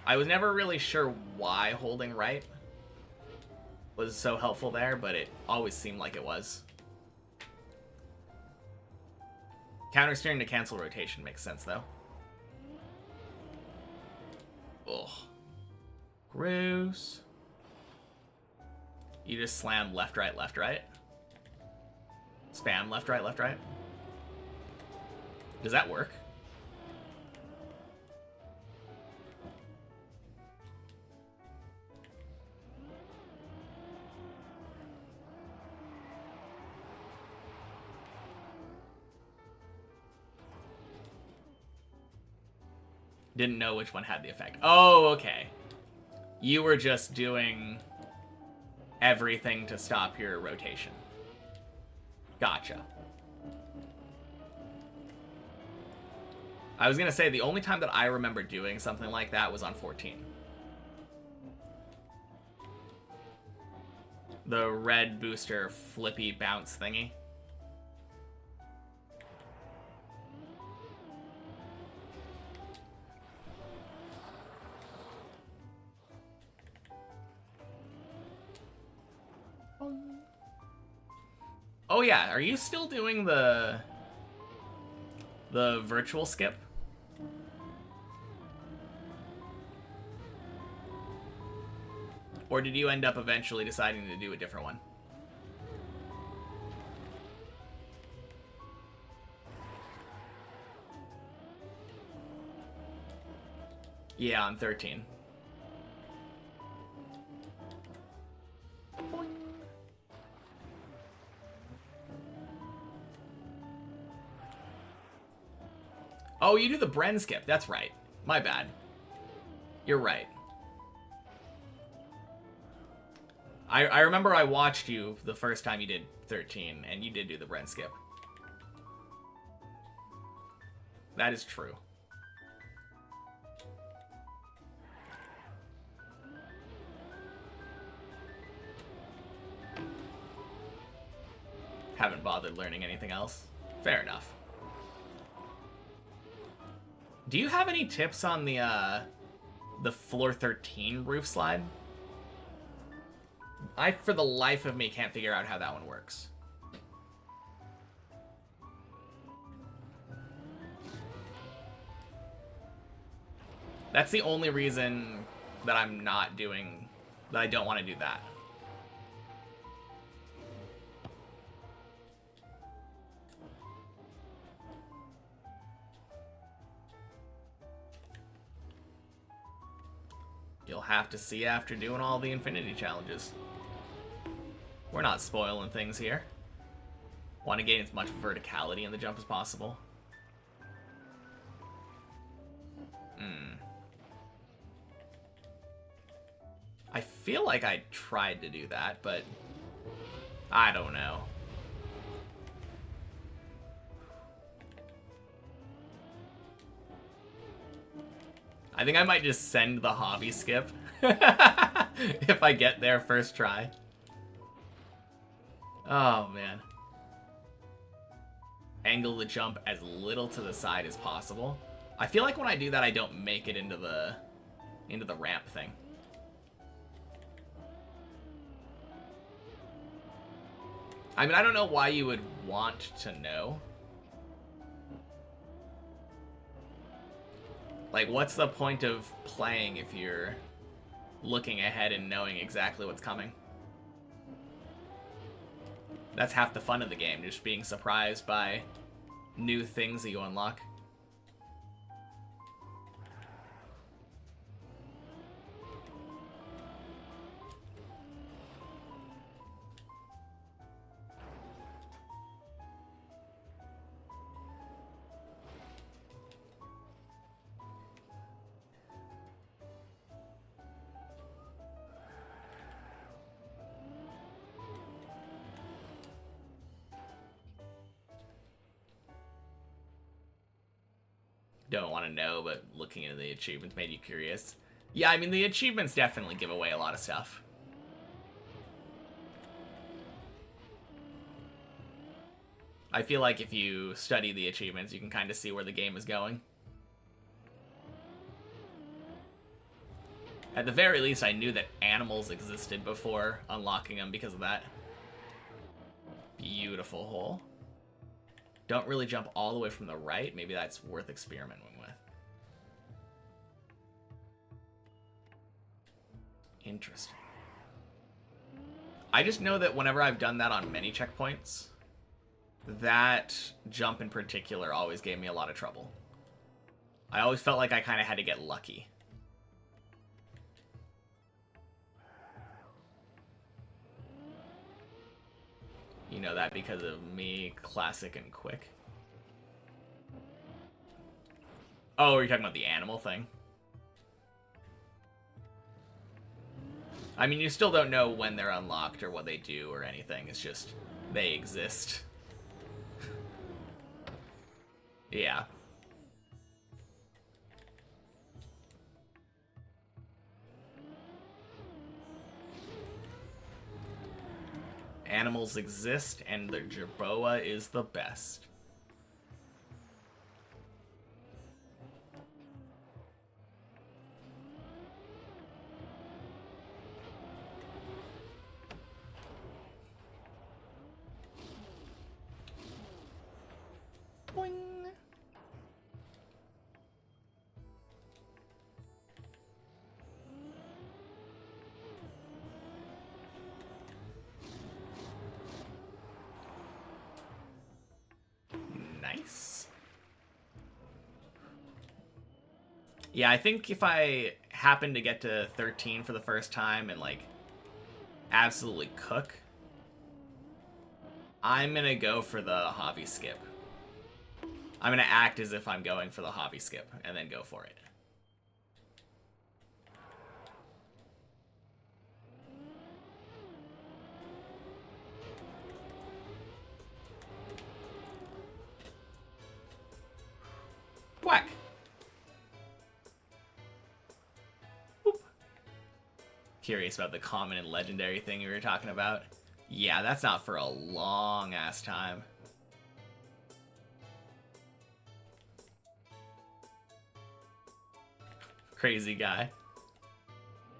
I was never really sure why holding right was so helpful there, but it always seemed like it was. Counter steering to cancel rotation makes sense, though. Ugh. Gross. You just slam left, right, left, right. Spam left, right, left, right. Does that work? Didn't know which one had the effect. Oh, okay. You were just doing everything to stop your rotation. Gotcha. I was gonna say, the only time that I remember doing something like that was on 14. The red booster flippy bounce thingy. Oh yeah, are you still doing the virtual skip? Or did you end up eventually deciding to do a different one? Yeah, on 13. Oh, you do the Bren skip. That's right. My bad. You're right. I remember I watched you the first time you did 13, and you did do the Bren skip. That is true. Haven't bothered learning anything else. Fair enough. Do you have any tips on the floor 13 roof slide? I, for the life of me, can't figure out how that one works. That's the only reason that I'm not doing, that I don't want to do that. You'll have to see after doing all the infinity challenges. We're not spoiling things here. Want to gain as much verticality in the jump as possible. I feel like I tried to do that, but I don't know. I think I might just send the hobby skip if I get there first try. Oh, man. Angle the jump as little to the side as possible. I feel like when I do that, I don't make it into the ramp thing. I mean, I don't know why you would want to know. Like, what's the point of playing if you're looking ahead and knowing exactly what's coming? That's half the fun of the game, just being surprised by new things that you unlock. Don't want to know, but looking into the achievements made you curious. Yeah, I mean, the achievements definitely give away a lot of stuff. I feel like if you study the achievements, you can kind of see where the game is going. At the very least, I knew that animals existed before unlocking them because of that. Beautiful hole. Don't really jump all the way from the right. Maybe that's worth experimenting with. Interesting. I just know that whenever I've done that on many checkpoints, that jump in particular always gave me a lot of trouble. I always felt like I kind of had to get lucky. You know that because of me, classic and quick. Oh, you're talking about the animal thing? I mean, you still don't know when they're unlocked or what they do or anything. It's just they exist. Yeah. Animals exist, and the jerboa is the best. Boing. Nice. Yeah, I think if I happen to get to 13 for the first time and, like, absolutely cook, I'm gonna go for the hobby skip. I'm gonna act as if I'm going for the hobby skip and then go for it. Whack! Boop. Curious about the common and legendary thing we were talking about. Yeah, that's not for a long ass time. Crazy guy.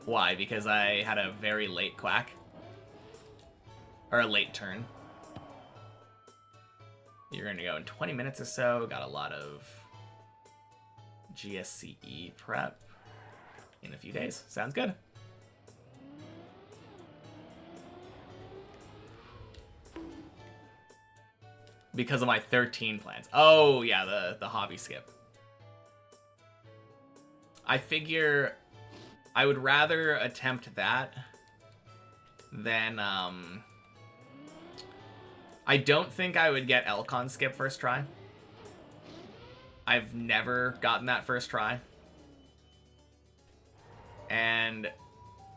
Why? Because I had a very late quack? Or a late turn. You're gonna go in 20 minutes or so. Got a lot of GSCE prep in a few days. Sounds good. Because of my 13 plans. Oh, yeah, the hobby skip. I figure I would rather attempt that than, I don't think I would get Elcon skip first try. I've never gotten that first try. And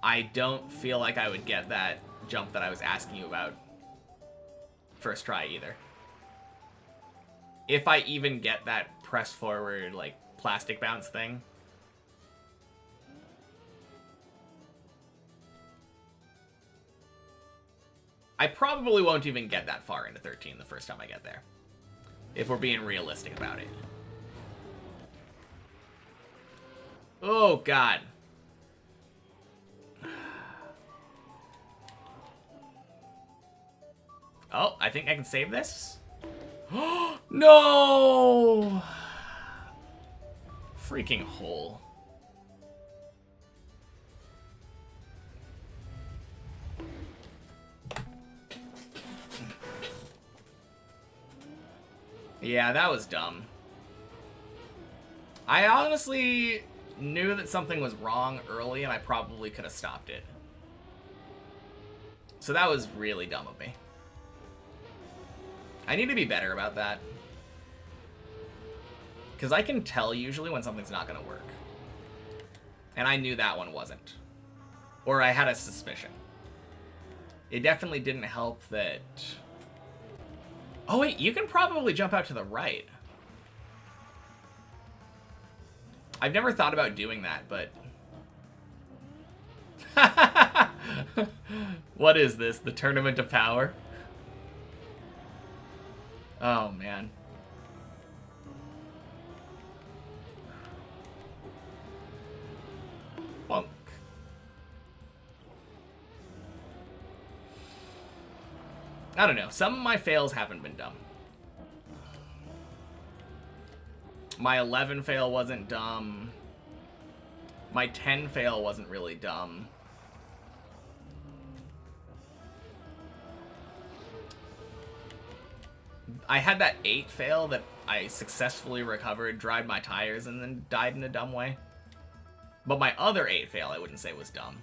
I don't feel like I would get that jump that I was asking you about first try either. If I even get that press forward, like, plastic bounce thing. I probably won't even get that far into 13 the first time I get there. If we're being realistic about it. Oh, God. Oh, I think I can save this. No! Freaking hole. Yeah, that was dumb. I honestly knew that something was wrong early, and I probably could have stopped it. So that was really dumb of me. I need to be better about that. Because I can tell usually when something's not going to work. And I knew that one wasn't. Or I had a suspicion. It definitely didn't help that... Oh wait, you can probably jump out to the right. I've never thought about doing that, but... What is this? The Tournament of Power? Oh, man. Bonk. I don't know. Some of my fails haven't been dumb. My 11 fail wasn't dumb. My 10 fail wasn't really dumb. I had that 8 fail that I successfully recovered, dried my tires, and then died in a dumb way. But my other 8 fail I wouldn't say was dumb.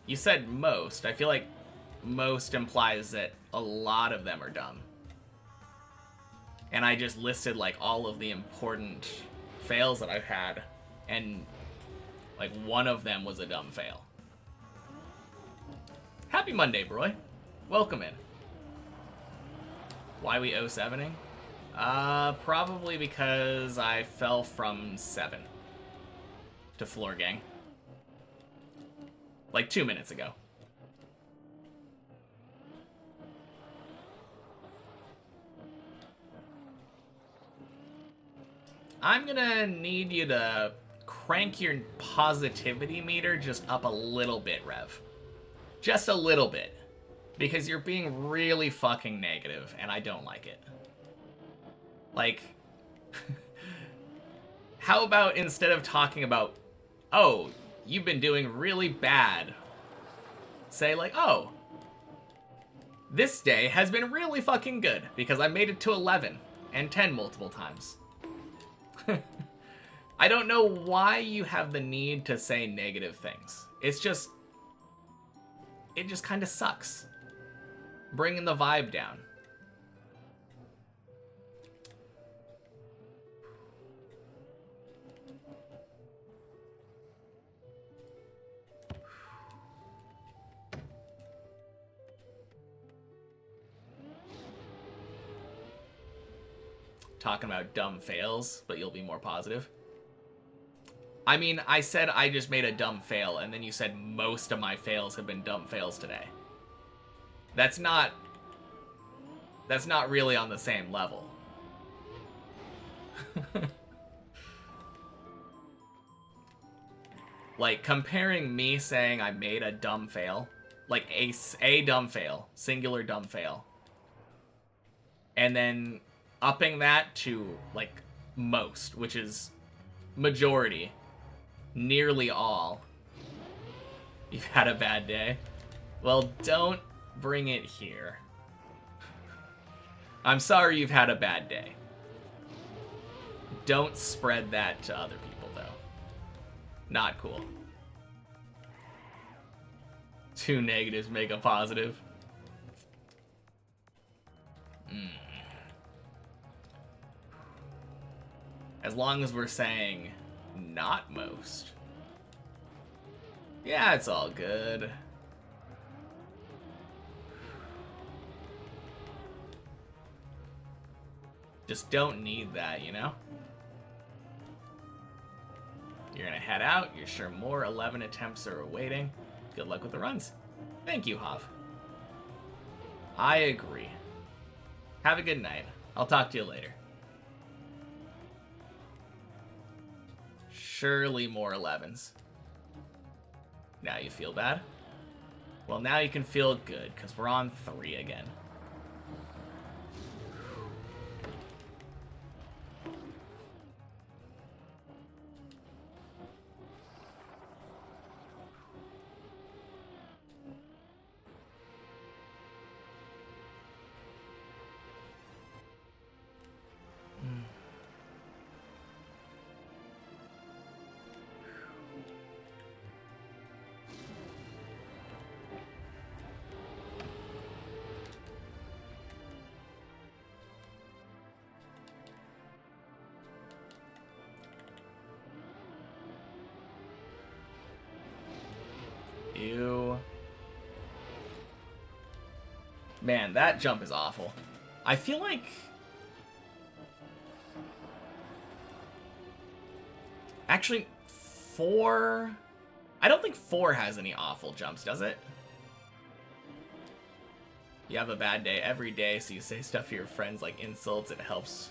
You said most. I feel like most implies that a lot of them are dumb. And I just listed like all of the important fails that I've had, and like one of them was a dumb fail. Happy Monday, Broy. Welcome in. Why we 07ing? Probably because I fell from 7 to floor gang. Like 2 minutes ago. I'm gonna need you to crank your positivity meter just up a little bit, Rev. Just a little bit. Because you're being really fucking negative, and I don't like it. Like, how about instead of talking about, oh, you've been doing really bad, say like, oh, this day has been really fucking good because I made it to 11 and 10 multiple times. I don't know why you have the need to say negative things. It's just, it just kind of sucks. Bringing the vibe down. Talking about dumb fails, but you'll be more positive. I mean, I said I just made a dumb fail, and then you said most of my fails have been dumb fails today. That's not really on the same level. Like, comparing me saying I made a dumb fail, like a dumb fail, singular dumb fail, and then upping that to, like, most, which is majority, nearly all. You've had a bad day. Well, don't bring it here. I'm sorry you've had a bad day. Don't spread that to other people, though. Not cool. 2 negatives make a positive. As long as we're saying not most. Yeah, it's all good. Just don't need that, you know? You're gonna head out. You're sure more 11 attempts are awaiting. Good luck with the runs. Thank you, Hav. I agree. Have a good night. I'll talk to you later. Surely more 11s. Now you feel bad? Well, now you can feel good, because we're on 3 again. Ew. Man, that jump is awful. I feel like... Actually, 4... I don't think 4 has any awful jumps, does it? You have a bad day every day, so you say stuff to your friends like insults. It helps.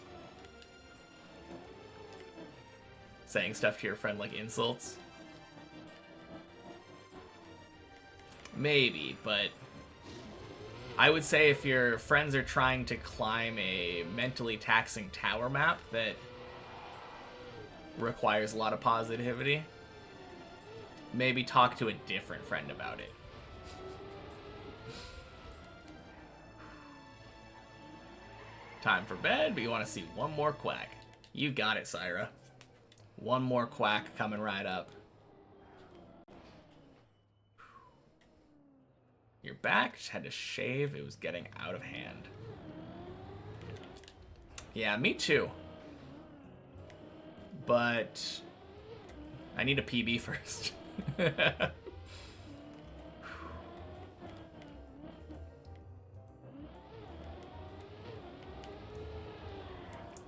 Saying stuff to your friend like insults. Maybe, but I would say if your friends are trying to climb a mentally taxing tower map that requires a lot of positivity, maybe talk to a different friend about it. Time for bed, but you want to see one more quack. You got it, Syra. One more quack coming right up. You're your back. Just had to shave. It was getting out of hand. Yeah, me too. But I need a PB first.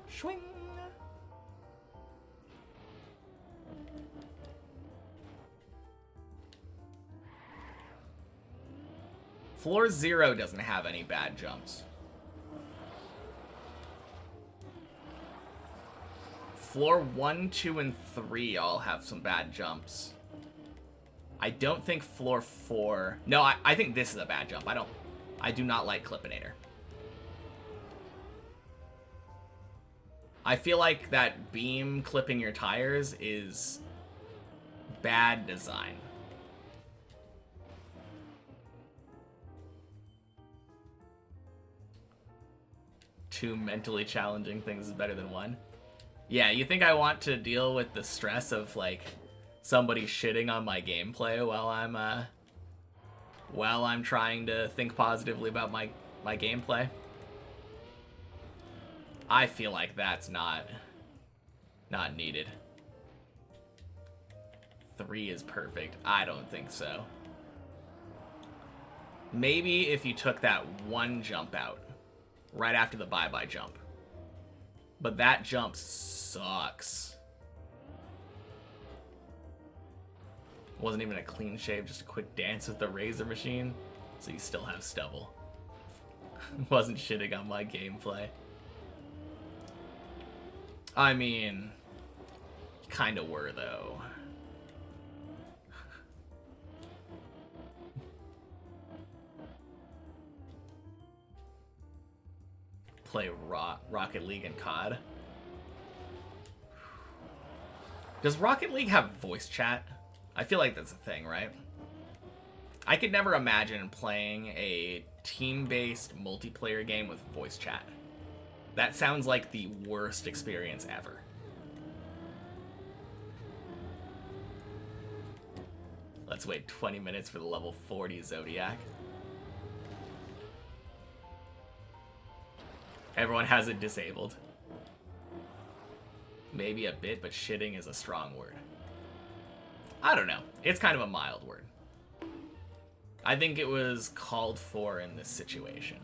Swing. Floor 0 doesn't have any bad jumps. Floor 1, 2, and 3 all have some bad jumps. I don't think floor 4... No, I think this is a bad jump. I do not like Clippinator. I feel like that beam clipping your tires is bad design. Two mentally challenging things is better than one. Yeah, you think I want to deal with the stress of, like, somebody shitting on my gameplay while I'm trying to think positively about my gameplay? I feel like that's not needed. 3 is perfect. I don't think so. Maybe if you took that one jump out right after the bye-bye jump. But that jump sucks. Wasn't even a clean shave, just a quick dance with the razor machine. So you still have stubble. Wasn't shitting on my gameplay. I mean, kinda were though. Play Rocket League and COD. Does Rocket League have voice chat? I feel like that's a thing, right? I could never imagine playing a team-based multiplayer game with voice chat. That sounds like the worst experience ever. Let's wait 20 minutes for the level 40 Zodiac. Everyone has it disabled. Maybe a bit, but shitting is a strong word. I don't know. It's kind of a mild word. I think it was called for in this situation.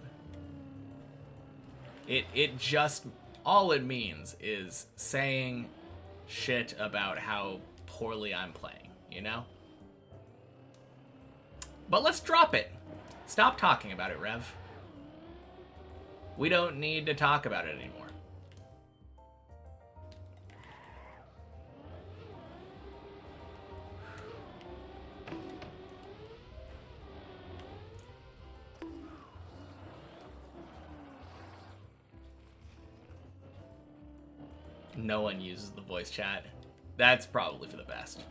It just, all it means is saying shit about how poorly I'm playing, you know? But let's drop it. Stop talking about it, Rev. We don't need to talk about it anymore. No one uses the voice chat. That's probably for the best.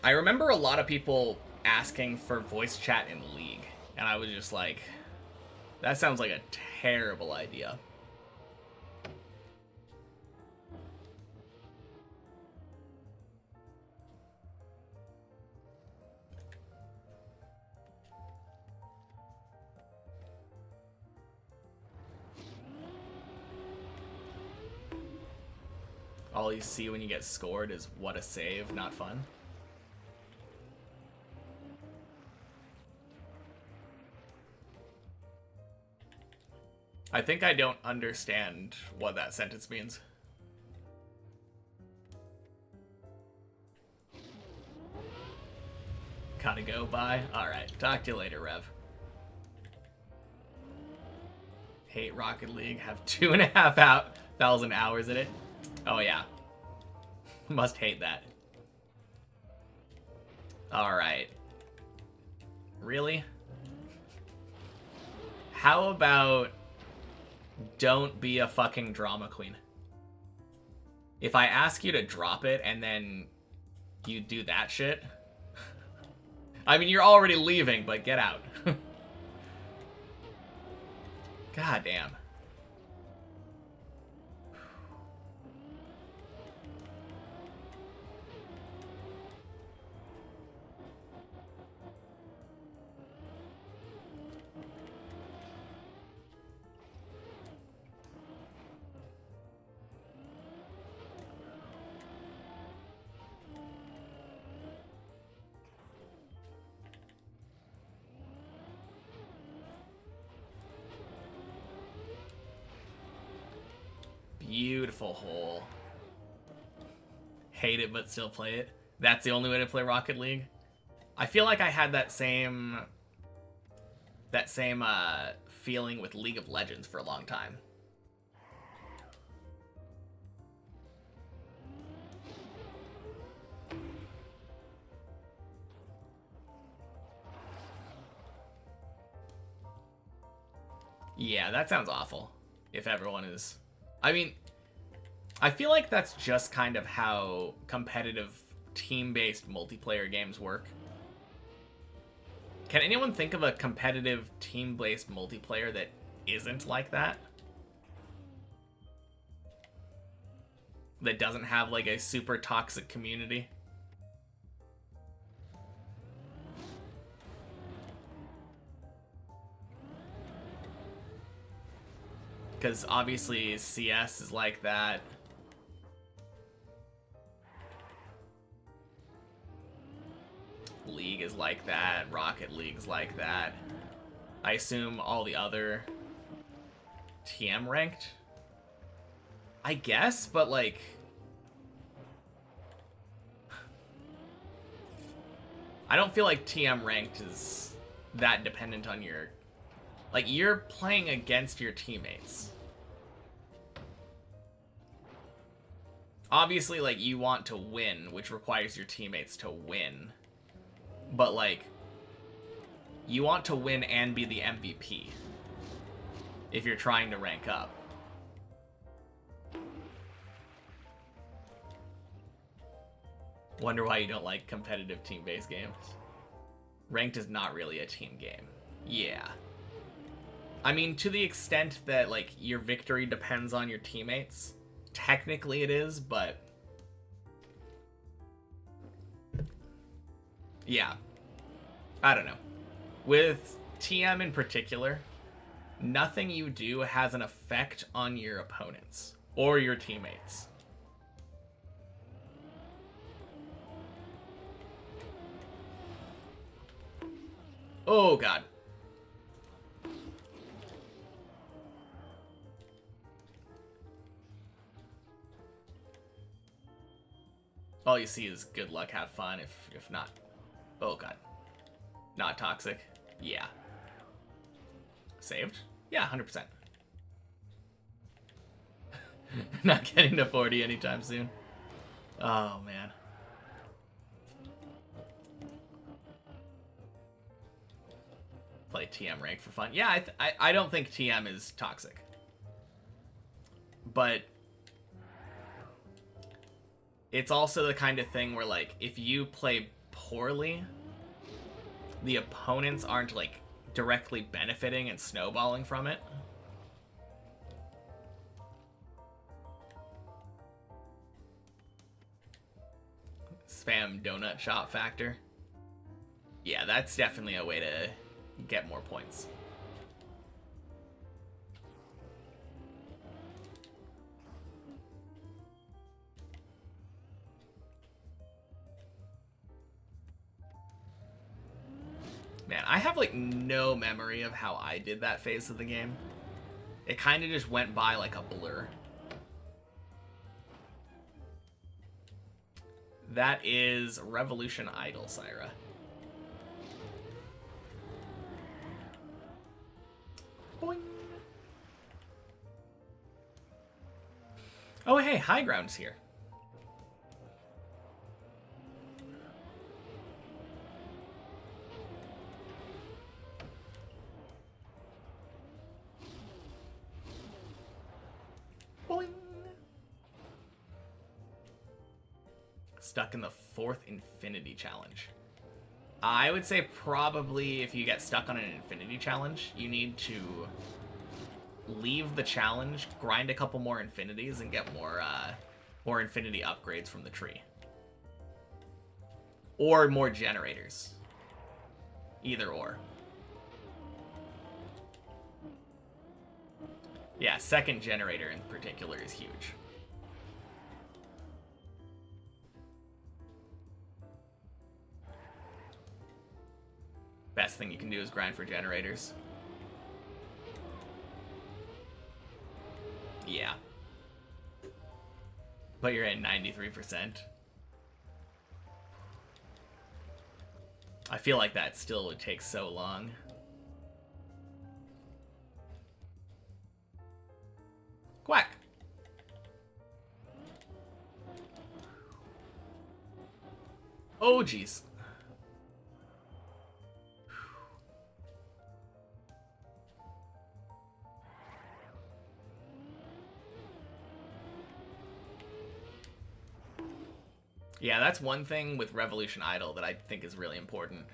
I remember a lot of people asking for voice chat in League, and I was just like, that sounds like a terrible idea. All you see when you get scored is what a save, not fun. I think I don't understand what that sentence means. Gotta go, bye. Alright, talk to you later, Rev. Hate Rocket League, have 2,500 hours in it. Oh yeah. Must hate that. Alright. Really? How about don't be a fucking drama queen? If I ask you to drop it and then you do that shit... I mean, you're already leaving, but get out. God damn. Beautiful hole. Hate it, but still play it. That's the only way to play Rocket League. I feel like I had that same feeling with League of Legends for a long time. Yeah, that sounds awful. If everyone is... I mean, I feel like that's just kind of how competitive team-based multiplayer games work. Can anyone think of a competitive team-based multiplayer that isn't like that? That doesn't have like a super toxic community? Because obviously CS is like that. League is like that. Rocket League's like that. I assume all the other TM ranked? I guess, but like... I don't feel like TM ranked is that dependent on your... Like, you're playing against your teammates. Obviously, like, you want to win, which requires your teammates to win. But, like, you want to win and be the MVP if you're trying to rank up. Wonder why you don't like competitive team-based games. Ranked is not really a team game. Yeah. I mean, to the extent that, like, your victory depends on your teammates, technically it is, but... yeah. I don't know. With TM in particular, nothing you do has an effect on your opponents or your teammates. Oh, God. All you see is good luck, have fun, if not... Oh, God. Not toxic. Yeah. Saved? Yeah, 100%. Not getting to 40 anytime soon. Oh, man. Play TM rank for fun. Yeah, I don't think TM is toxic. But... it's also the kind of thing where, like, if you play poorly, the opponents aren't, like, directly benefiting and snowballing from it. Spam donut shop factor. Yeah, that's definitely a way to get more points. Man, I have, like, no memory of how I did that phase of the game. It kind of just went by like a blur. That is Revolution Idol, Syra. Boing. Oh, hey, High Ground's here. Boing. Stuck in the 4th Infinity Challenge. I would say probably if you get stuck on an Infinity Challenge, you need to leave the challenge, grind a couple more infinities, and get more infinity upgrades from the tree. Or more generators. Either or. Yeah, second generator in particular is huge. Best thing you can do is grind for generators. Yeah. But you're at 93%. I feel like that still would take so long. Quack! Oh, jeez. Yeah, that's one thing with Revolution Idol that I think is really important.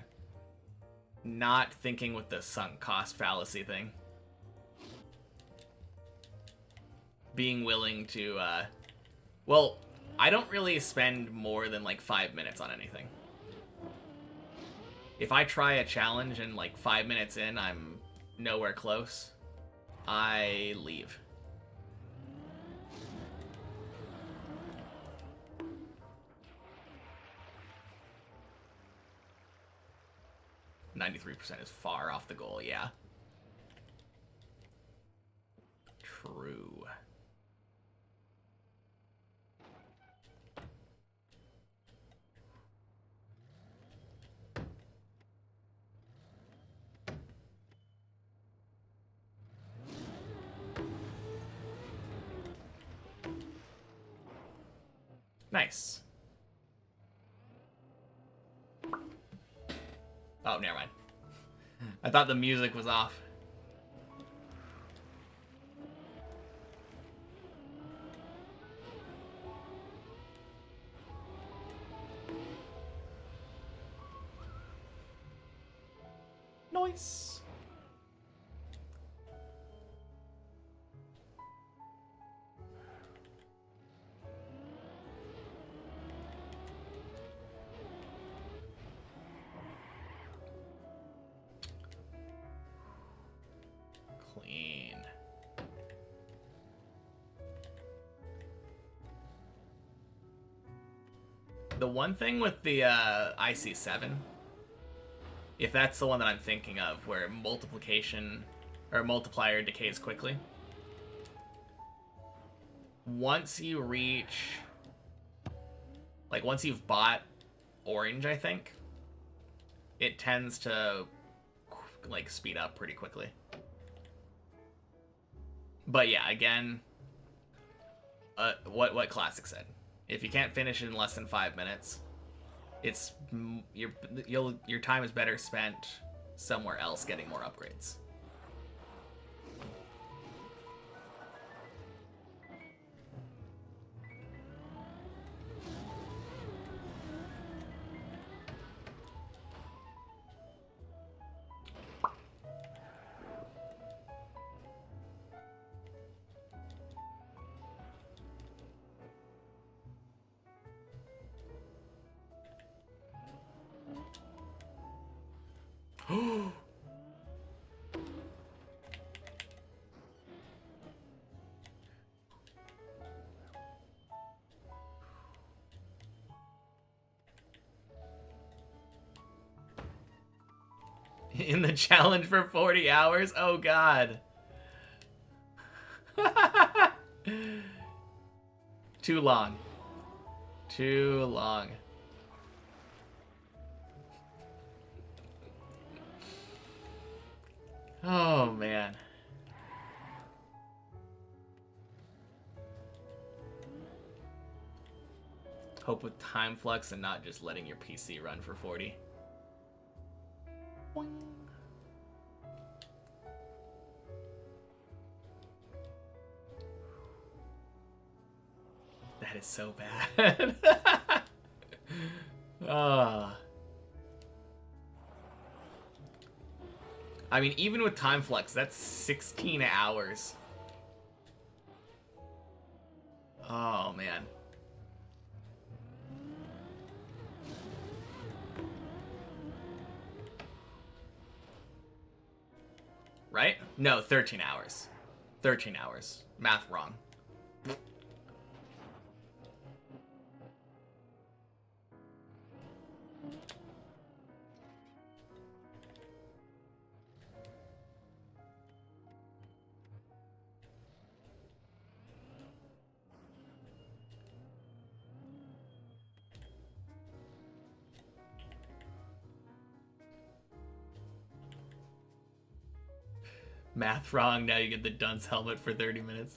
Not thinking with the sunk cost fallacy thing. Being willing to, well, I don't really spend more than like 5 minutes on anything. If I try a challenge and like 5 minutes in, I'm nowhere close, I leave. %93 is far off the goal, yeah. True. Nice. Oh, never mind. I thought the music was off. Nice. Clean. The one thing with the IC7, if that's the one that I'm thinking of, where multiplication or multiplier decays quickly, once you reach, like once you've bought orange, I think, it tends to like speed up pretty quickly. But yeah, again, what Classic said. If you can't finish it in less than 5 minutes, it's your time is better spent somewhere else getting more upgrades. In the challenge for 40 hours? Oh, God. Too long. Too long. Oh, man. Hope with time flux and not just letting your PC run for 40. Boing. That is so bad. I mean, even with time flux, that's 16 hours. Oh, man. Right? No, 13 hours. 13 hours. Math wrong. Math wrong, now you get the dunce helmet for 30 minutes.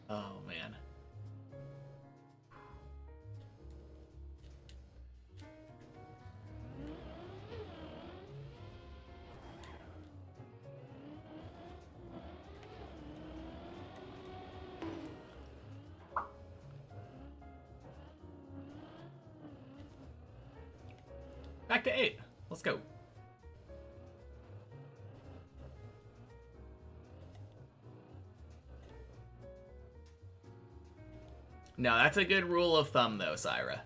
Oh, man. Back to 8. Let's go. No, that's a good rule of thumb, though, Syra.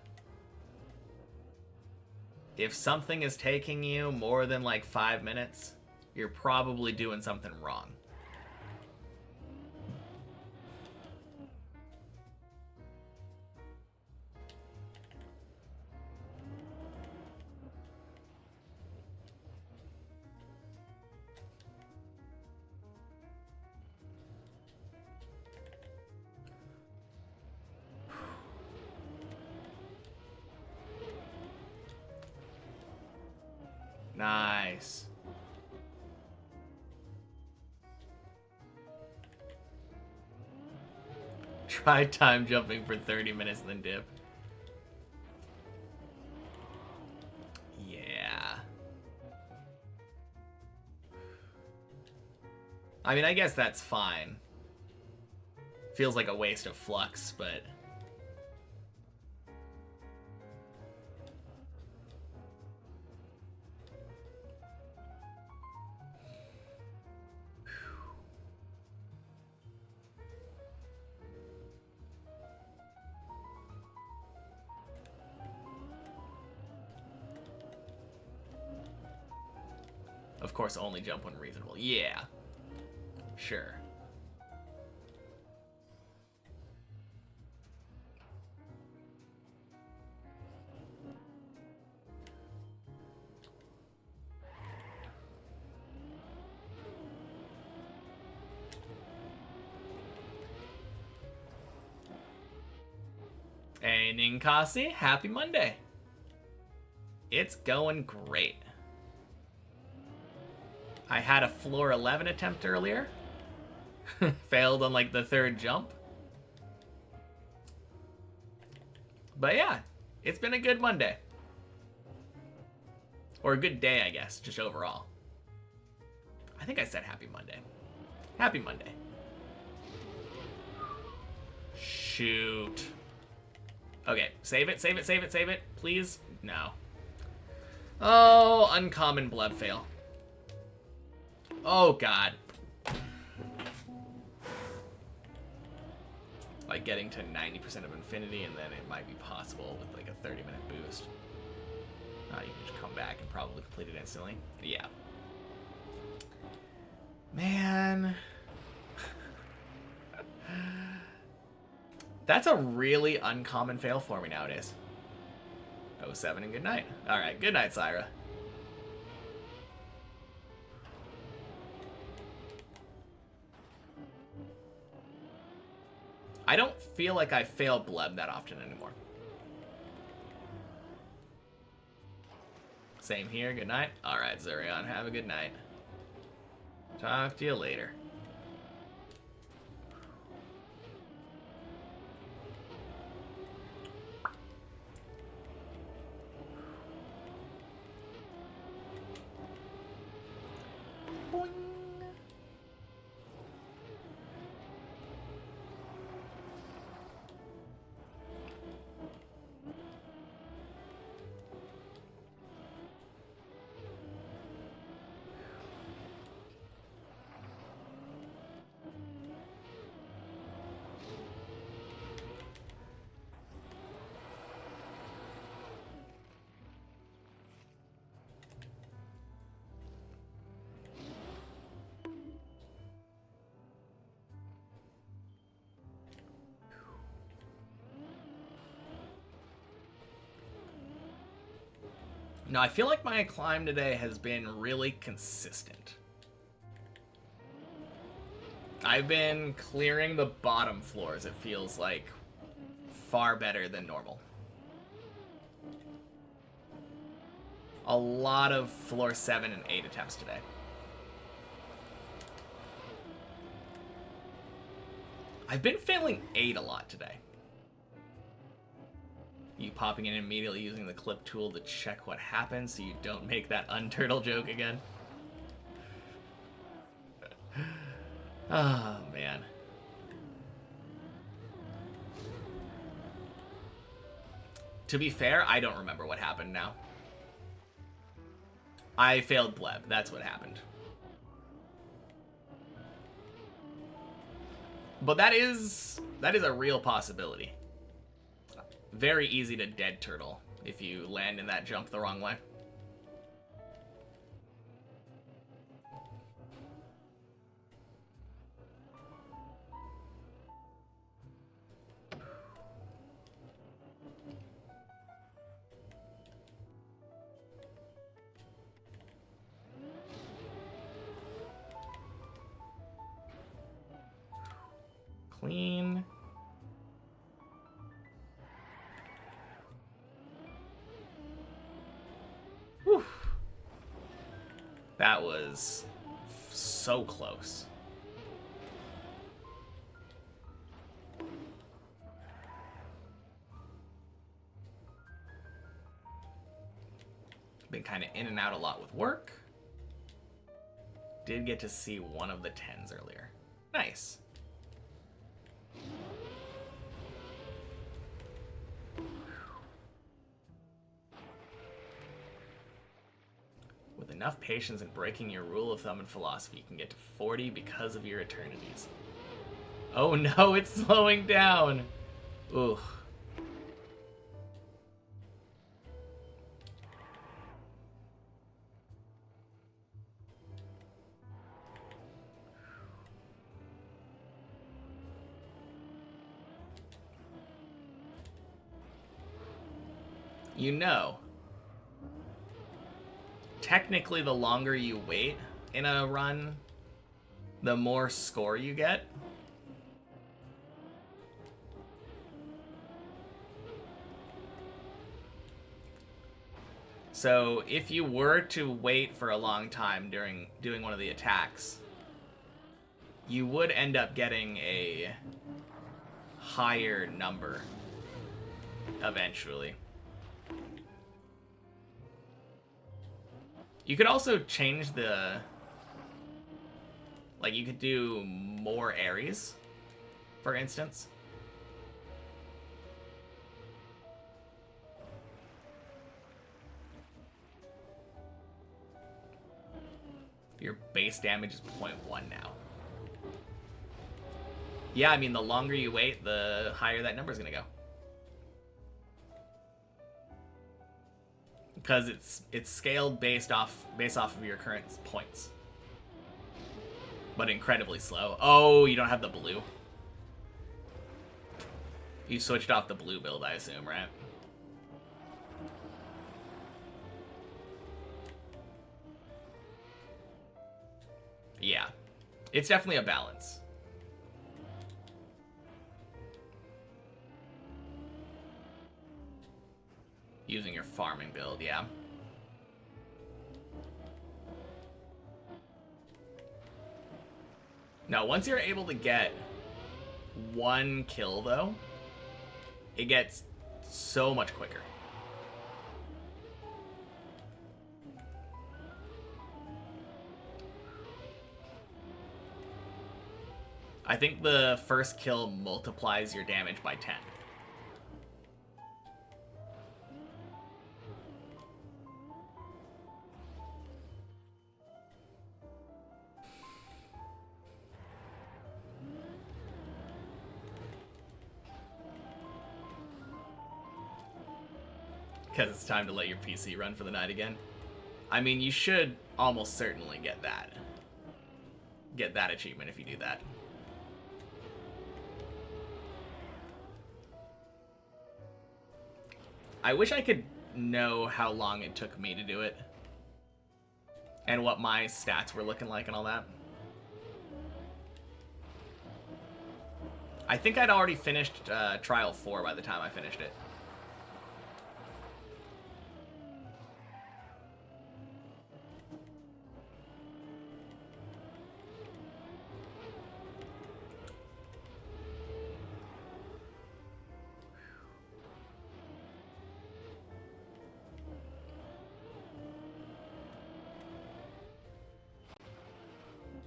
If something is taking you more than like 5 minutes, you're probably doing something wrong. Nice. Try time jumping for 30 minutes and then dip. Yeah. I mean, I guess that's fine. Feels like a waste of flux, but... Of course, only jump when reasonable. Yeah. Sure. Hey, Ninkasi, happy Monday. It's going great. I had a floor 11 attempt earlier. Failed on like the 3rd jump. But yeah, it's been a good Monday. Or a good day, I guess, just overall. I think I said happy Monday. Happy Monday. Shoot. Okay, save it, save it, save it, save it. Please? No. Oh, uncommon bleb fail. Oh, God. Like getting to 90% of infinity, and then it might be possible with like a 30-minute boost. You can just come back and probably complete it instantly. Yeah. Man. That's a really uncommon fail for me nowadays. 07 and good night. Alright, good night, Syra. I don't feel like I fail bleb that often anymore. Same here, good night. Alright, Zurion, have a good night. Talk to you later. Boing. No, I feel like my climb today has been really consistent. I've been clearing the bottom floors, it feels like, far better than normal. A lot of floor 7 and 8 attempts today. I've been failing 8 a lot today. You popping in immediately using the clip tool to check what happens so you don't make that unturtle joke again. Oh, man. To be fair, I don't remember what happened now. I failed Bleb. That's what happened. But that is a real possibility. Very easy to dead turtle if you land in that junk the wrong way. Clean. Whew. That was so close. Been kind of in and out a lot with work. Did get to see one of the 10s earlier. Nice. With enough patience and breaking your rule of thumb and philosophy, you can get to 40 because of your eternities. Oh no, it's slowing down. Ooh. You know, technically the longer you wait in a run, the more score you get. So if you were to wait for a long time during doing one of the attacks, you would end up getting a higher number eventually. You could also change the... Like, you could do more Aries, for instance. Your base damage is 0.1 now. Yeah, I mean, the longer you wait, the higher that number is going to go. Because it's scaled based off of your current points. But incredibly slow. Oh, you don't have the blue. You switched off the blue build, I assume, right? Yeah. It's definitely a balance. Using your farming build, yeah. Now, once you're able to get one kill, though, it gets so much quicker. I think the first kill multiplies your damage by 10. Because it's time to let your PC run for the night again. I mean, you should almost certainly get that. Get that achievement if you do that. I wish I could know how long it took me to do it. And what my stats were looking like and all that. I think I'd already finished Trial 4 by the time I finished it.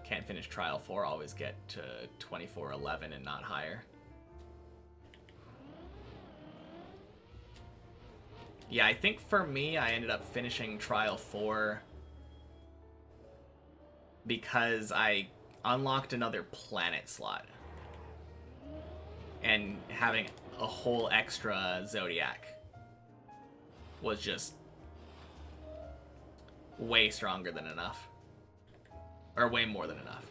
Can't finish Trial 4, always get to 2411 and not higher. Yeah, I think for me, I ended up finishing Trial 4 because I unlocked another planet slot. And having a whole extra Zodiac was just way stronger than enough. Or way more than enough.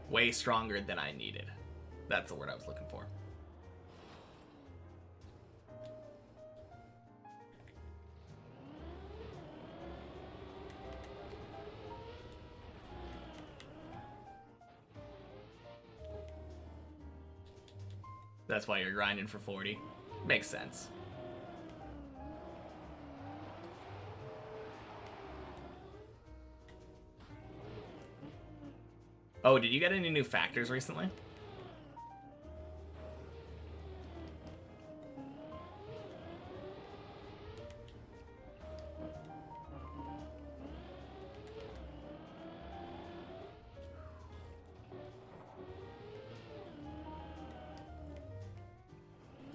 Way stronger than I needed. That's the word I was looking for. That's why you're grinding for 40. Makes sense. Oh, did you get any new factors recently?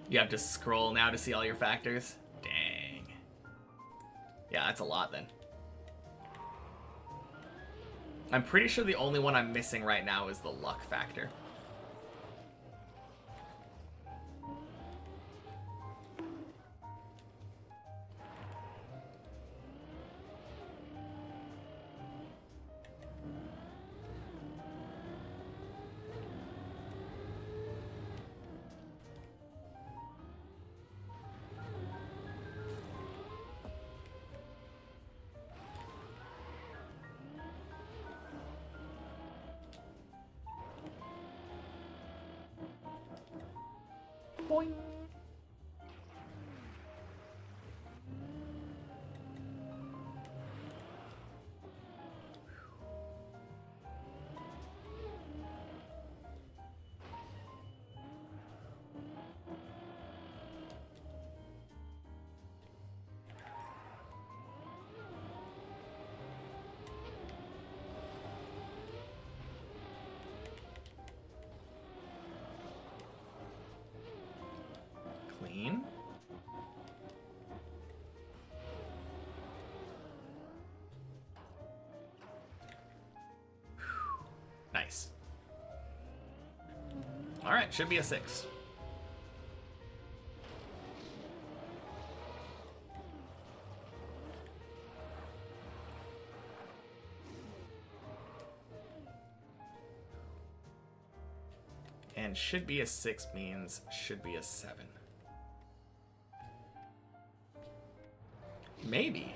You have to scroll now to see all your factors? Dang. Yeah, that's a lot then. I'm pretty sure the only one I'm missing right now is the luck factor. Boing. Clean. Nice. All right, should be a 6. And should be a 6 means should be a 7. Maybe.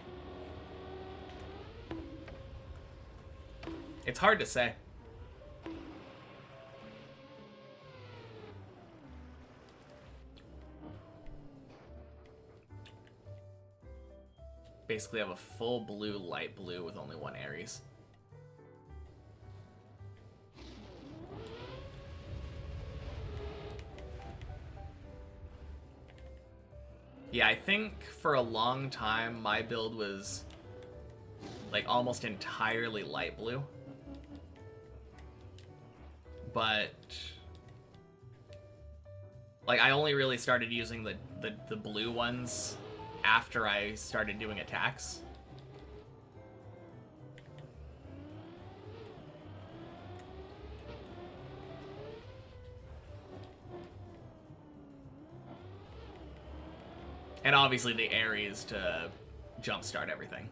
It's hard to say. Basically have a full blue, light blue with only one Aries. Yeah, I think for a long time my build was like almost entirely light blue. But like I only really started using the blue ones after I started doing attacks. And obviously the Aries to jumpstart everything.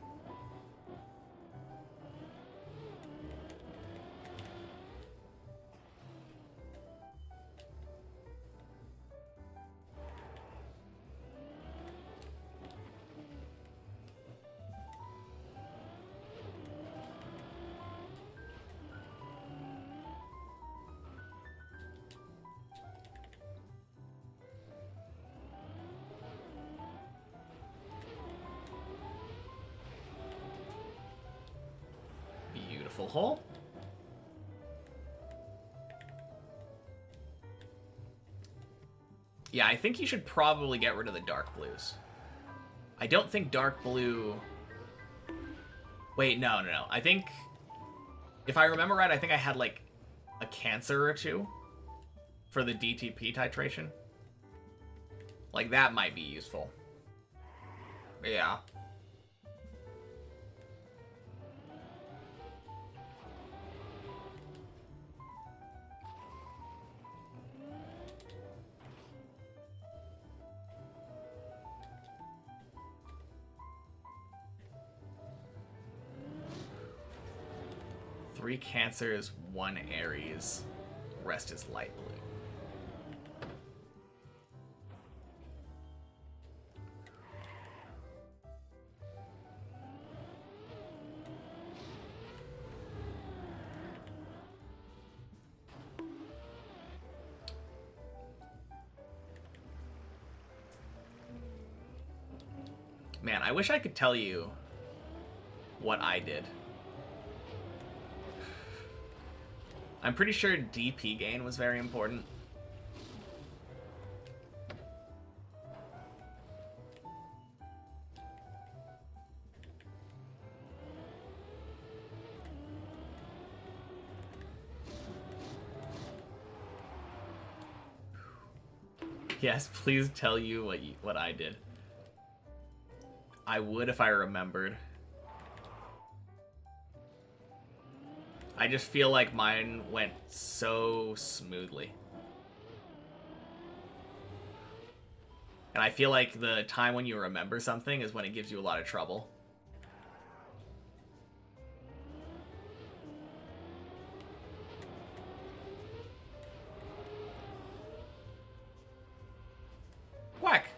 mental hole? Yeah, I think you should probably get rid of the dark blues. I don't think dark blue... Wait, no. I think... If I remember right, I think I had, like, a cancer or two for the DTP titration. Like, that might be useful. Yeah. Three cancers, one Aries. Rest is light blue. Man, I wish I could tell you what I did. I'm pretty sure DP gain was very important. Yes, please tell you what I did. I would if I remembered. I just feel like mine went so smoothly. And I feel like the time when you remember something is when it gives you a lot of trouble. Whack!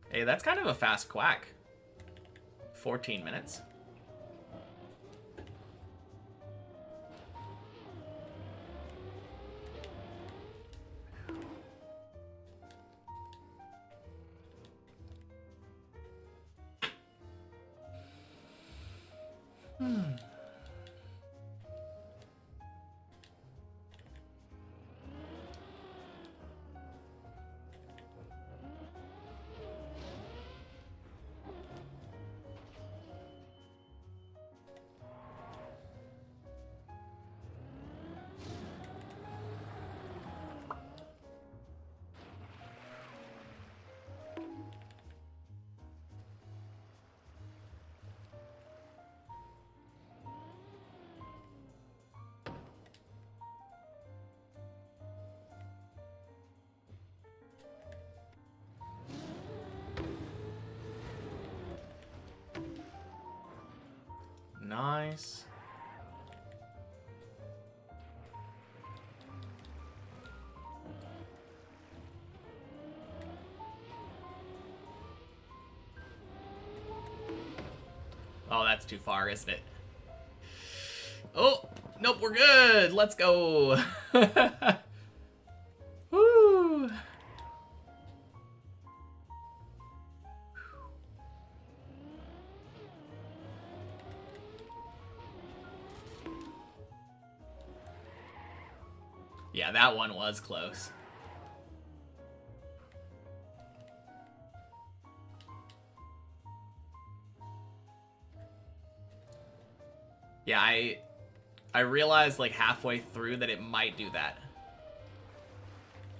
Hey, that's kind of a fast quack. 14 minutes. Nice. Oh, that's too far, isn't it? Oh, nope, we're good. Let's go. Woo. Yeah, that one was close. Yeah, I realized like halfway through that it might do that.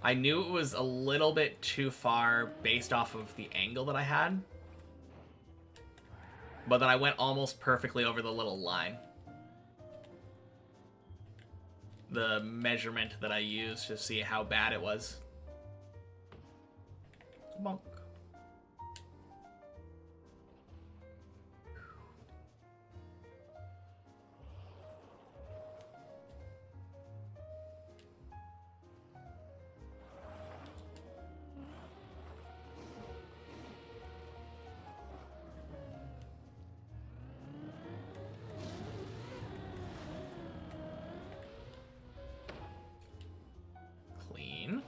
I knew it was a little bit too far based off of the angle that I had. But then I went almost perfectly over the little line. The measurement that I used to see how bad it was. Bonk. Clean.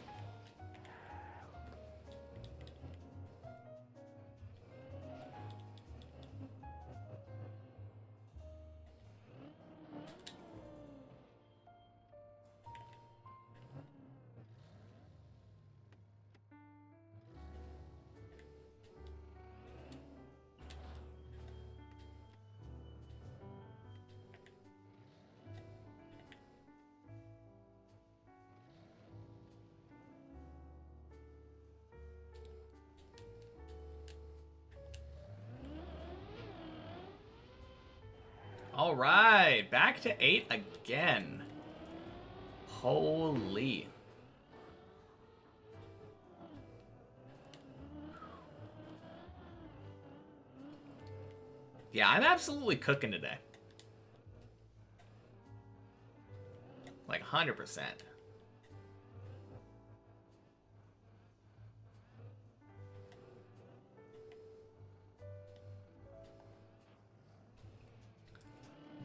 All right, back to 8 again. Holy. Yeah, I'm absolutely cooking today. Like 100%.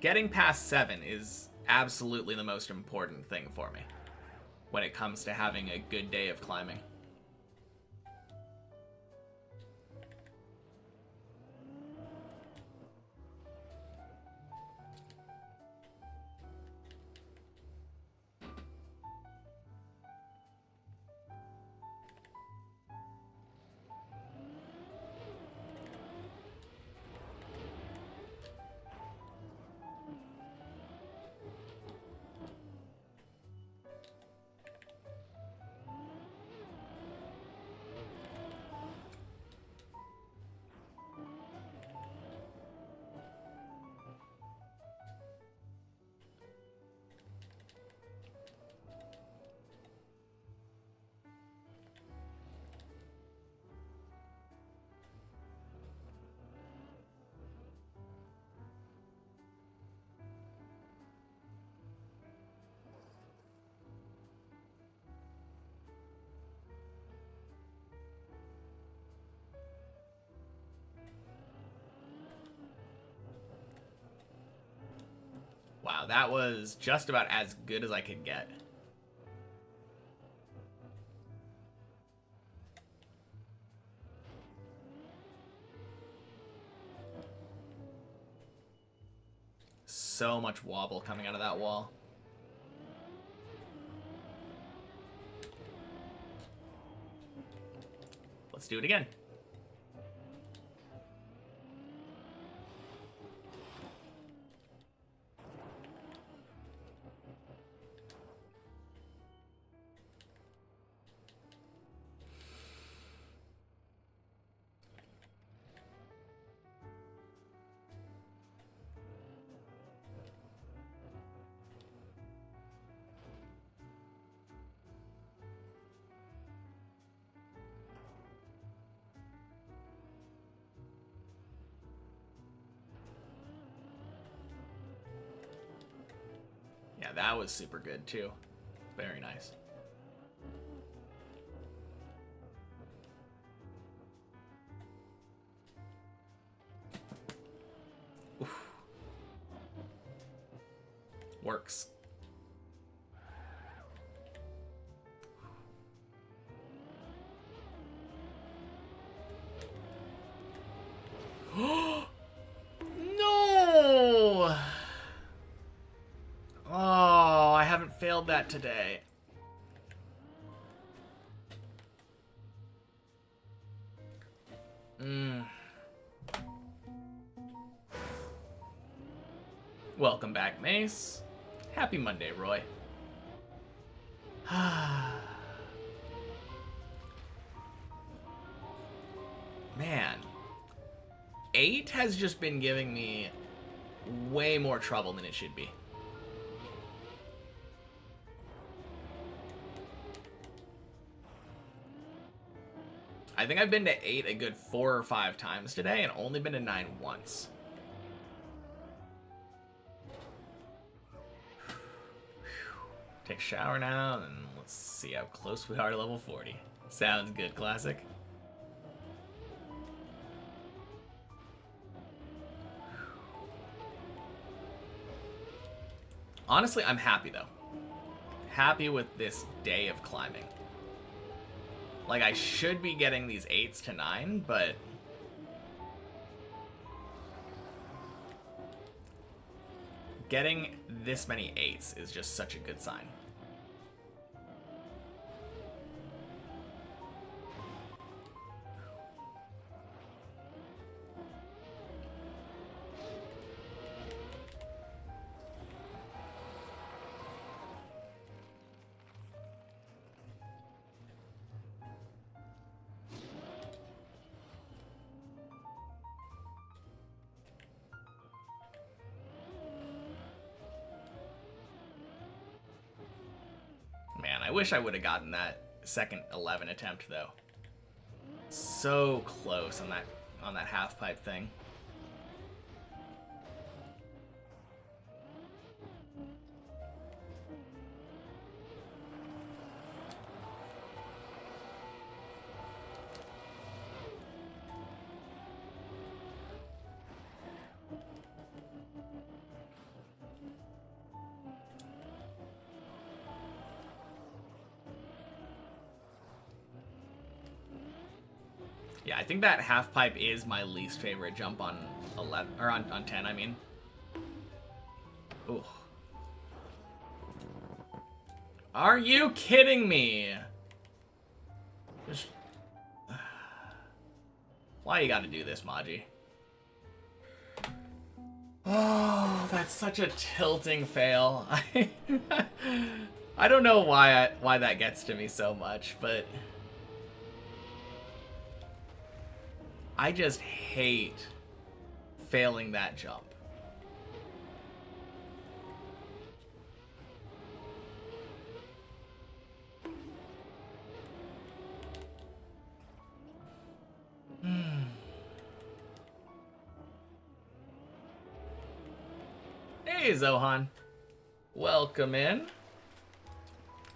Getting past 7 is absolutely the most important thing for me when it comes to having a good day of climbing. Wow, that was just about as good as I could get. So much wobble coming out of that wall. Let's do it again. Yeah, that was super good too. Very nice. Oof. Works. No! Oh, I haven't failed that today. Welcome back, Mace. Happy Monday, Roy. Man. 8 has just been giving me way more trouble than it should be. I think I've been to 8 a good 4 or 5 times today and only been to 9 once. Take a shower now, and let's see how close we are to level 40. Sounds good, Classic. Honestly, I'm happy, though. Happy with this day of climbing. Like, I should be getting these 8s to 9, but... getting this many 8s is just such a good sign. wish I would have gotten that second 11 attempt though. So close on that half pipe thing. Yeah, I think that half pipe is my least favorite jump on 11 or on 10, I mean. Ooh. Are you kidding me? Just... Why you gotta do this, Maji? Oh, that's such a tilting fail. I don't know why that gets to me so much, but I just hate failing that jump. Hey, Zohan. Welcome in.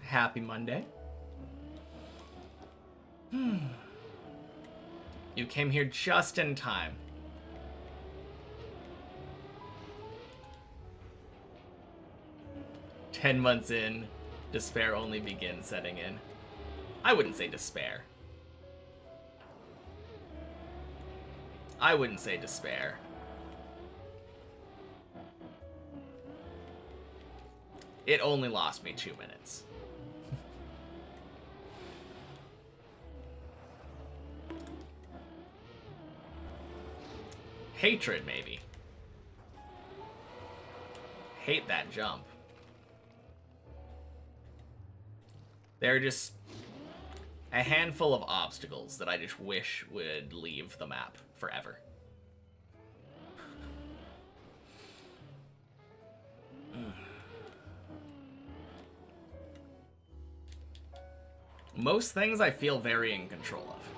Happy Monday. You came here just in time. "10 months in, despair only begins setting in." I wouldn't say despair. I wouldn't say despair. It only lost me 2 minutes. Hatred, maybe. Hate that jump. There are just a handful of obstacles that I just wish would leave the map forever. Most things I feel very in control of.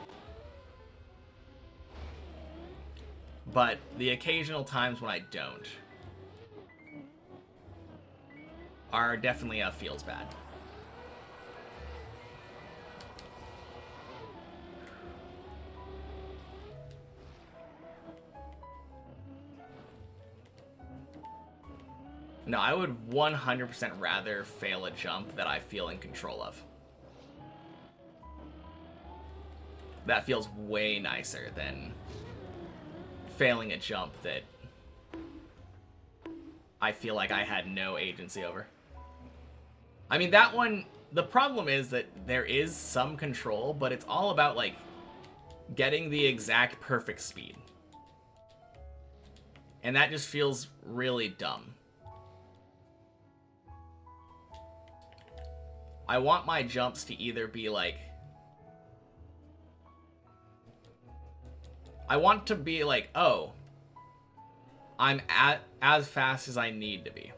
But the occasional times when I don't are definitely feels bad. No, I would 100% rather fail a jump that I feel in control of. That feels way nicer than failing a jump that I feel like I had no agency over. I mean, that one, the problem is that there is some control, but it's all about, like, getting the exact perfect speed. And that just feels really dumb. I want my jumps to either be, like... I want to be like, oh, I'm as fast as I need to be.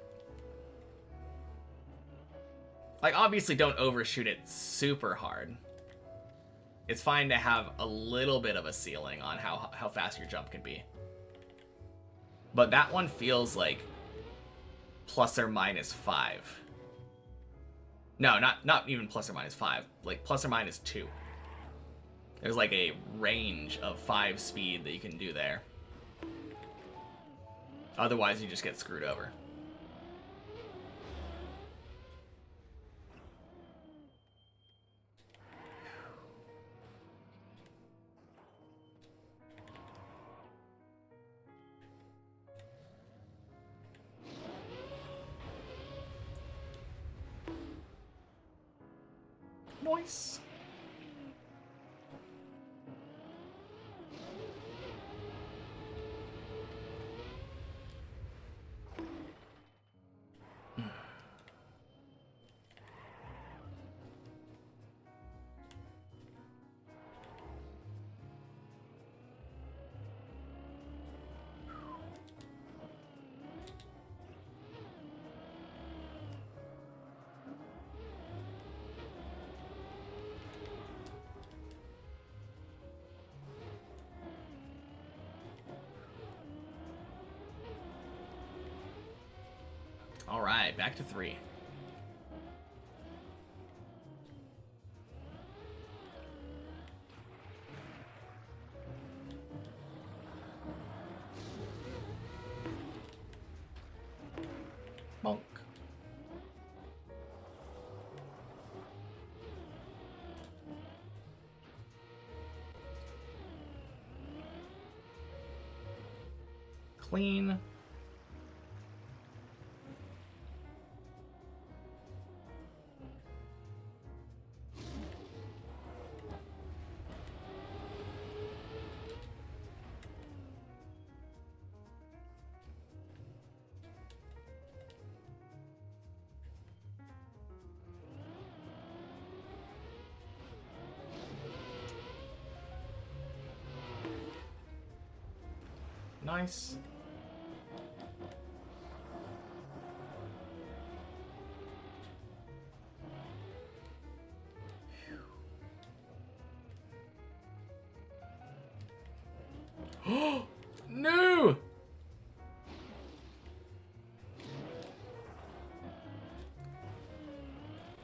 Like, obviously don't overshoot it super hard. It's fine to have a little bit of a ceiling on how fast your jump can be. But that one feels like plus or minus 5. No, not even plus or minus 5. Like plus or minus 2. There's like a range of 5 speed that you can do there. Otherwise, you just get screwed over. Nice. Alright, back to 3. Bonk. Clean. Nice. No!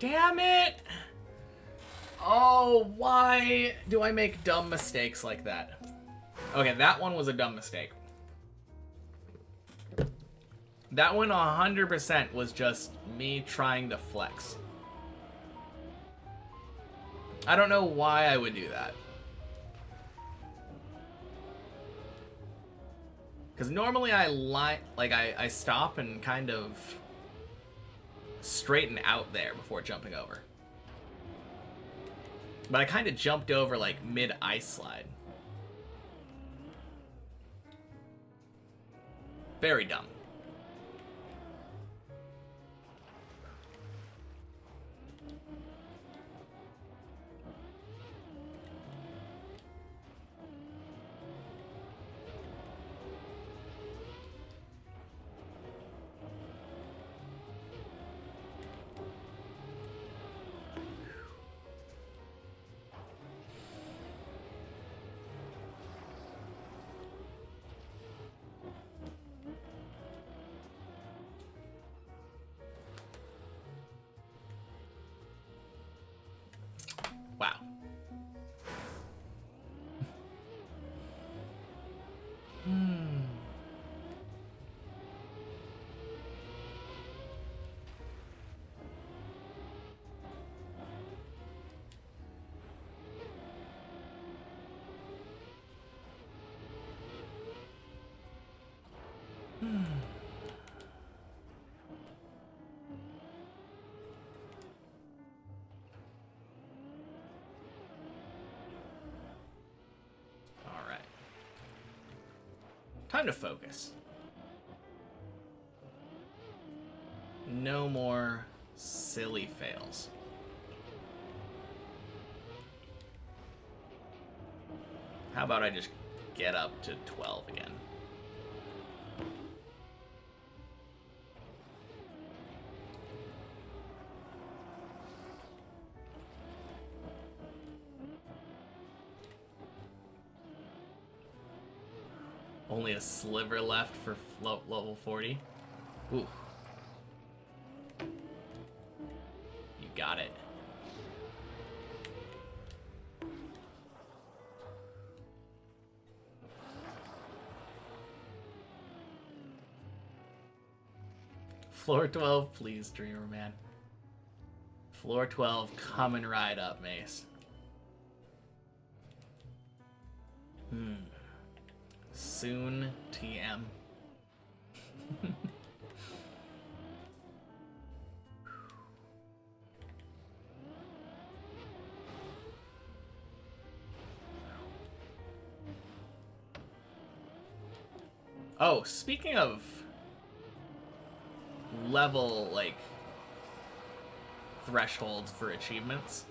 Damn it! Oh, why do I make dumb mistakes like that? Okay, that one was a dumb mistake. That one 100% was just me trying to flex. I don't know why I would do that. Because normally I stop and kind of straighten out there before jumping over. But I kind of jumped over like mid-ice slide. Very dumb. Wow. Alright. Time to focus. No more silly fails. How about I just get up to 12 again? Only a sliver left for level 40. Ooh. You got it. Floor 12, please, Dreamer Man. Floor 12, coming right up, Mace. Soon, TM. Oh, speaking of level, like, thresholds for achievements.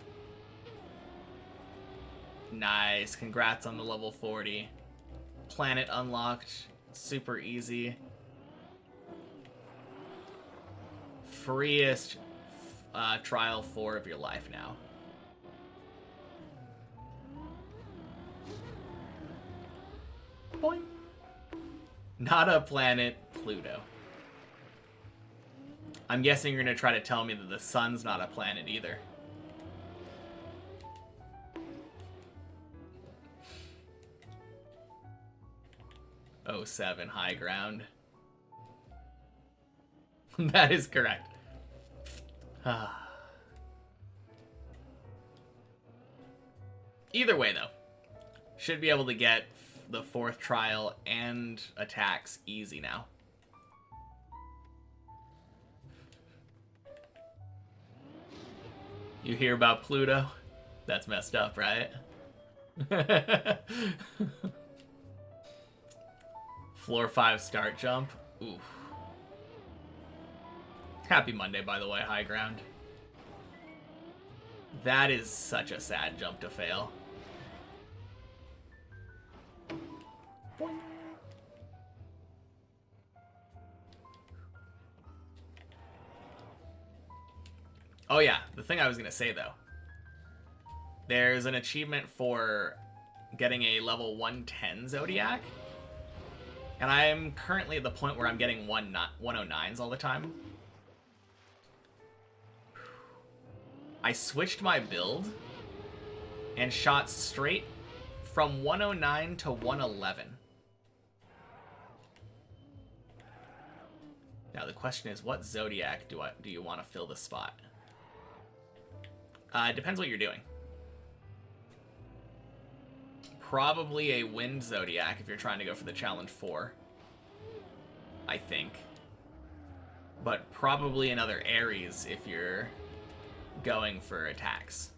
Nice, congrats on the level 40. Planet unlocked, super easy. Freest trial 4 of your life now. Boing. Not a planet, Pluto. I'm guessing you're going to try to tell me that the sun's not a planet either. Oh, 07 high ground. That is correct. Either way, though, should be able to get the 4th trial and attacks easy now. You hear about Pluto? That's messed up, right? Floor 5 start jump. Oof. Happy Monday, by the way, high ground. That is such a sad jump to fail. Oh yeah, the thing I was going to say, though. There's an achievement for getting a level 110 Zodiac. And I'm currently at the point where I'm getting 109s all the time. I switched my build and shot straight from 109 to 111. Now the question is, what Zodiac do you want to fill the spot? It depends what you're doing. Probably a Wind Zodiac if you're trying to go for the Challenge 4. I think. But probably another Aries if you're going for attacks.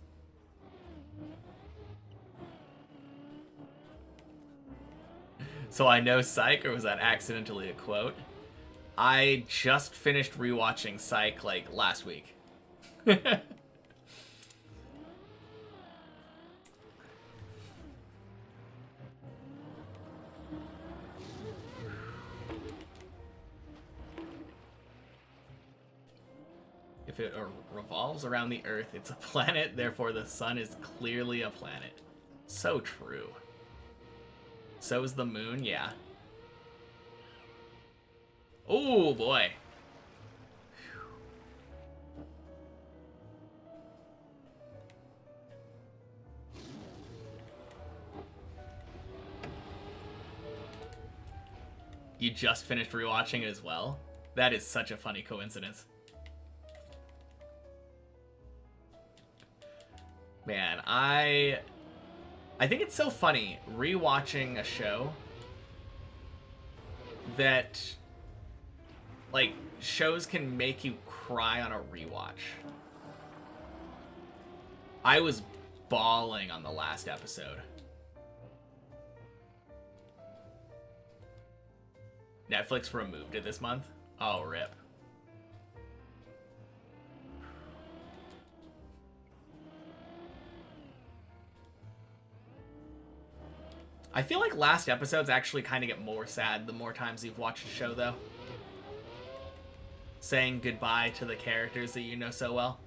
So I know Psych, or was that accidentally a quote? I just finished rewatching Psych like last week. If it revolves around the Earth, it's a planet, therefore the sun is clearly a planet. So true. So is the moon, yeah. Oh boy. You just finished rewatching it as well? That is such a funny coincidence. Man, I think it's so funny rewatching a show that, like, shows can make you cry on a rewatch. I was bawling on the last episode. Netflix removed it this month? Oh, rip. I feel like last episodes actually kind of get more sad the more times you've watched the show, though. Saying goodbye to the characters that you know so well.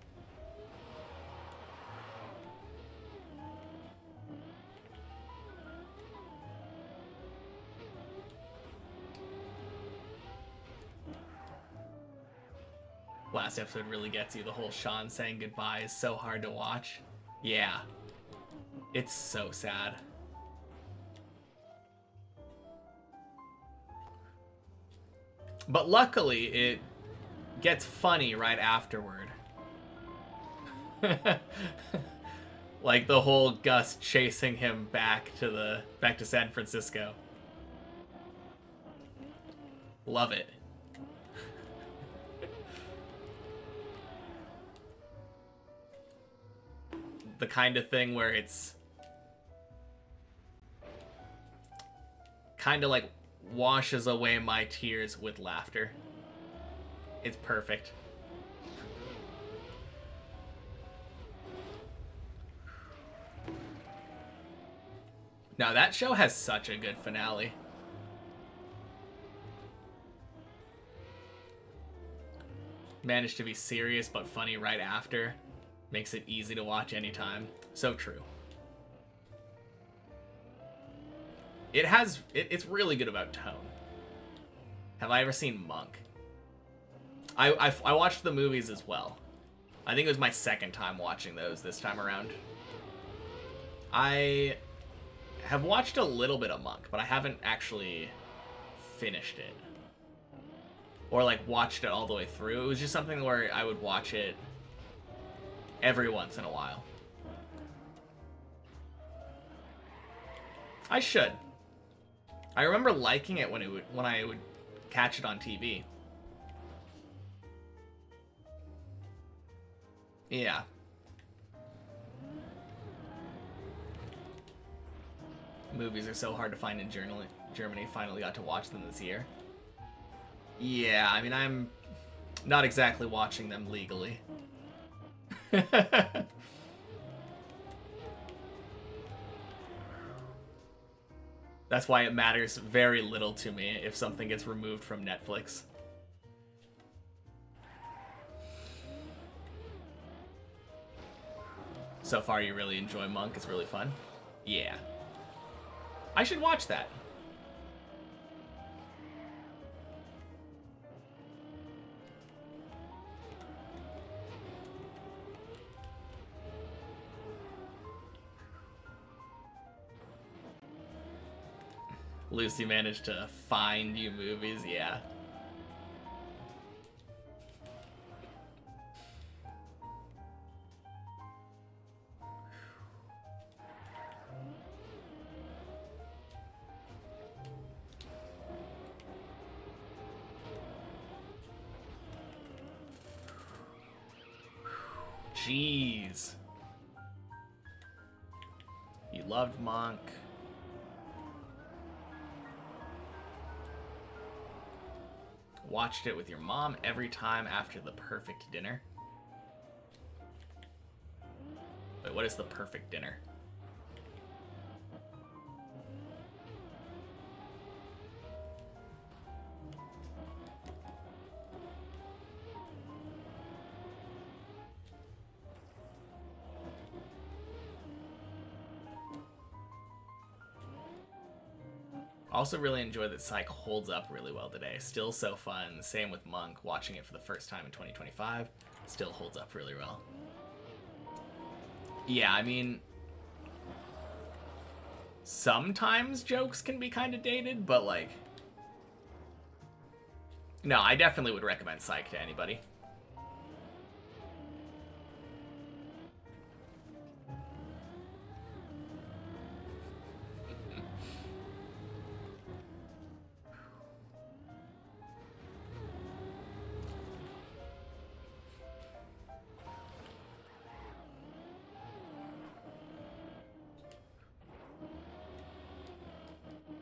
Last episode really gets you. The whole Sean saying goodbye is so hard to watch. Yeah. It's so sad. But luckily, it gets funny right afterward. Like the whole Gus chasing him back to San Francisco. Love it. The kind of thing where it's kind of like washes away my tears with laughter. It's perfect. Now that show has such a good finale. Managed to be serious but funny right after. Makes it easy to watch anytime. So true. It's really good about tone. Have I ever seen Monk? I watched the movies as well. I think it was my second time watching those this time around. I have watched a little bit of Monk, but I haven't actually finished it. Or, like, watched it all the way through. It was just something where I would watch it every once in a while. I should. I remember liking it when I would catch it on TV. Yeah. Movies are so hard to find in Germany. Finally got to watch them this year. Yeah, I mean, I'm not exactly watching them legally. That's why it matters very little to me if something gets removed from Netflix. So far, you really enjoy Monk. It's really fun. Yeah. I should watch that. Lucy managed to find you movies, yeah. Jeez. You loved Monk. Watched it with your mom every time after the perfect dinner. Wait, what is the perfect dinner? Also really enjoy that Psych holds up really well today. Still so fun. Same with Monk. Watching it for the first time in 2025. Still holds up really well. Yeah, I mean... sometimes jokes can be kind of dated, but like... no, I definitely would recommend Psych to anybody.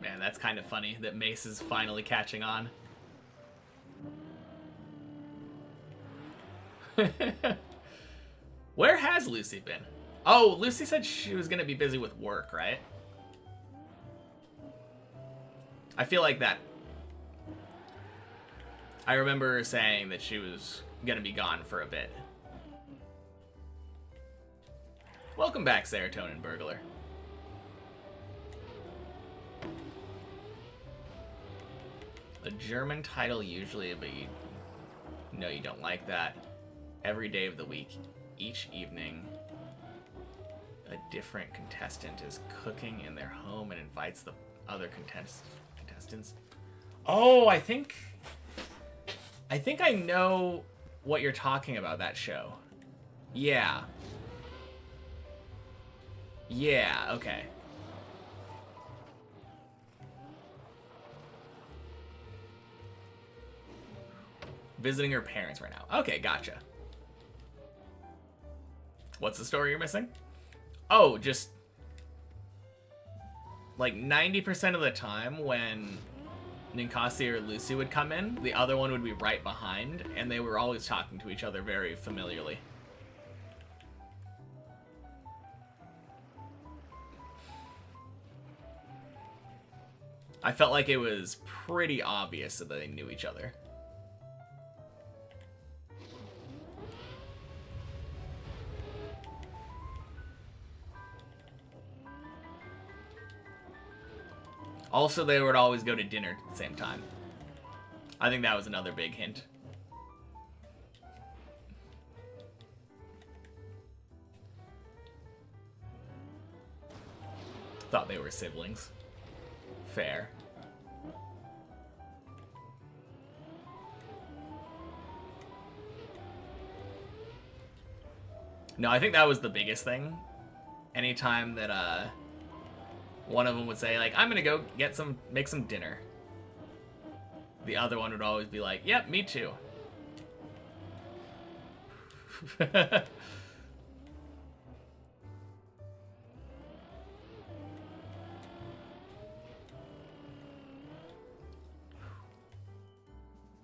Man, that's kind of funny that Mace is finally catching on. Where has Lucy been? Oh, Lucy said she was going to be busy with work, right? I feel like that. I remember her saying that she was going to be gone for a bit. Welcome back, Serotonin Burglar. A German title usually, but you don't like that. Every day of the week, each evening, a different contestant is cooking in their home and invites the other contestants. Oh, I think I know what you're talking about, that show. Yeah. Yeah, okay. Visiting her parents right now. Okay, gotcha. What's the story you're missing? Oh, just... like 90% of the time when Ninkasi or Lucy would come in, the other one would be right behind, and they were always talking to each other very familiarly. I felt like it was pretty obvious that they knew each other. Also, they would always go to dinner at the same time. I think that was another big hint. Thought they were siblings. Fair. No, I think that was the biggest thing. Anytime that one of them would say like, "I'm gonna go make some dinner," the other one would always be like, "Yep, me too."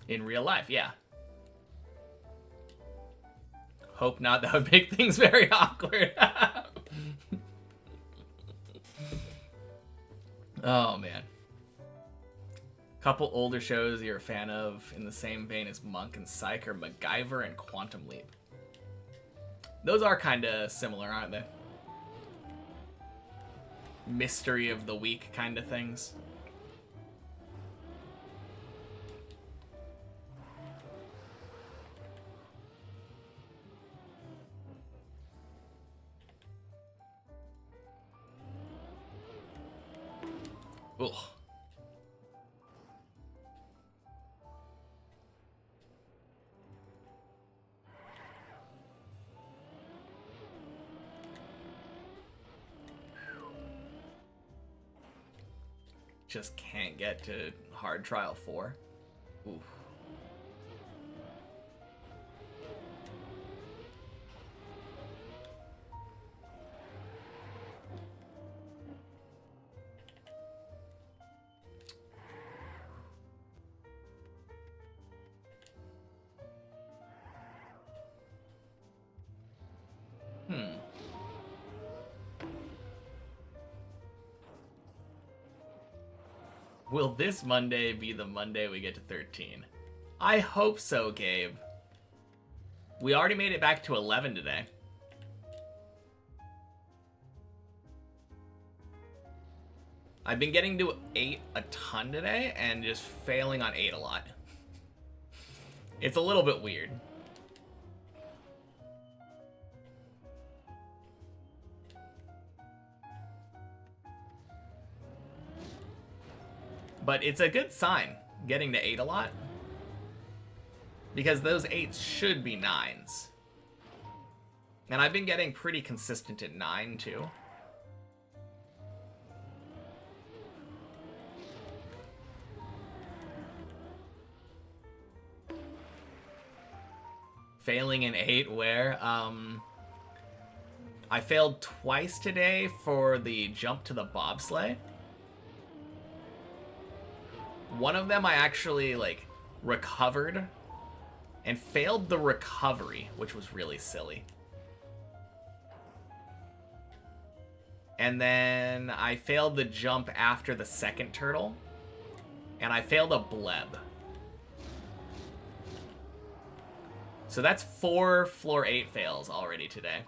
In real life, yeah. Hope not, that would make things very awkward. Oh, man. Couple older shows you're a fan of in the same vein as Monk and Psych are MacGyver and Quantum Leap. Those are kind of similar, aren't they? Mystery of the week kind of things. Ugh. Just can't get to hard trial 4. Oof. Will this Monday be the Monday we get to 13? I hope so, Gabe. We already made it back to 11 today. I've been getting to 8 a ton today and just failing on 8 a lot. It's a little bit weird. But it's a good sign, getting to 8 a lot. Because those 8s should be 9s. And I've been getting pretty consistent at 9, too. Failing in 8 where? I failed twice today for the jump to the bobsleigh. One of them I actually, like, recovered and failed the recovery, which was really silly. And then I failed the jump after the second turtle, and I failed a bleb. So that's 4 floor 8 fails already today.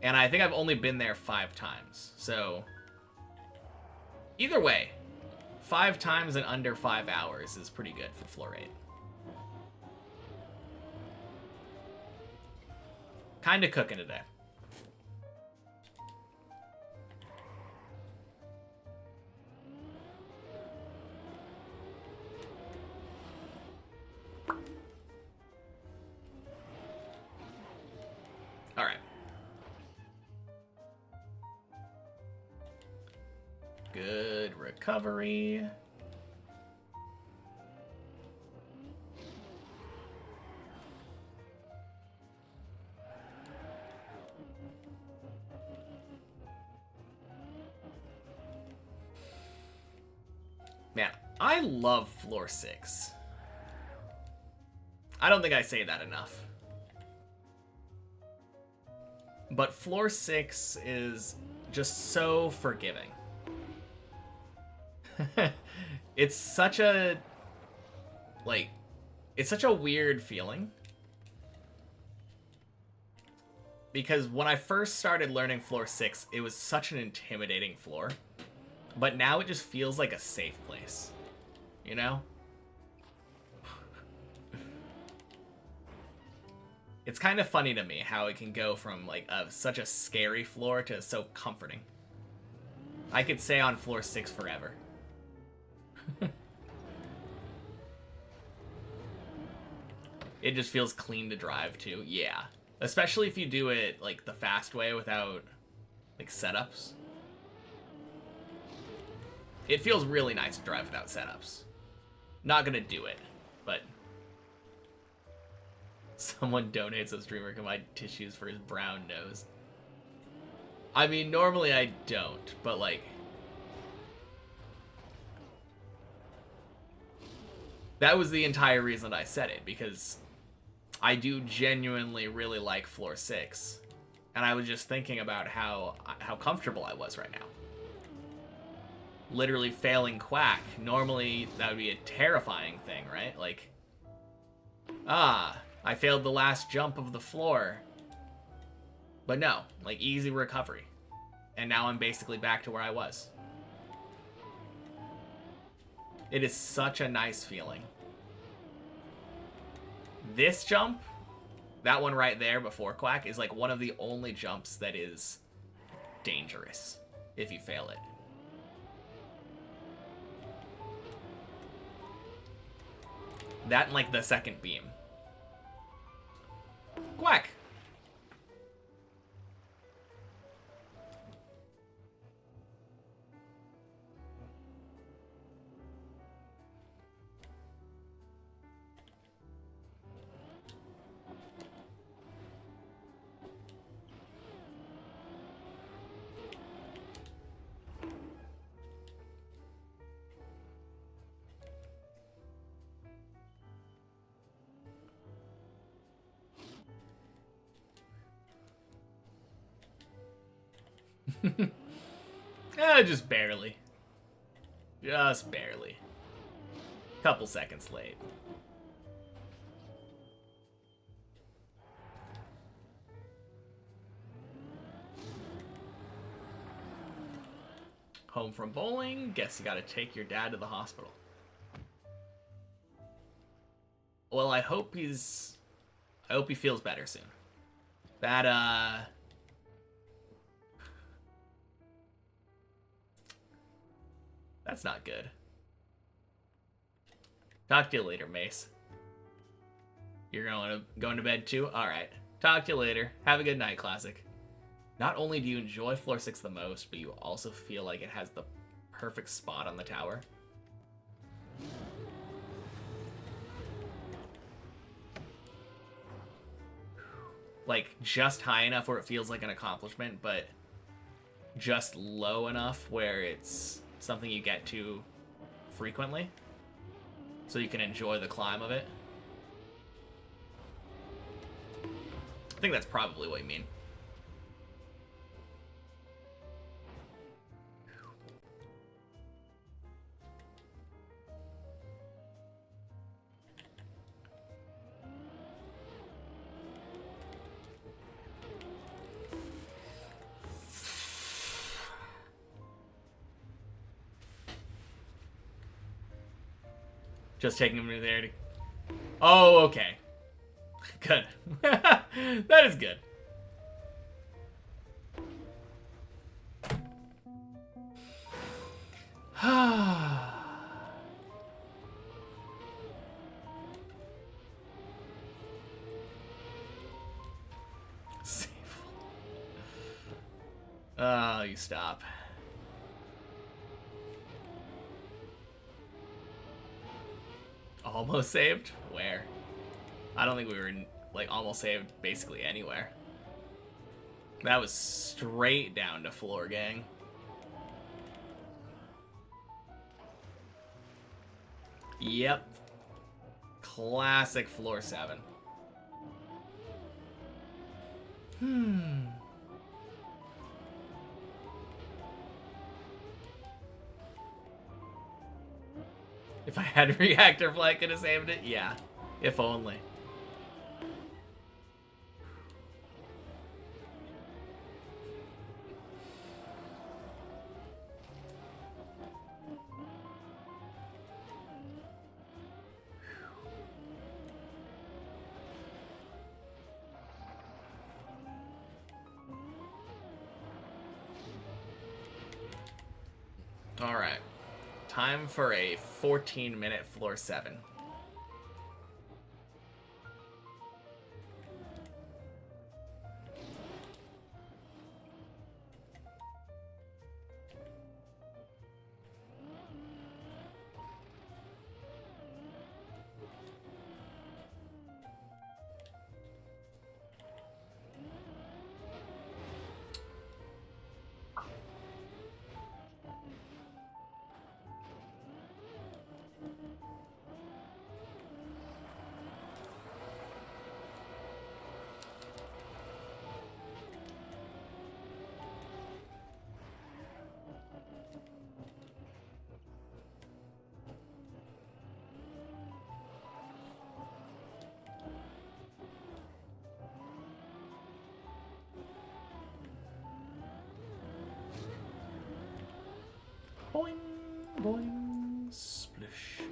And I think I've only been there 5 times. So either way, 5 times in under 5 hours is pretty good for floor 8. Kinda cooking today. Alright. Good recovery. Man, I love floor 6. I don't think I say that enough. But floor 6 is just so forgiving. It's such a, like, it's such a weird feeling. Because when I first started learning floor 6, it was such an intimidating floor. But now it just feels like a safe place. You know? It's kind of funny to me how it can go from, like, such a scary floor to so comforting. I could stay on floor 6 forever. It just feels clean to drive too. Yeah. Especially if you do it like the fast way without like setups. It feels really nice to drive without setups. Not gonna do it, but someone donates a streamer can buy tissues for his brown nose. I mean, normally I don't, but like that was the entire reason I said it, because I do genuinely really like floor 6. And I was just thinking about how comfortable I was right now. Literally failing Quack. Normally, that would be a terrifying thing, right? Like, I failed the last jump of the floor. But no, like, easy recovery. And now I'm basically back to where I was. It is such a nice feeling. This jump, that one right there before Quack, is like one of the only jumps that is dangerous if you fail it. That and like the second beam. Quack! Just barely. Just barely. Couple seconds late. Home from bowling. Guess you gotta take your dad to the hospital. Well, I hope he feels better soon. That, that's not good. Talk to you later, Mace. You're going to bed too? Alright. Talk to you later. Have a good night, Classic. Not only do you enjoy floor 6 the most, but you also feel like it has the perfect spot on the tower. Like, just high enough where it feels like an accomplishment, but just low enough where it's something you get to frequently, so you can enjoy the climb of it. I think that's probably what you mean. Just taking him to there to... Oh, okay. Good. That is good. Oh, you stop. Almost saved? Where? I don't think we were, like, almost saved basically anywhere. That was straight down to floor, gang. Yep. Classic floor 7. If I had reactor flight, could have saved it? Yeah. If only. Alright. Time for a 14-minute floor 7. Boing, boing, splish.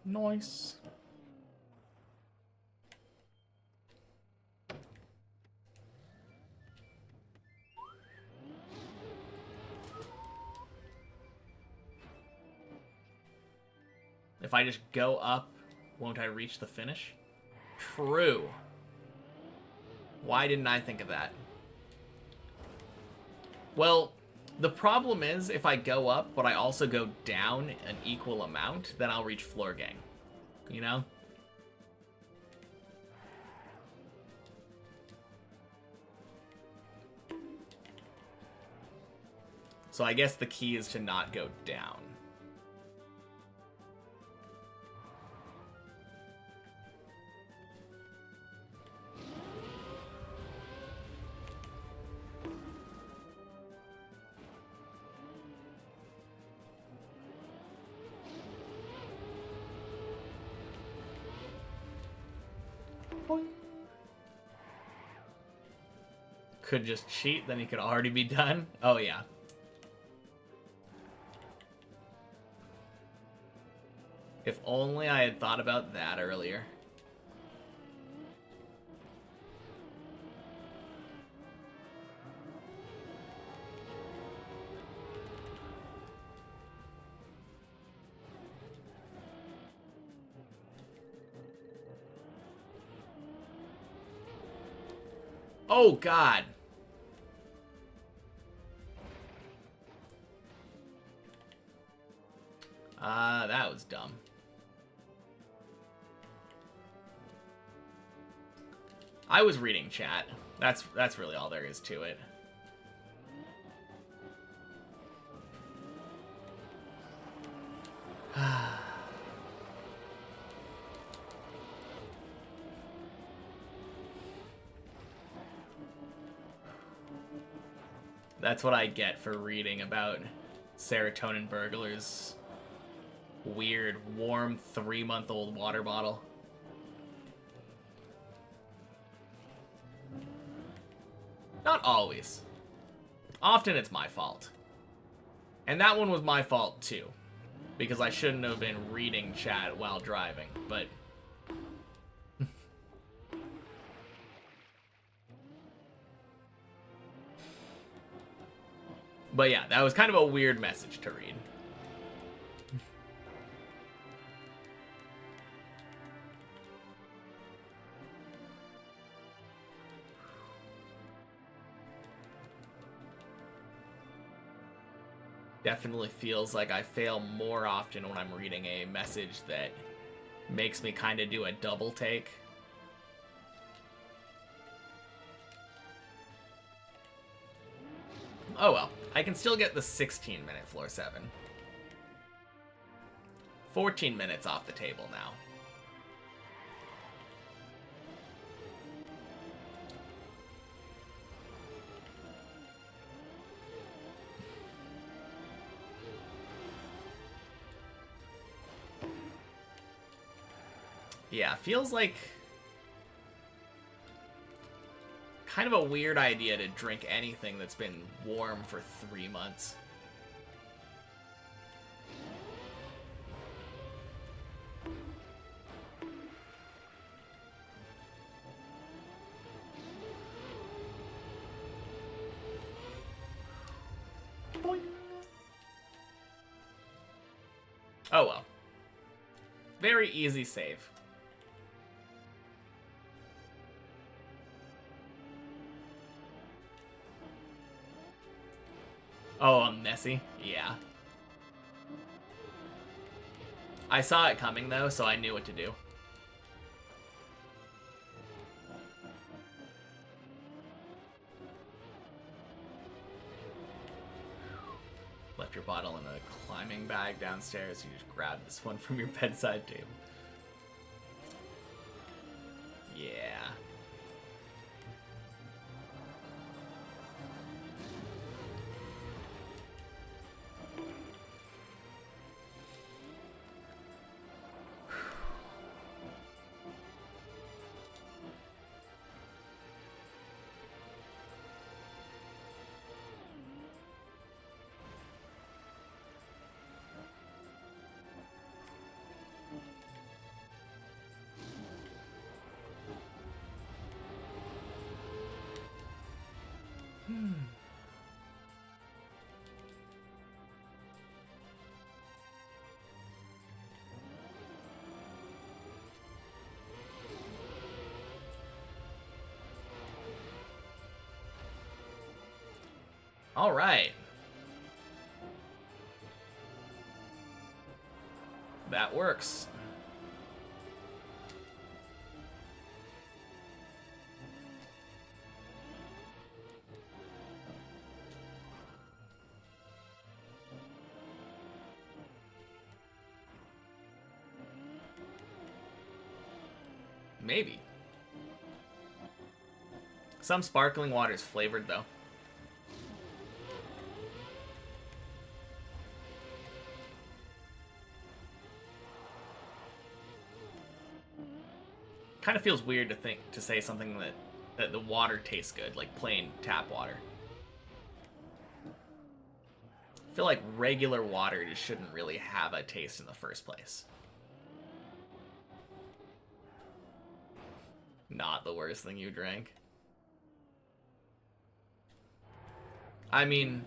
Nice. If I just go up, won't I reach the finish? True. Why didn't I think of that? Well, the problem is if I go up, but I also go down an equal amount, then I'll reach floor gang. You know? So I guess the key is to not go down. Boing. Could just cheat, then he could already be done. Oh yeah. If only I had thought about that earlier. Oh, God. That was dumb. I was reading chat. That's really all there is to it. That's what I get for reading about serotonin burglars' weird, warm, 3-month-old water bottle. Not always. Often it's my fault. And that one was my fault too. Because I shouldn't have been reading chat while driving, but... But yeah, that was kind of a weird message to read. Definitely feels like I fail more often when I'm reading a message that makes me kind of do a double take. Oh well, I can still get the 16-minute floor 7. 14 minutes off the table now. Yeah, feels like kind of a weird idea to drink anything that's been warm for 3 months. Boing. Oh well. Very easy save. Oh, I'm messy? Yeah. I saw it coming, though, so I knew what to do. Left your bottle in a climbing bag downstairs. You just grab this one from your bedside table. Yeah. All right. That works. Maybe. Some sparkling water is flavored, though. Kind of feels weird to say something that the water tastes good, like plain tap water. I feel like regular water just shouldn't really have a taste in the first place. Not the worst thing you drank. I mean,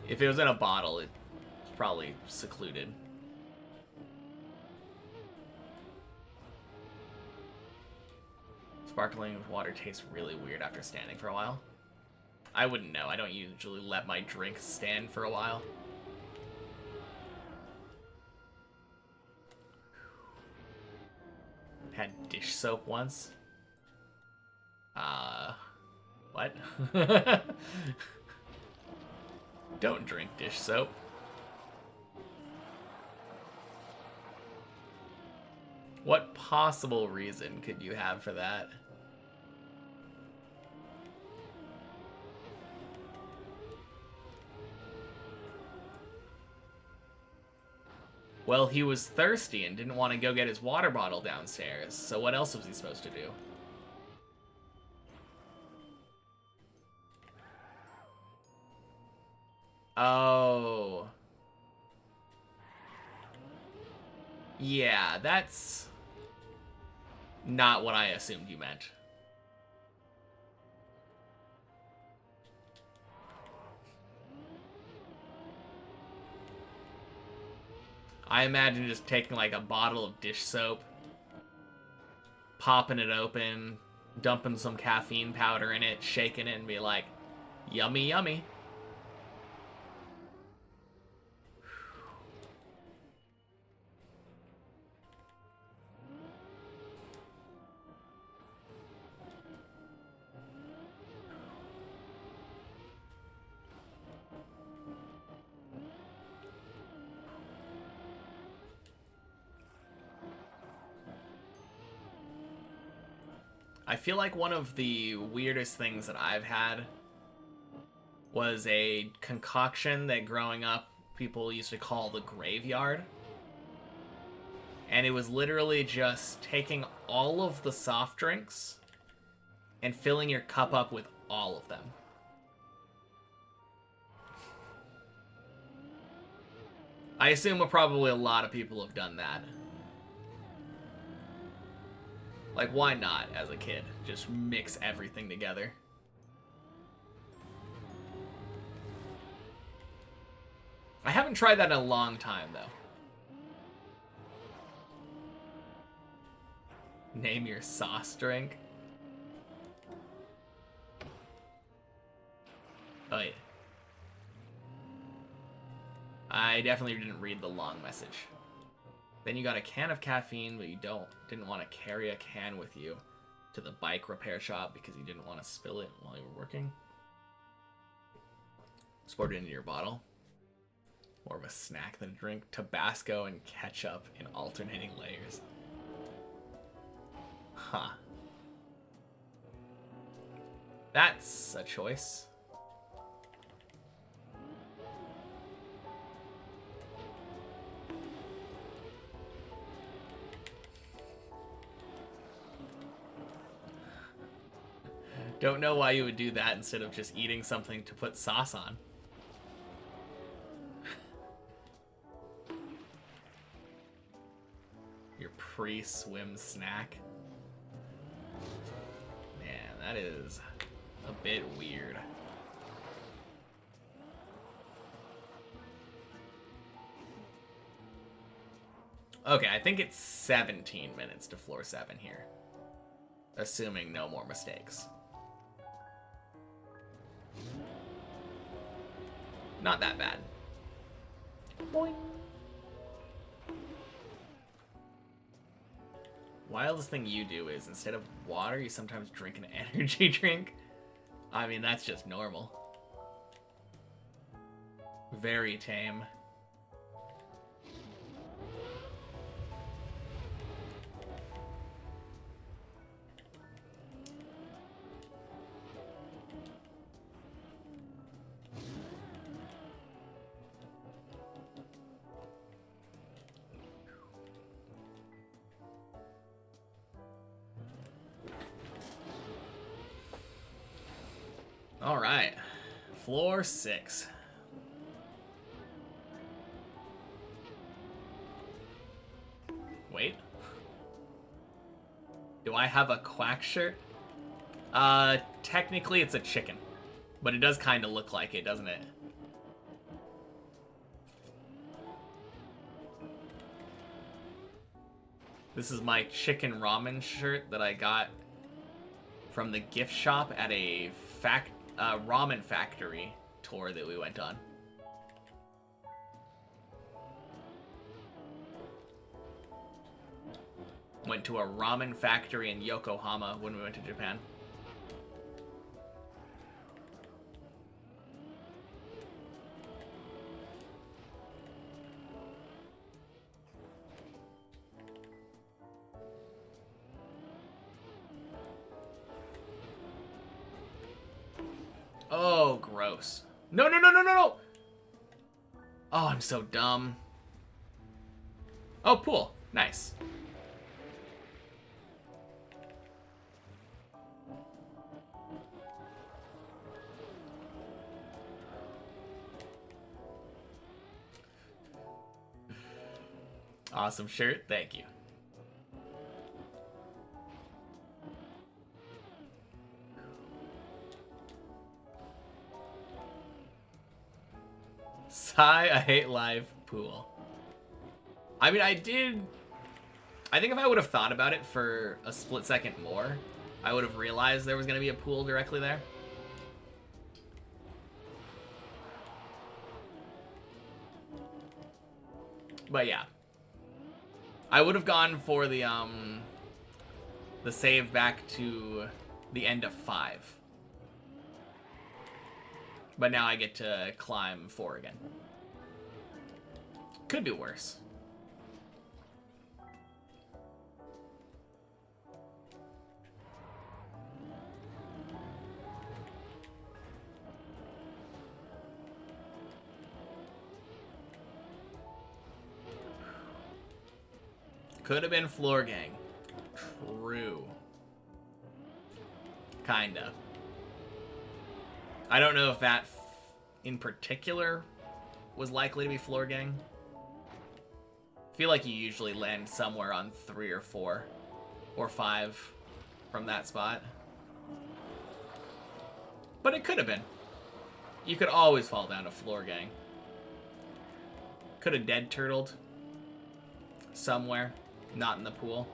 if it was in a bottle, it's probably secluded. Sparkling water tastes really weird after standing for a while. I wouldn't know. I don't usually let my drinks stand for a while. Had dish soap once. What? Don't drink dish soap. What possible reason could you have for that? Well, he was thirsty and didn't want to go get his water bottle downstairs, so what else was he supposed to do? Oh. Yeah, that's not what I assumed you meant. I imagine just taking like a bottle of dish soap, popping it open, dumping some caffeine powder in it, shaking it, and be like, yummy, yummy. I feel like one of the weirdest things that I've had was a concoction that growing up people used to call the graveyard. And it was literally just taking all of the soft drinks and filling your cup up with all of them. I assume probably a lot of people have done that. Like, why not, as a kid? Just mix everything together. I haven't tried that in a long time, though. Name your sauce drink? Oh, yeah. I definitely didn't read the long message. Then you got a can of caffeine, but you didn't want to carry a can with you to the bike repair shop because you didn't want to spill it while you were working. Just poured it into your bottle. More of a snack than a drink. Tabasco and ketchup in alternating layers. Huh. That's a choice. Don't know why you would do that instead of just eating something to put sauce on. Your pre-swim snack. Man, that is a bit weird. Okay, I think it's 17 minutes to floor 7 here. Assuming no more mistakes. Not that bad. Boing. Wildest thing you do is, instead of water, you sometimes drink an energy drink. I mean, that's just normal. Very tame. All right, floor 6. Wait. Do I have a quack shirt? Technically it's a chicken, but it does kind of look like it, doesn't it? This is my chicken ramen shirt that I got from the gift shop at a ramen factory tour that we went on. Went to a ramen factory in Yokohama when we went to Japan. Oh, gross. No, no, no, no, no, no! Oh, I'm so dumb. Oh, pool. Nice. Awesome shirt. Thank you. Sigh, I hate live pool. I mean, I think if I would have thought about it for a split second more, I would have realized there was going to be a pool directly there. But yeah. I would have gone for the save back to the end of 5. But now I get to climb 4 again. Could be worse. Could have been floor gang. True. Kinda. I don't know if that in particular was likely to be floor gang. I feel like you usually land somewhere on 3 or 4 or 5 from that spot. But it could have been. You could always fall down to floor gang. Could have dead turtled somewhere, not in the pool.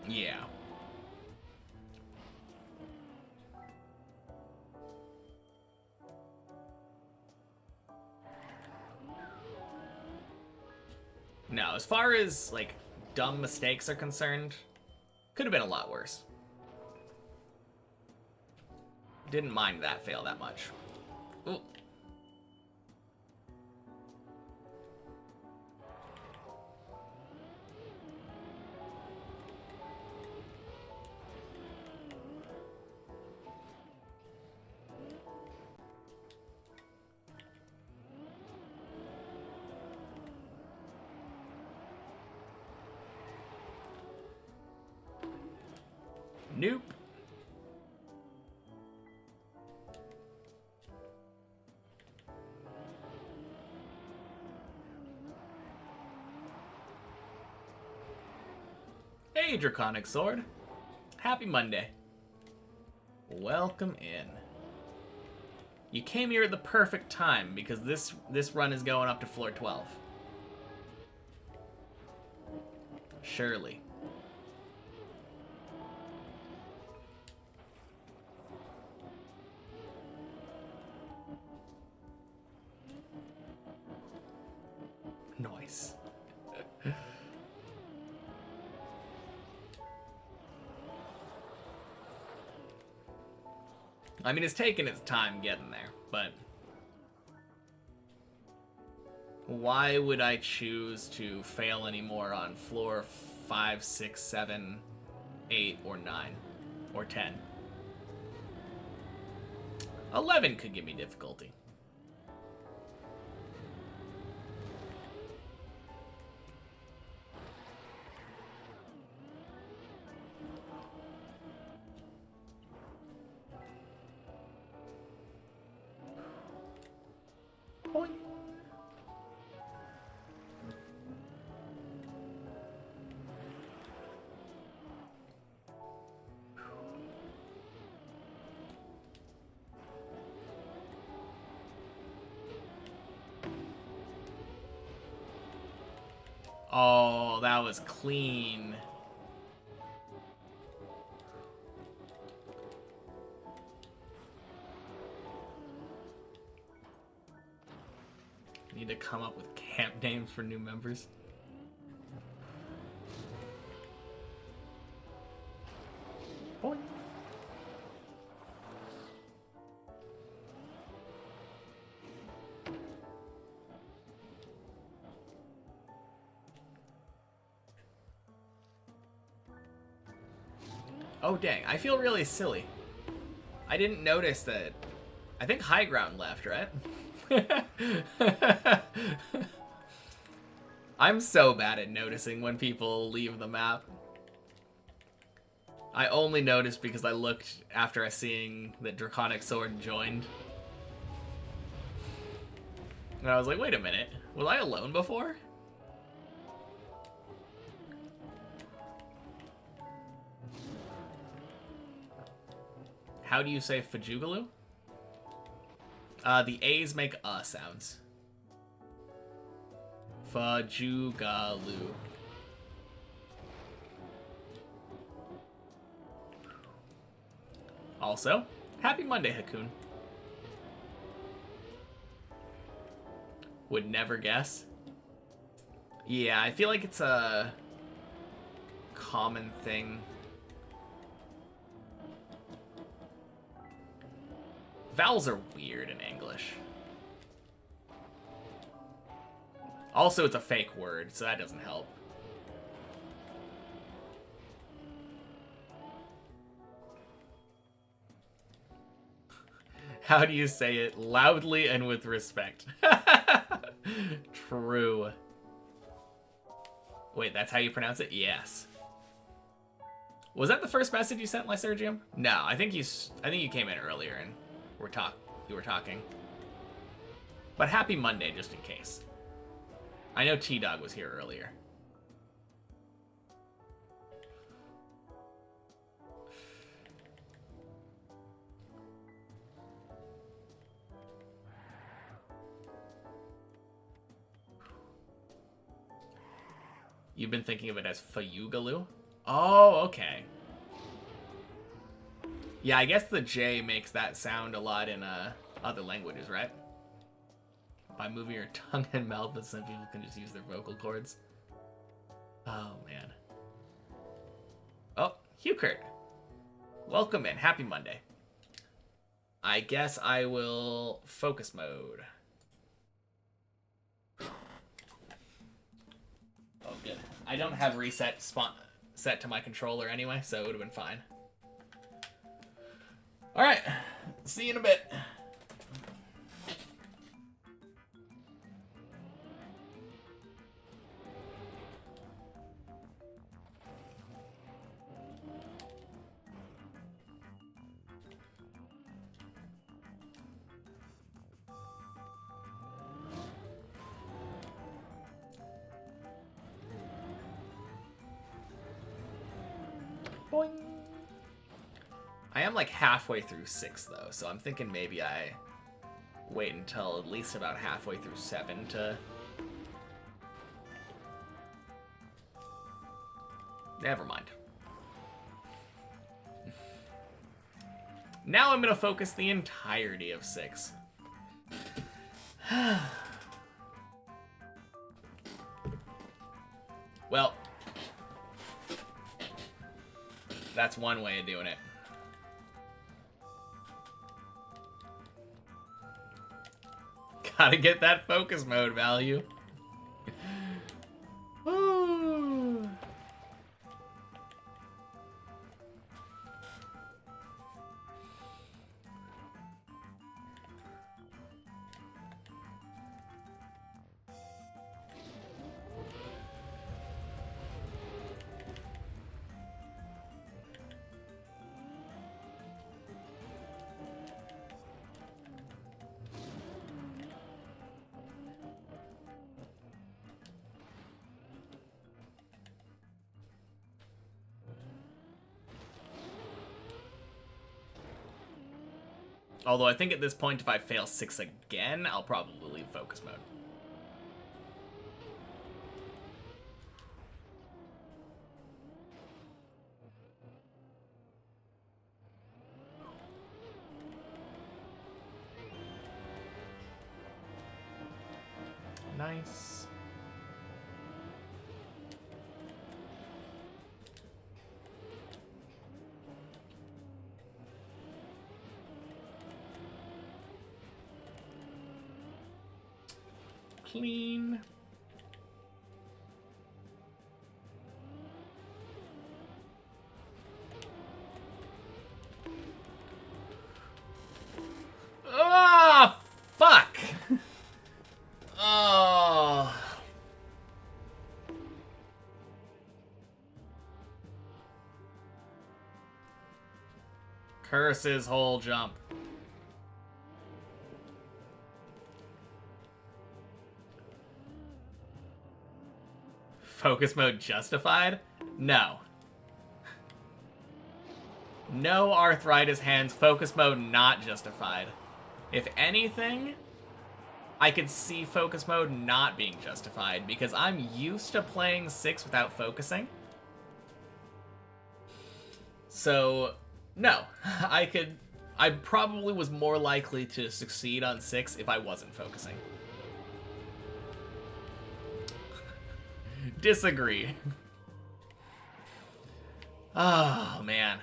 Yeah. No, as far as, like, dumb mistakes are concerned, could have been a lot worse. Didn't mind that fail that much. Ooh. Noob. Hey, Draconic Sword. Happy Monday. Welcome in. You came here at the perfect time because this run is going up to floor 12. Surely. Nice. I mean, it's taken its time getting there, but why would I choose to fail anymore on floor 5, 6, 7, 8, or 9, or 10? 11 could give me difficulty. Oh, that was clean. Need to come up with camp names for new members. Boy. Oh dang, I feel really silly. I didn't notice that. I think high ground left, right? I'm so bad at noticing when people leave the map. I only noticed because I looked after seeing that Draconic Sword joined. And I was like, wait a minute, was I alone before? How do you say Fajugalu? The A's make sounds. Fajugalu. Also, happy Monday, Hakun. Would never guess. Yeah, I feel like it's a common thing. Vowels are weird in English. Also, it's a fake word, so that doesn't help. How do you say it? Loudly and with respect. True. Wait, that's how you pronounce it? Yes. Was that the first message you sent, Lysergium? No, I think you came in earlier and you were talking. But happy Monday, just in case. I know T-Dog was here earlier. You've been thinking of it as Fayugaloo? Oh, okay. Yeah, I guess the J makes that sound a lot in other languages, right? By moving your tongue and mouth, but some people can just use their vocal cords. Oh, man. Oh, Hugh Kurt. Welcome in. Happy Monday. I guess I will focus mode. Oh, good. I don't have reset set to my controller anyway, so it would have been fine. Alright. See you in a bit. Boing. I am like halfway through 6 though, so I'm thinking maybe I wait until at least about halfway through 7 to... Never mind. Now I'm gonna focus the entirety of 6. Well, that's one way of doing it. Gotta get that focus mode value. Woo. Although I think at this point, if I fail 6 again, I'll probably leave focus mode. Nice. Clean. Ah, fuck. Oh. Curse his whole jump. Focus mode justified? No. No arthritis hands, focus mode not justified. If anything, I could see focus mode not being justified because I'm used to playing 6 without focusing. So, no. I probably was more likely to succeed on 6 if I wasn't focusing. Disagree. Oh, man.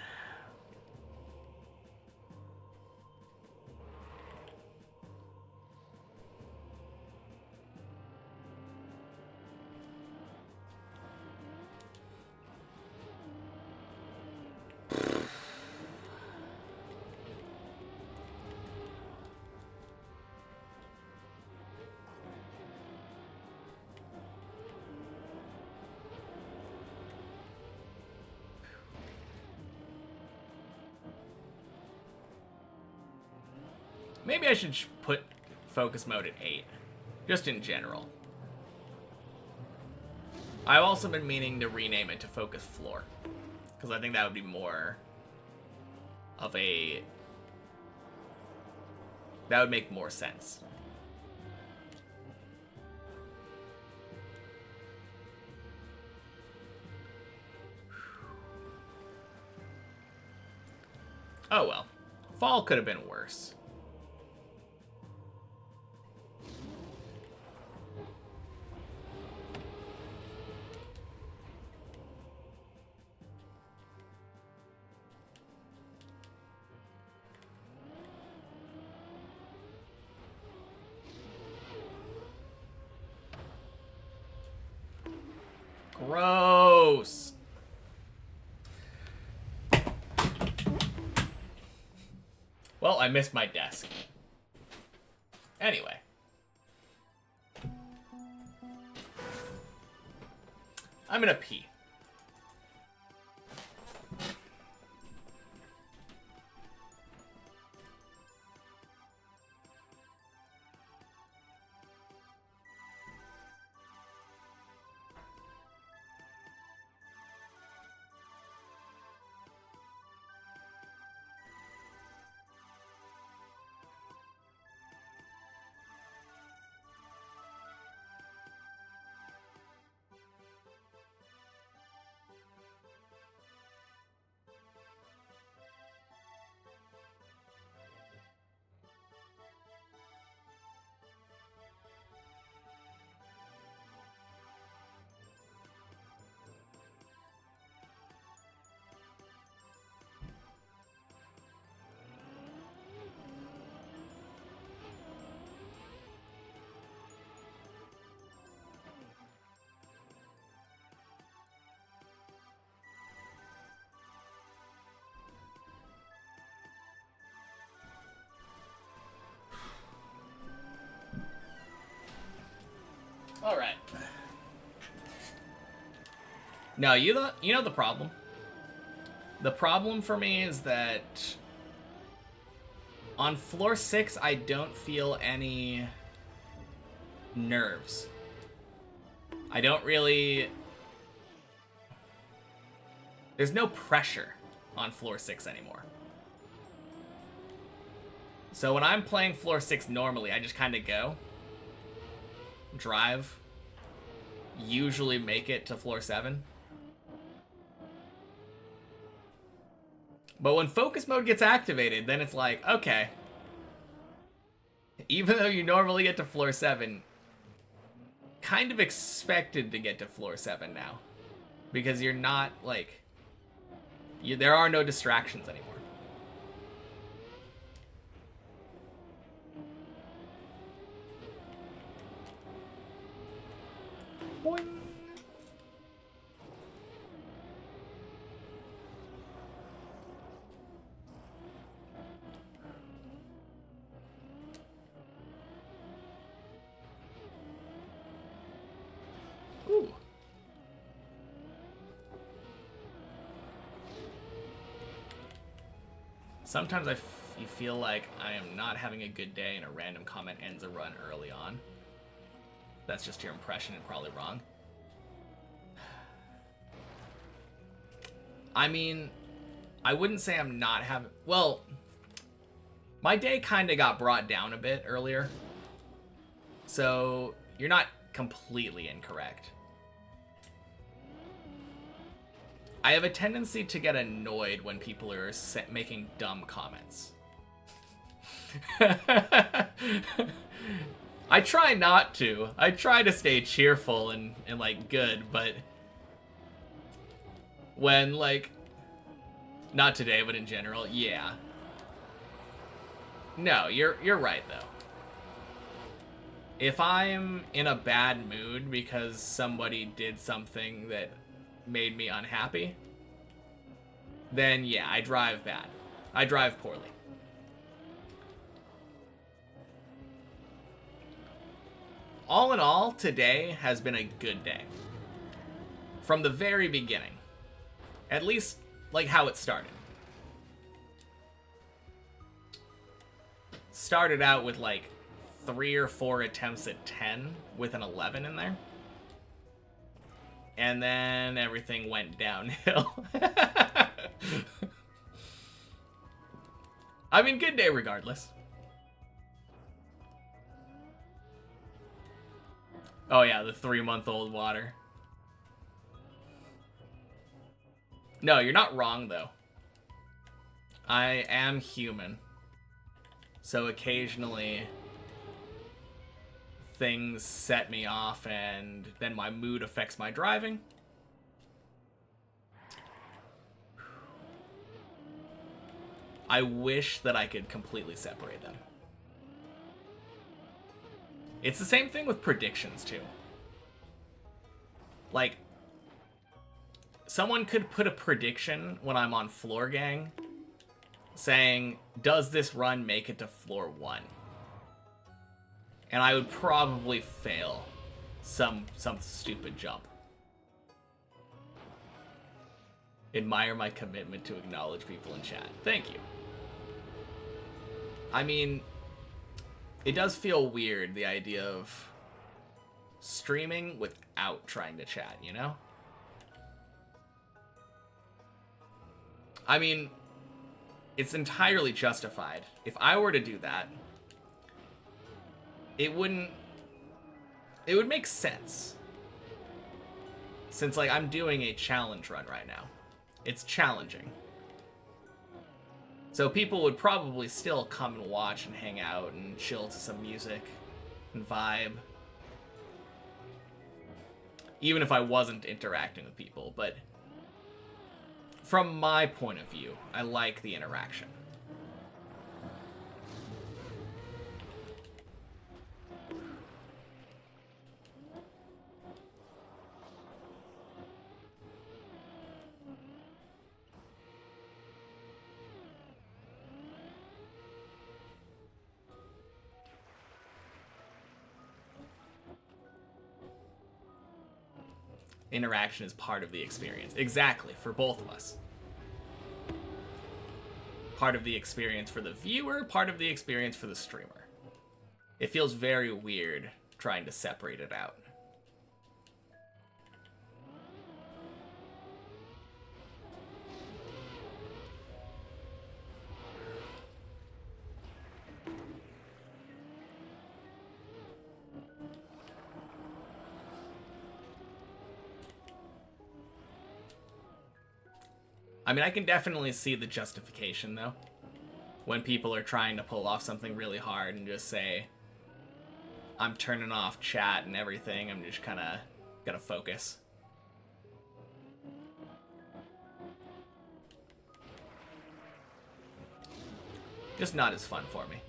Maybe I should put focus mode at 8. Just in general. I've also been meaning to rename it to focus floor. Because I think that would be more of a... That would make more sense. Oh well. Fall could have been worse. Gross. Well, I missed my desk. Anyway. I'm gonna pee. All right. No, you know the problem. The problem for me is that on floor 6, I don't feel any nerves. I don't really... There's no pressure on floor 6 anymore. So when I'm playing floor 6 normally, I just kind of go, drive, usually make it to floor 7. But when focus mode gets activated, then it's like, okay, even though you normally get to floor 7, kind of expected to get to floor 7 now. Because you're not, like, there are no distractions anymore. Boing. Ooh. Sometimes you feel like I am not having a good day and a random comment ends a run early on. That's just your impression and probably wrong. I mean, I wouldn't say I'm not having... Well, my day kind of got brought down a bit earlier. So, you're not completely incorrect. I have a tendency to get annoyed when people are making dumb comments. I try not to. I try to stay cheerful and like good, but when like not today, but in general, yeah. No, you're right though. If I'm in a bad mood because somebody did something that made me unhappy, then yeah, I drive bad. I drive poorly. All in all, today has been a good day. From the very beginning. At least, like, how it started. started out with like 3 or 4 attempts at 10 with an 11 in there. And then everything went downhill. I mean, good day regardless. Oh yeah, the 3-month-old water. No, you're not wrong though. I am human. So occasionally things set me off and then my mood affects my driving. I wish that I could completely separate them. It's the same thing with predictions too. Like, someone could put a prediction when I'm on Floor Gang saying, does this run make it to floor 1? And I would probably fail some stupid jump. Admire my commitment to acknowledge people in chat. Thank you. I mean, it does feel weird, the idea of streaming without trying to chat, you know? I mean, it's entirely justified. If I were to do that, it would make sense. Since, like, I'm doing a challenge run right now. It's challenging. So people would probably still come and watch and hang out and chill to some music and vibe. Even if I wasn't interacting with people, but from my point of view, I like the interaction. Interaction is part of the experience. Exactly, for both of us. Part of the experience for the viewer, part of the experience for the streamer. It feels very weird trying to separate it out. I mean, I can definitely see the justification, though. When people are trying to pull off something really hard and just say, I'm turning off chat and everything, I'm just kind of gonna focus. Just not as fun for me.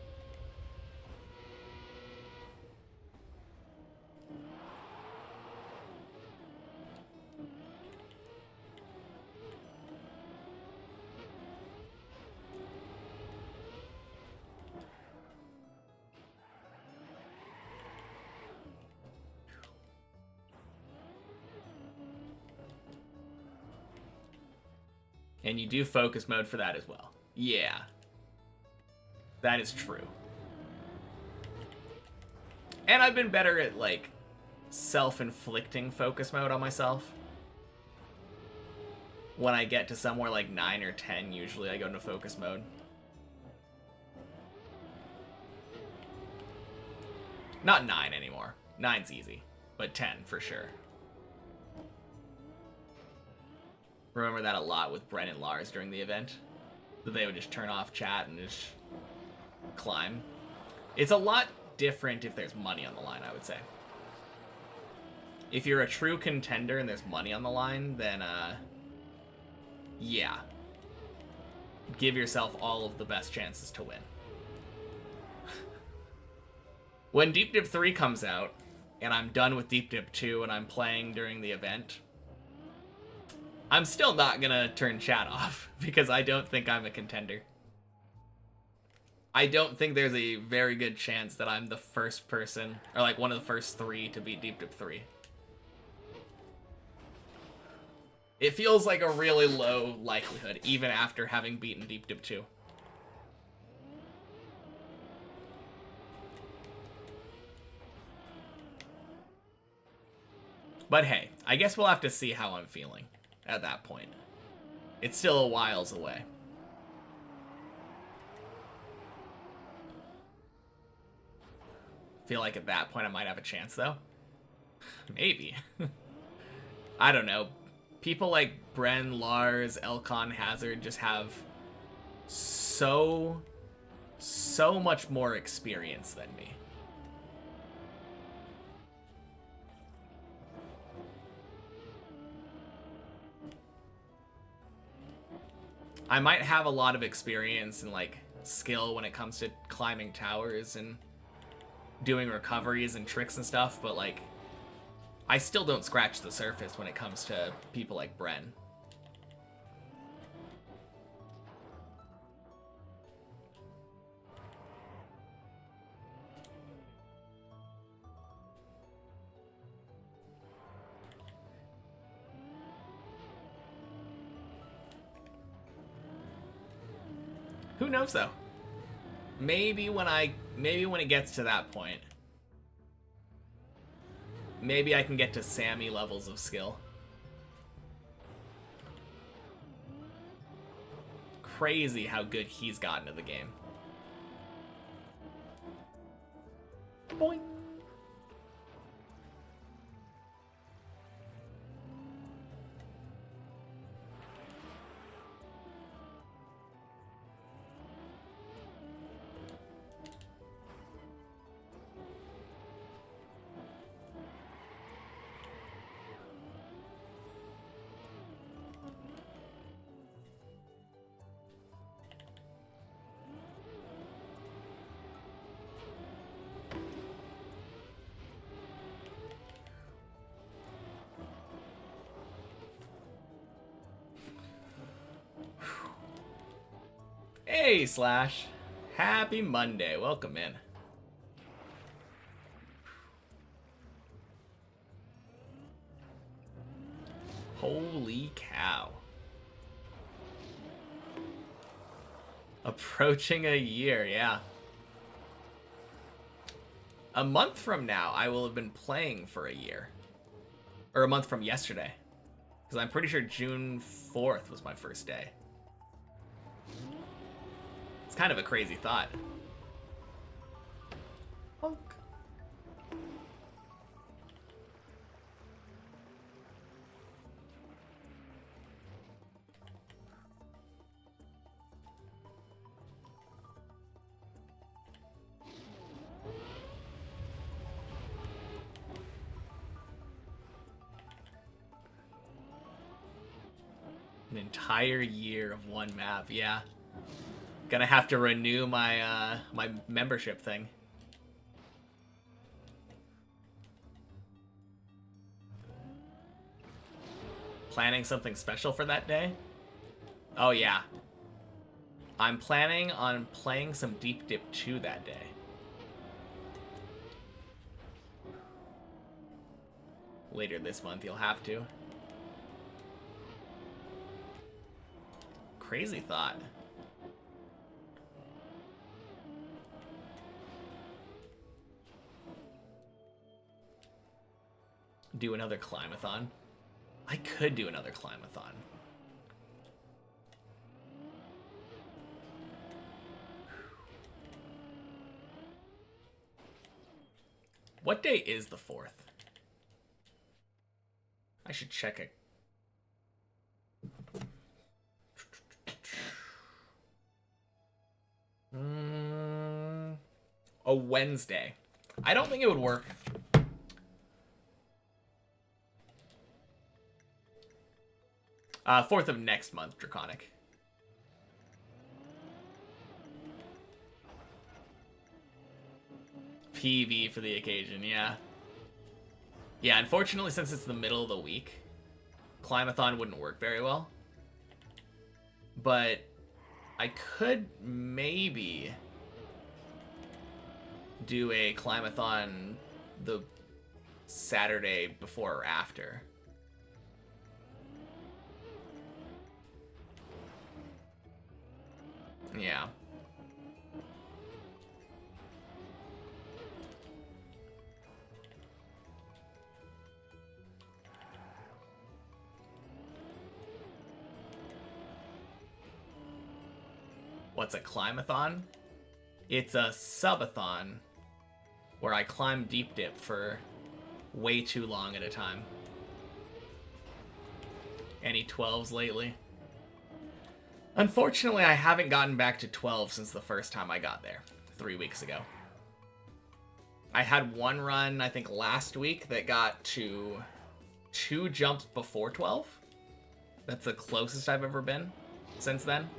And you do focus mode for that as well. Yeah. That is true. And I've been better at, like, self-inflicting focus mode on myself. When I get to somewhere like 9 or 10, usually I go into focus mode. Not 9 anymore. 9's easy. But 10 for sure. Remember that a lot with Bren and Lars during the event. That they would just turn off chat and just climb. It's a lot different if there's money on the line, I would say. If you're a true contender and there's money on the line, then, yeah. Give yourself all of the best chances to win. When Deep Dip 3 comes out, and I'm done with Deep Dip 2 and I'm playing during the event, I'm still not gonna turn chat off, because I don't think I'm a contender. I don't think there's a very good chance that I'm the first person, or like one of the first 3 to beat Deep Dip 3. It feels like a really low likelihood, even after having beaten Deep Dip 2. But hey, I guess we'll have to see how I'm feeling at that point. It's still a whiles away. Feel like at that point I might have a chance, though. Maybe. I don't know. People like Bren, Lars, Elcon, Hazard just have so much more experience than me. I might have a lot of experience and like skill when it comes to climbing towers and doing recoveries and tricks and stuff, but like I still don't scratch the surface when it comes to people like Bren. Who knows though? Maybe when it gets to that point, maybe I can get to Sammy levels of skill. Crazy how good he's gotten at the game. Boing. Hey, Slash. Happy Monday. Welcome in. Holy cow. Approaching a year, yeah. A month from now, I will have been playing for a year. Or a month from yesterday. Because I'm pretty sure June 4th was my first day. It's kind of a crazy thought. Honk. An entire year of one map, yeah. Gonna have to renew my my membership thing. Planning something special for that day? Oh yeah. I'm planning on playing some Deep Dip 2 that day. Later this month, you'll have to. Crazy thought. Do another climathon. I could do another climathon. What day is the 4th? I should check it. A Wednesday. I don't think it would work. 4th of next month, Draconic. PV for the occasion, yeah. Yeah, unfortunately, since it's the middle of the week, Climathon wouldn't work very well. But I could maybe do a Climathon the Saturday before or after. Yeah. what's a climathon? It's a subathon where I climb deep dip for way too long at a time. Any 12s lately? Unfortunately, I haven't gotten back to 12 since the first time I got there, 3 weeks ago. I had one run, I think, last week that got to 2 jumps before 12. That's the closest I've ever been since then.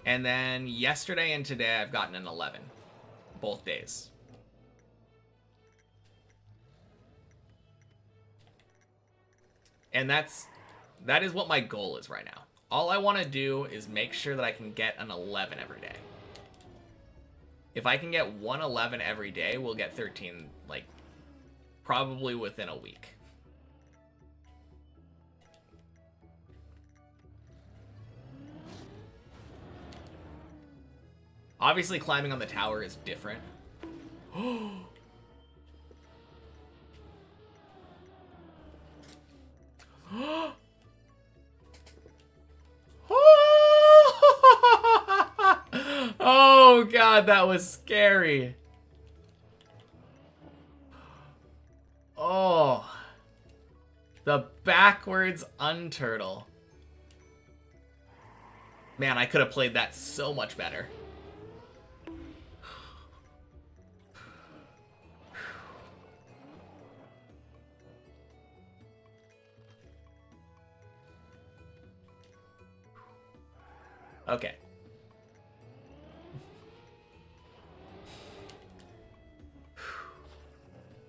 And then yesterday and today, I've gotten an 11. Both days. And that is what my goal is right now. All I want to do is make sure that I can get an 11 every day. If I can get 111 every day, we'll get 13, like, probably within a week. Obviously, climbing on the tower is different. Oh god, that was scary. Oh. The backwards unturtle. Man, I could have played that so much better. Okay.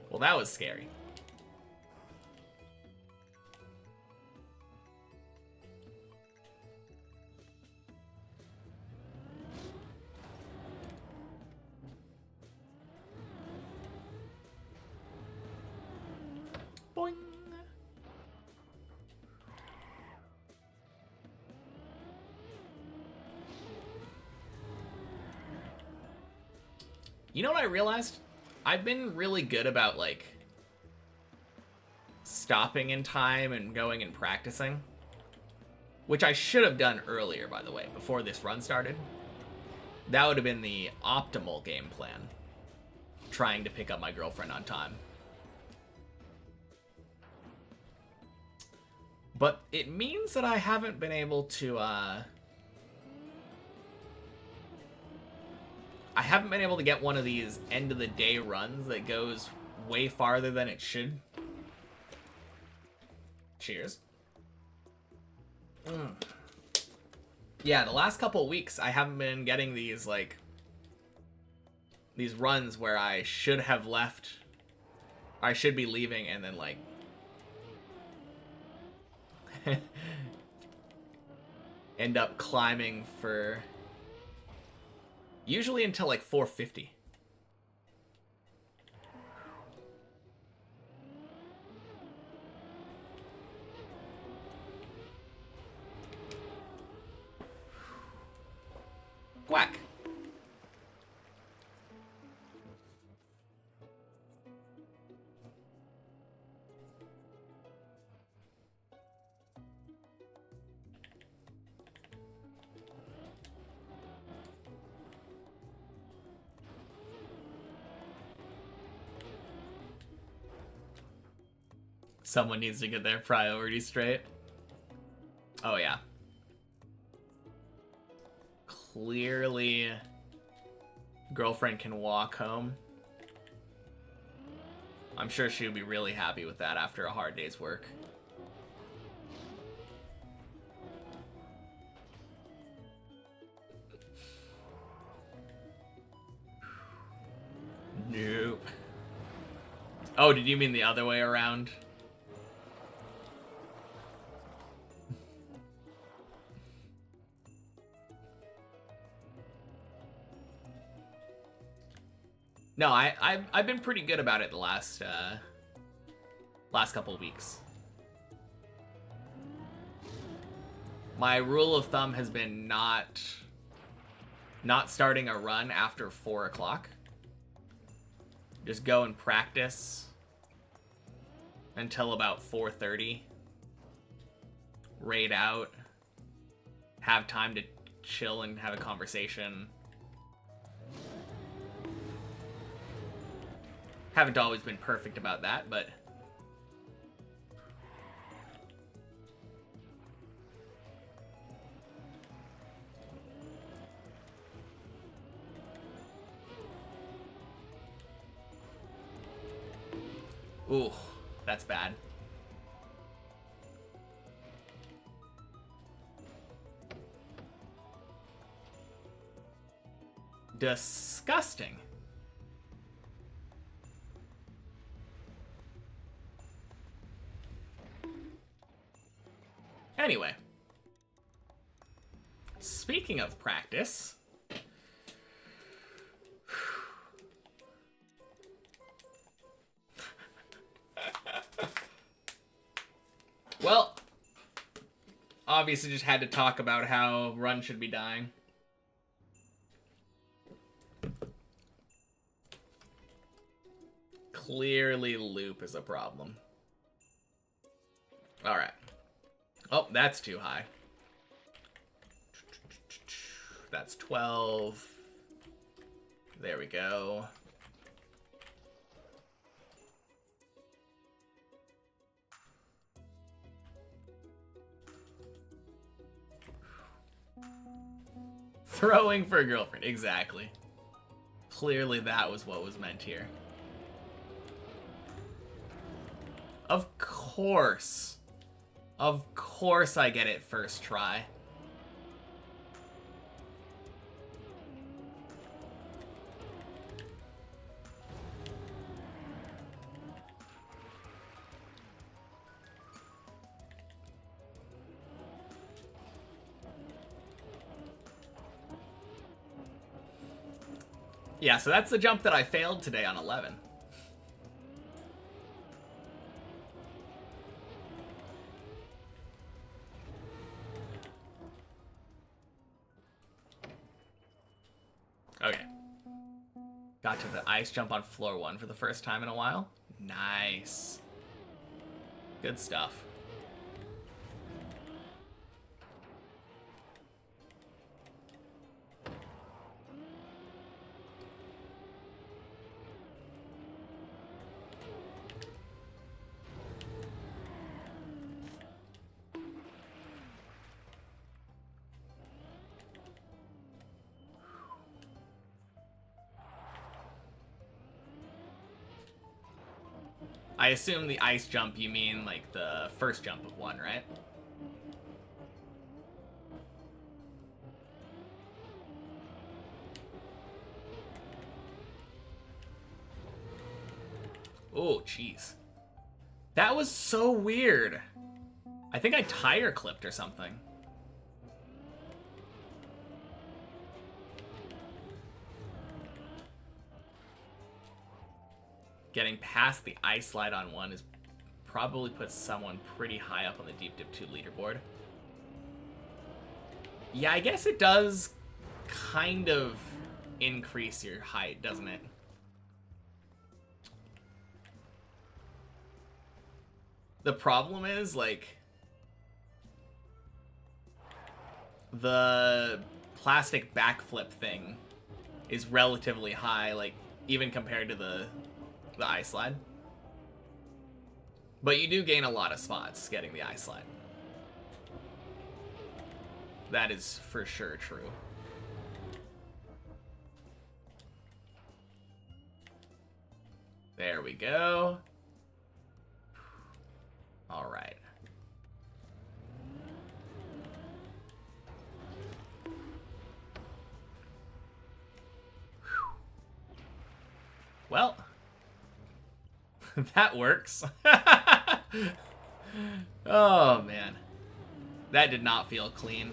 Well, that was scary. Boing. You know what I realized? I've been really good about, like, stopping in time and going and practicing. Which I should have done earlier, by the way, before this run started. That would have been the optimal game plan. Trying to pick up my girlfriend on time. But it means that I haven't been able to, I haven't been able to get one of these end-of-the-day runs that goes way farther than it should. Cheers. Yeah, the last couple of weeks, I haven't been getting these, like, these runs where I should have left, I should be leaving, and then, like, end up climbing for usually until like 450. Quack. Someone needs to get their priorities straight. Oh, yeah. Clearly, girlfriend can walk home. I'm sure she would be really happy with that after a hard day's work. Nope. Oh, did you mean the other way around? No, I've been pretty good about it the last couple weeks. My rule of thumb has been not starting a run after 4 o'clock. Just go and practice until about 4:30. Raid out. Have time to chill and have a conversation. Haven't always been perfect about that, but... Ooh, that's bad. Disgusting. Anyway. Speaking of practice... Well, obviously just had to talk about how Run should be dying. Clearly loop is a problem. Alright. Oh, that's too high. That's 12. There we go. Throwing for a girlfriend, exactly. Clearly that was what was meant here. Of course. Of course I get it first try. Yeah, so that's the jump that I failed today on 11. Okay. Got to the ice jump on floor 1 for the first time in a while. Nice. Good stuff. I assume the ice jump, you mean like the first jump of 1, right? Oh, jeez. That was so weird. I think I tire clipped or something. Getting past the ice slide on 1 is probably puts someone pretty high up on the Deep Dip 2 leaderboard. Yeah, I guess it does kind of increase your height, doesn't it? The problem is, like, the plastic backflip thing is relatively high, like, even compared to the ice slide. But you do gain a lot of spots getting the ice slide. That is for sure true. There we go. All right. Well, that works. Oh, man. That did not feel clean.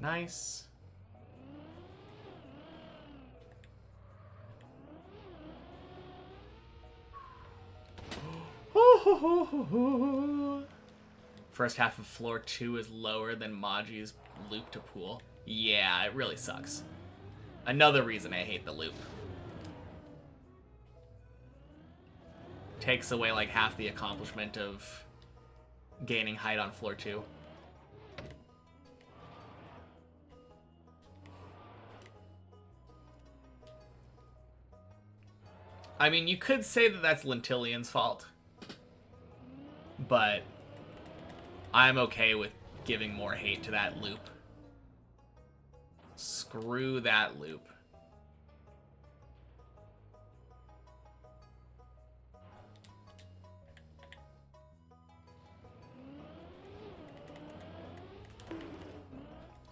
Nice. Whew. First half of floor 2 is lower than Maji's loop to pool. Yeah, it really sucks. Another reason I hate the loop. Takes away like half the accomplishment of gaining height on floor 2. I mean, you could say that that's Lentilion's fault, but I'm okay with giving more hate to that loop. Screw that loop.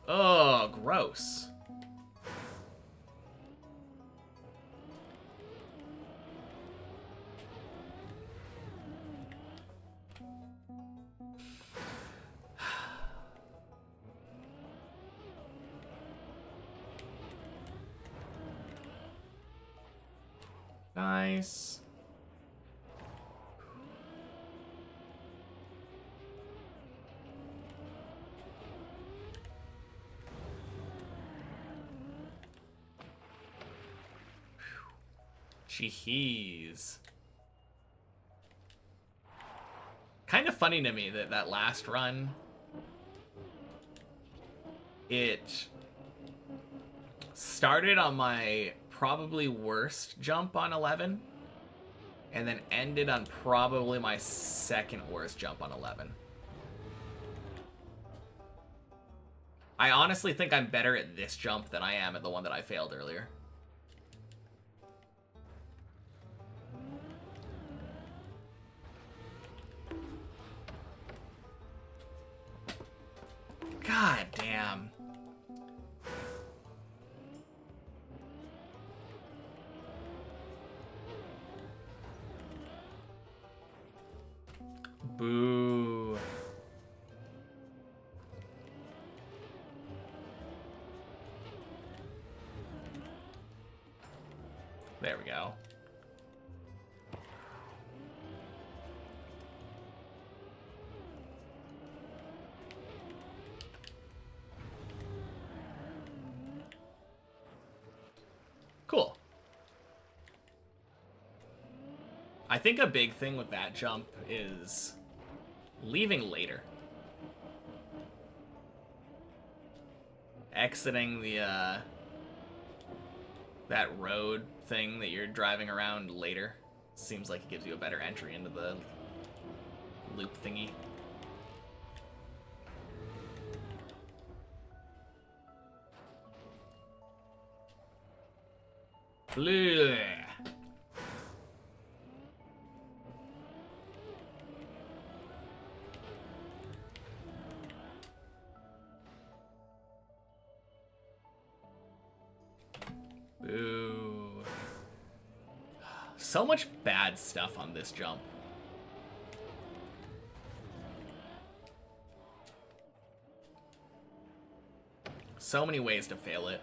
Oh, gross. Nice. Jeez. Kind of funny to me that that last run, it started on my probably worst jump on 11, and then ended on probably my second worst jump on 11. I honestly think I'm better at this jump than I am at the one that I failed earlier. God damn. Boo. There we go. Cool. I think a big thing with that jump is leaving later. Exiting the, that road thing that you're driving around later seems like it gives you a better entry into the loop thingy. Bleh. Boo. So much bad stuff on this jump. So many ways to fail it.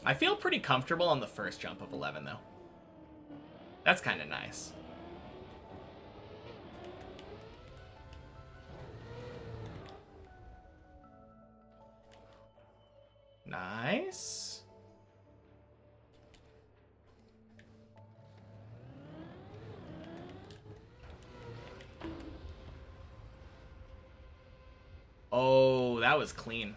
I feel pretty comfortable on the first jump of 11, though. That's kind of nice. Nice. Oh, that was clean.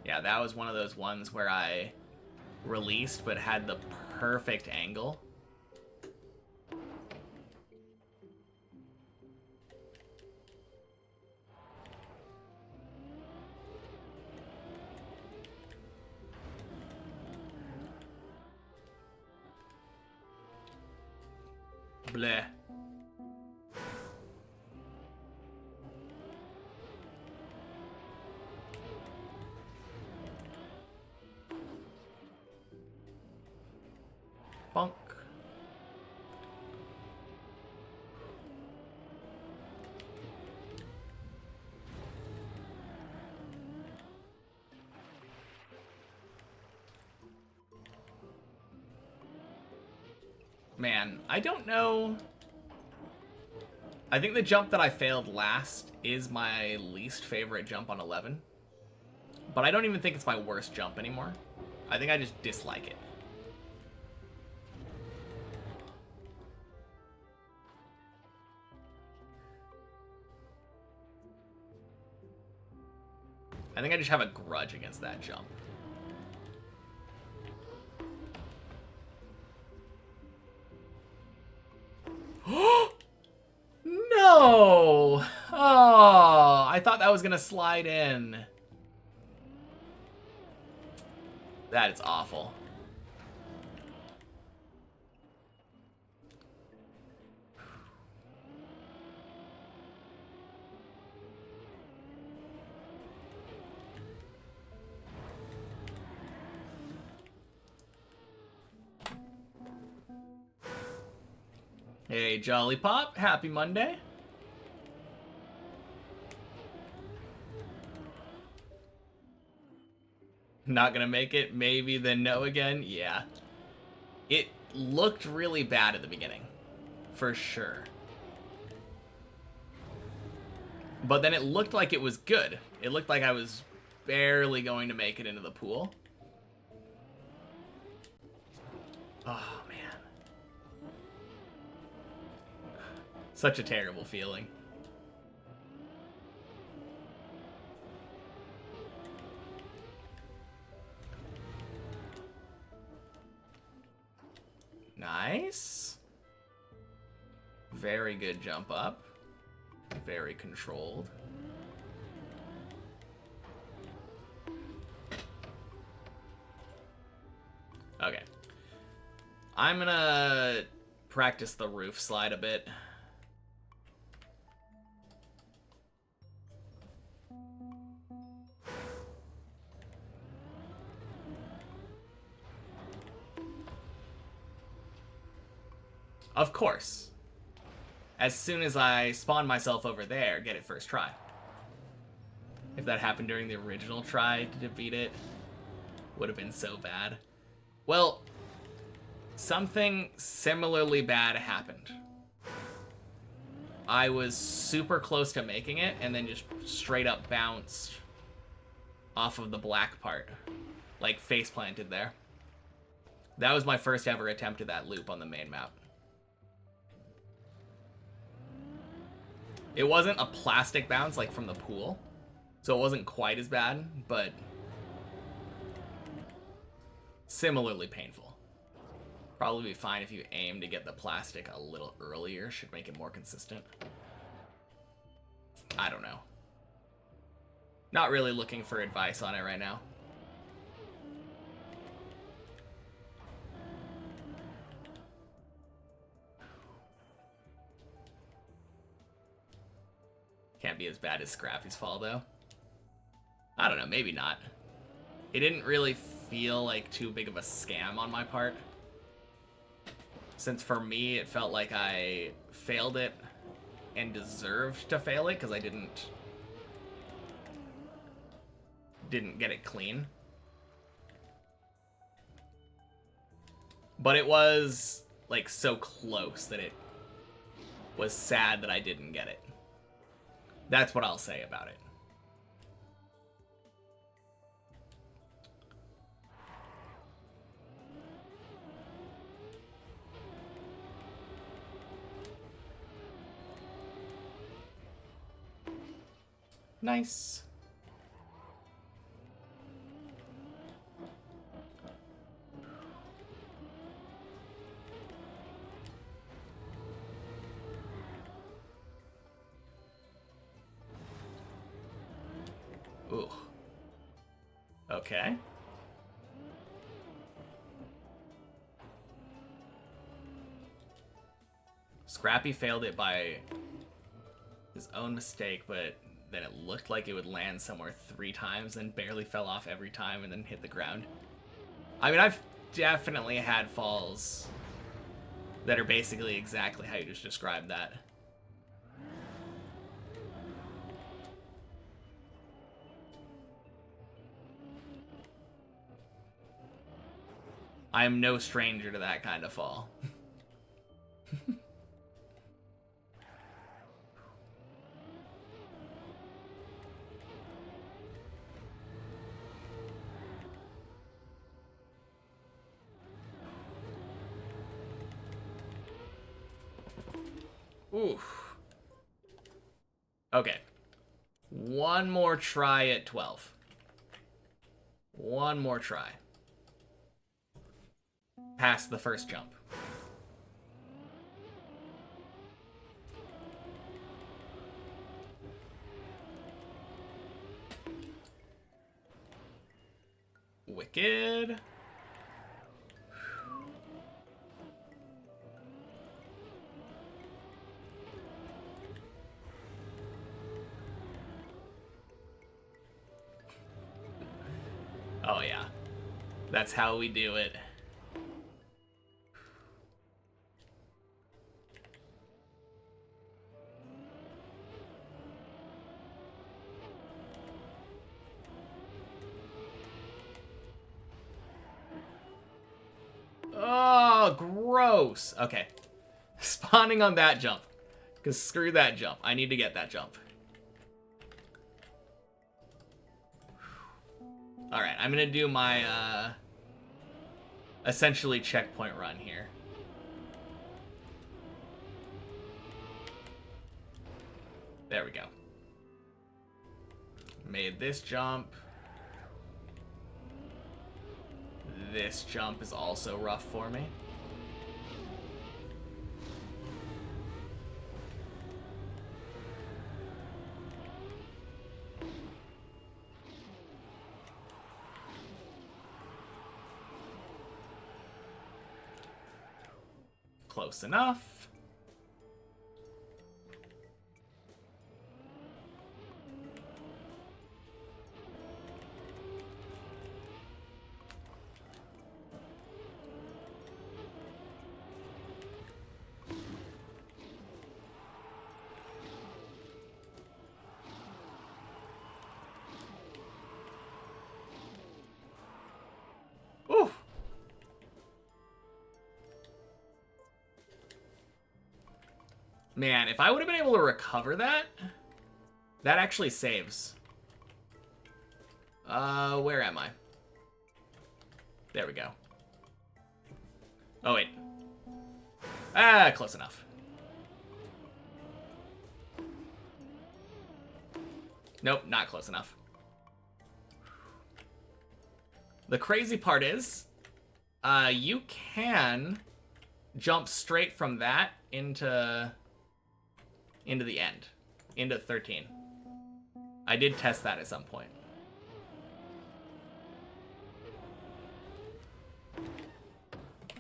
Yeah, that was one of those ones where I released but had the perfect angle. Bleh. Man, I don't know. I think the jump that I failed last is my least favorite jump on 11. But I don't even think it's my worst jump anymore. I think I just dislike it. I think I just have a grudge against that jump. No! Oh, I thought that was gonna slide in. That is awful. Hey, Jolly Pop, happy Monday. Not gonna make it, maybe, then no again. Yeah. It looked really bad at the beginning, for sure. But then it looked like it was good. It looked like I was barely going to make it into the pool. Oh, man. Such a terrible feeling. Nice. Very good jump up. Very controlled. Okay. I'm gonna practice the roof slide a bit. Of course. As soon as I spawn myself over there, get it first try. If that happened during the original try to defeat it, would have been so bad. Well, something similarly bad happened. I was super close to making it, and then just straight up bounced off of the black part. Like, face planted there. That was my first ever attempt at that loop on the main map. It wasn't a plastic bounce like from the pool, so it wasn't quite as bad, but similarly painful. Probably be fine if you aim to get the plastic a little earlier, should make it more consistent. I don't know. Not really looking for advice on it right now. Can't be as bad as Scrappy's fall, though. I don't know, maybe not. It didn't really feel like too big of a scam on my part. Since for me, it felt like I failed it and deserved to fail it because I didn't get it clean. But it was, like, so close that it was sad that I didn't get it. That's what I'll say about it. Nice. Ooh. Okay. Scrappy failed it by his own mistake, but then it looked like it would land somewhere 3 times and barely fell off every time and then hit the ground. I mean, I've definitely had falls that are basically exactly how you just described that. I am no stranger to that kind of fall. Oof. Okay. One more try at 12. One more try. Past the first jump. Wicked. Oh yeah. That's how we do it. Oh, gross. Okay. Spawning on that jump. Because screw that jump. I need to get that jump. Alright, I'm going to do my, essentially checkpoint run here. There we go. Made this jump. This jump is also rough for me. Close enough. Ooh. Man, if I would have been able to recover that, that actually saves. Where am I? There we go. Oh, wait. Ah, close enough. Nope, not close enough. The crazy part is, you can jump straight from that into the end, into 13. I did test that at some point.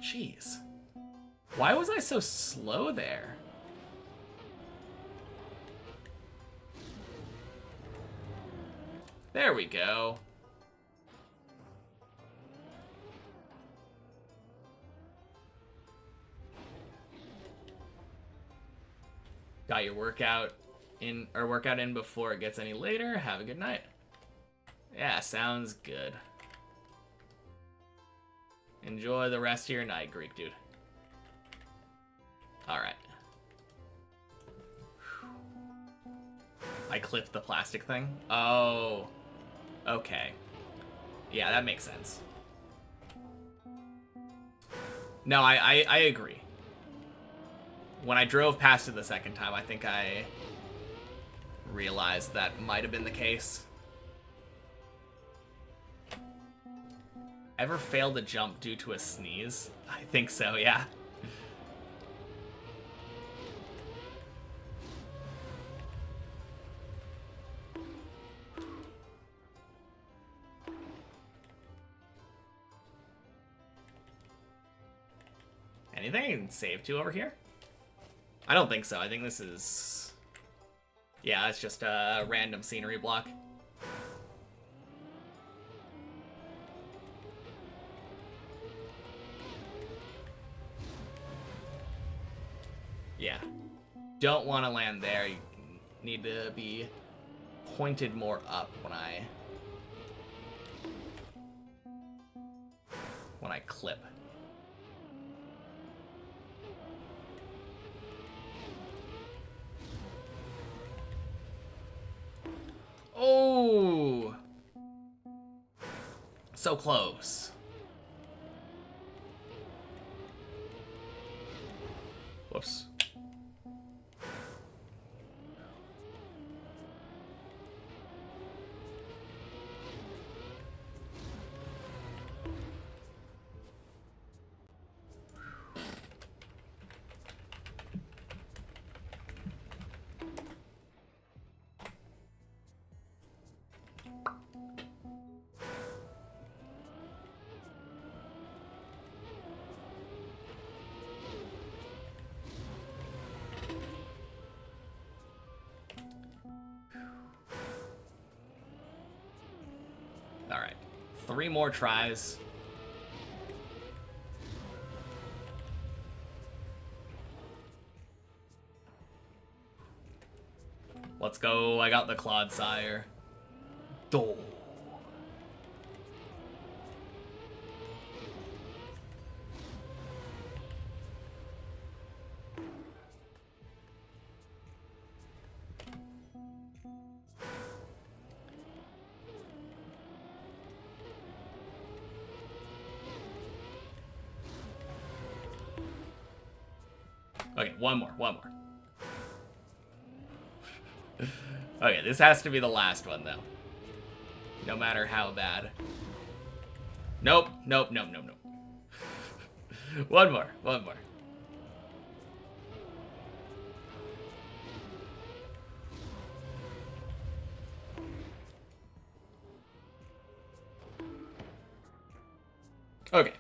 Jeez. Why was I so slow there? There we go. Got your workout in before it gets any later. Have a good night. Yeah, sounds good. Enjoy the rest of your night, Greek dude. Alright. I clipped the plastic thing? Oh. Okay. Yeah, that makes sense. No, I agree. When I drove past it the second time, I think I realized that might have been the case. Ever failed to jump due to a sneeze? I think so, yeah. Anything I can save to over here? I don't think so. I think this is... Yeah, it's just a random scenery block. Yeah. Don't want to land there. You need to be pointed more up when I clip. Oh! So close. Whoops. Alright. 3 more tries. Let's go. I got the Clodsire. Duh. Okay, one more. Okay, this has to be the last one, though. No matter how bad. Nope. One more. Okay.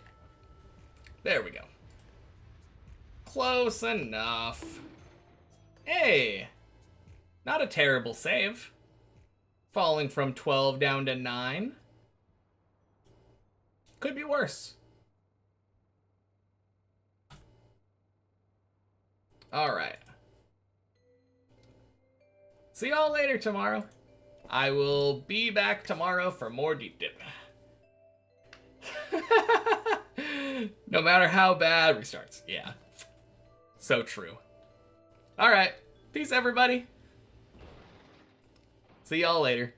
There we go. Close enough. Hey! Not a terrible save. Falling from 12 down to 9. Could be worse. Alright. See y'all later tomorrow. I will be back tomorrow for more Deep Dip. No matter how bad restarts. Yeah. So true. Alright. Peace, everybody. See y'all later.